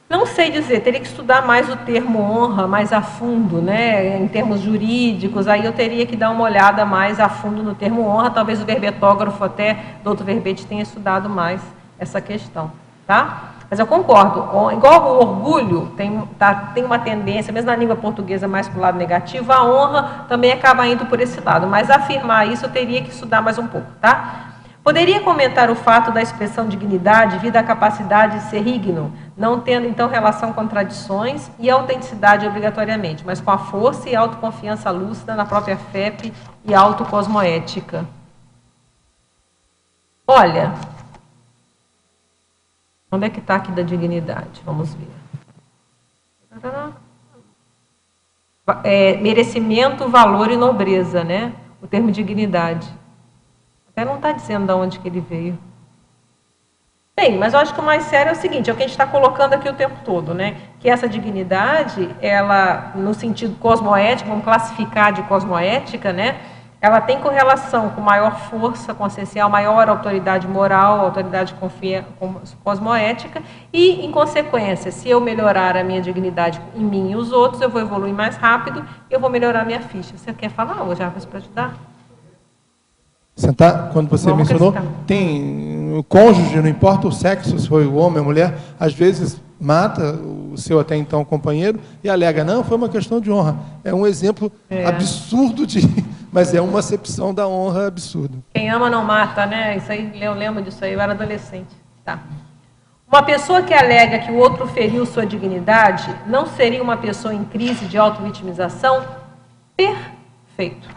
Speaker 2: Não sei dizer, teria que estudar mais o termo honra, mais a fundo, né? Em termos jurídicos, aí eu teria que dar uma olhada mais a fundo no termo honra, talvez o verbetógrafo até do outro verbete tenha estudado mais essa questão, tá? Mas eu concordo, igual o orgulho tem uma tendência, mesmo na língua portuguesa, mais para o lado negativo, a honra também acaba indo por esse lado, mas afirmar isso eu teria que estudar mais um pouco, tá? Poderia comentar o fato da expressão dignidade devido à capacidade de ser digno, não tendo então relação com tradições e autenticidade obrigatoriamente, mas com a força e autoconfiança lúcida na própria FEP e autocosmoética. Olha, onde é que está aqui da dignidade? Vamos ver. Merecimento, valor e nobreza, né? O termo dignidade. Até não está dizendo de onde que ele veio. Bem, mas eu acho que o mais sério é o seguinte, é o que a gente está colocando aqui o tempo todo, né? Que essa dignidade, ela, no sentido cosmoético, vamos classificar de cosmoética, né? ela tem correlação com maior força consciencial, maior autoridade moral, autoridade cosmoética, e, em consequência, se eu melhorar a minha dignidade em mim e os outros, eu vou evoluir mais rápido e eu vou melhorar a minha ficha. Você quer falar, ô Jarbas, para ajudar?
Speaker 3: Sentar, quando você mencionou, tem o cônjuge, não importa o sexo, se foi o homem ou a mulher, às vezes mata o seu até então companheiro e alega, não, foi uma questão de honra. É um exemplo absurdo mas é uma acepção da honra absurda.
Speaker 2: Quem ama não mata, né? Isso aí, eu lembro disso aí, eu era adolescente. Tá. Uma pessoa que alega que o outro feriu sua dignidade não seria uma pessoa em crise de auto-vitimização? Perfeito.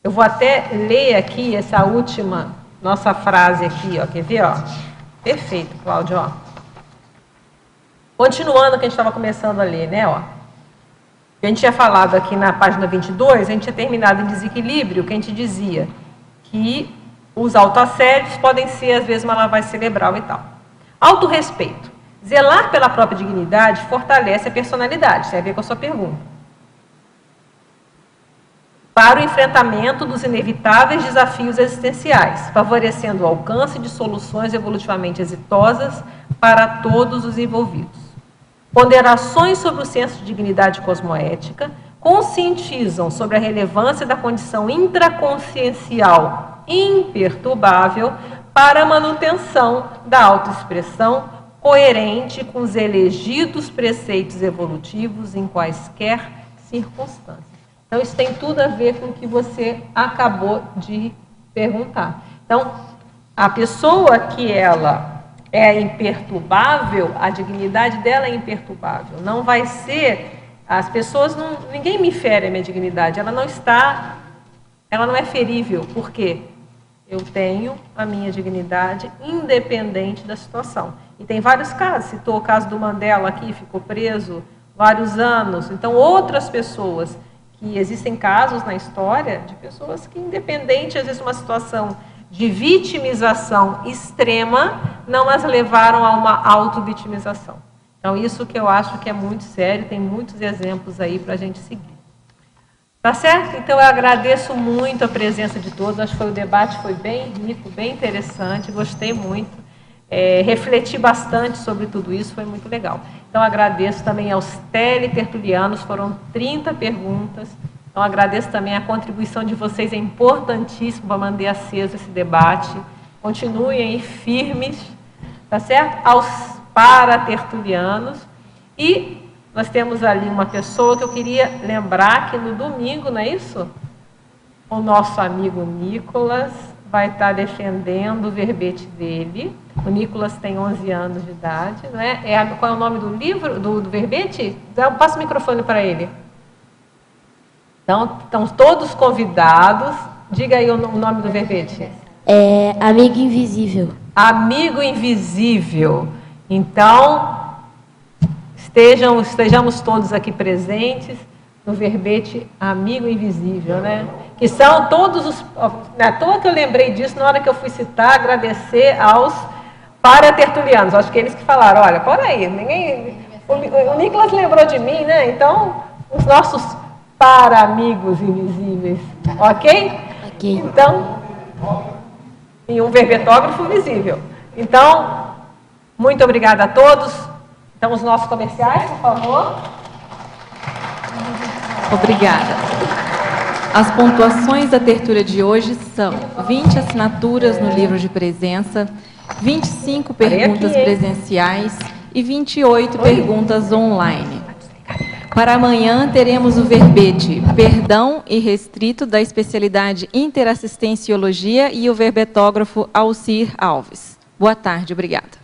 Speaker 2: Eu vou até ler aqui essa última nossa frase aqui, ó. Quer ver, ó? Perfeito, Cláudio, ó. Continuando o que a gente estava começando a ler, né, ó. A gente tinha falado aqui na página 22, a gente tinha terminado em desequilíbrio, que a gente dizia que os autoassédios podem ser, às vezes, uma lavagem cerebral e tal. Autorrespeito. Zelar pela própria dignidade fortalece a personalidade, tem a ver com a sua pergunta. Para o enfrentamento dos inevitáveis desafios existenciais, favorecendo o alcance de soluções evolutivamente exitosas para todos os envolvidos. Ponderações sobre o senso de dignidade cosmoética conscientizam sobre a relevância da condição intraconsciencial imperturbável para a manutenção da autoexpressão coerente com os elegidos preceitos evolutivos em quaisquer circunstâncias. Então, isso tem tudo a ver com o que você acabou de perguntar. Então, a pessoa que ela é imperturbável, a dignidade dela é imperturbável. Não vai ser, as pessoas não, ninguém me fere a minha dignidade, ela não é ferível. Por quê? Eu tenho a minha dignidade independente da situação. E tem vários casos, citou o caso do Mandela aqui, ficou preso vários anos. Então, outras pessoas, que existem casos na história de pessoas que, independente, às vezes, uma situação de vitimização extrema, não as levaram a uma auto-vitimização. Então, isso que eu acho que é muito sério, tem muitos exemplos aí para a gente seguir. Tá certo? Então, eu agradeço muito a presença de todos, acho que o debate foi bem rico, bem interessante, gostei muito, refleti bastante sobre tudo isso, foi muito legal. Então, agradeço também aos teletertulianos, foram 30 perguntas. Então, agradeço também a contribuição de vocês, é importantíssimo para manter aceso esse debate. Continuem aí firmes, tá certo? Aos paratertulianos. E nós temos ali uma pessoa que eu queria lembrar que no domingo, não é isso? O nosso amigo Nicolas vai estar defendendo o verbete dele. O Nicolas tem 11 anos de idade, né? Qual é o nome do livro, do verbete? Passa o microfone para ele. Então, estão todos convidados. Diga aí o nome do verbete.
Speaker 13: Amigo Invisível.
Speaker 2: Amigo Invisível. Então, estejamos todos aqui presentes no verbete Amigo Invisível, né? Que são todos os... Não é à toa que eu lembrei disso na hora que eu fui citar, agradecer aos paratertulianos. Acho que eles que falaram, olha, por aí, o Nicolas lembrou de mim, né? Então, os nossos para-amigos invisíveis. Ok?
Speaker 13: Ok.
Speaker 2: Então, e um verbetógrafo visível. Então, muito obrigada a todos. Então, os nossos comerciais, por favor.
Speaker 14: Obrigada. As pontuações da tertúlia de hoje são 20 assinaturas no livro de presença, 25 perguntas presenciais e 28 perguntas online. Para amanhã, teremos o verbete Perdão Irrestrito, da especialidade Interassistenciologia, e o verbetógrafo Alcir Alves. Boa tarde, obrigada.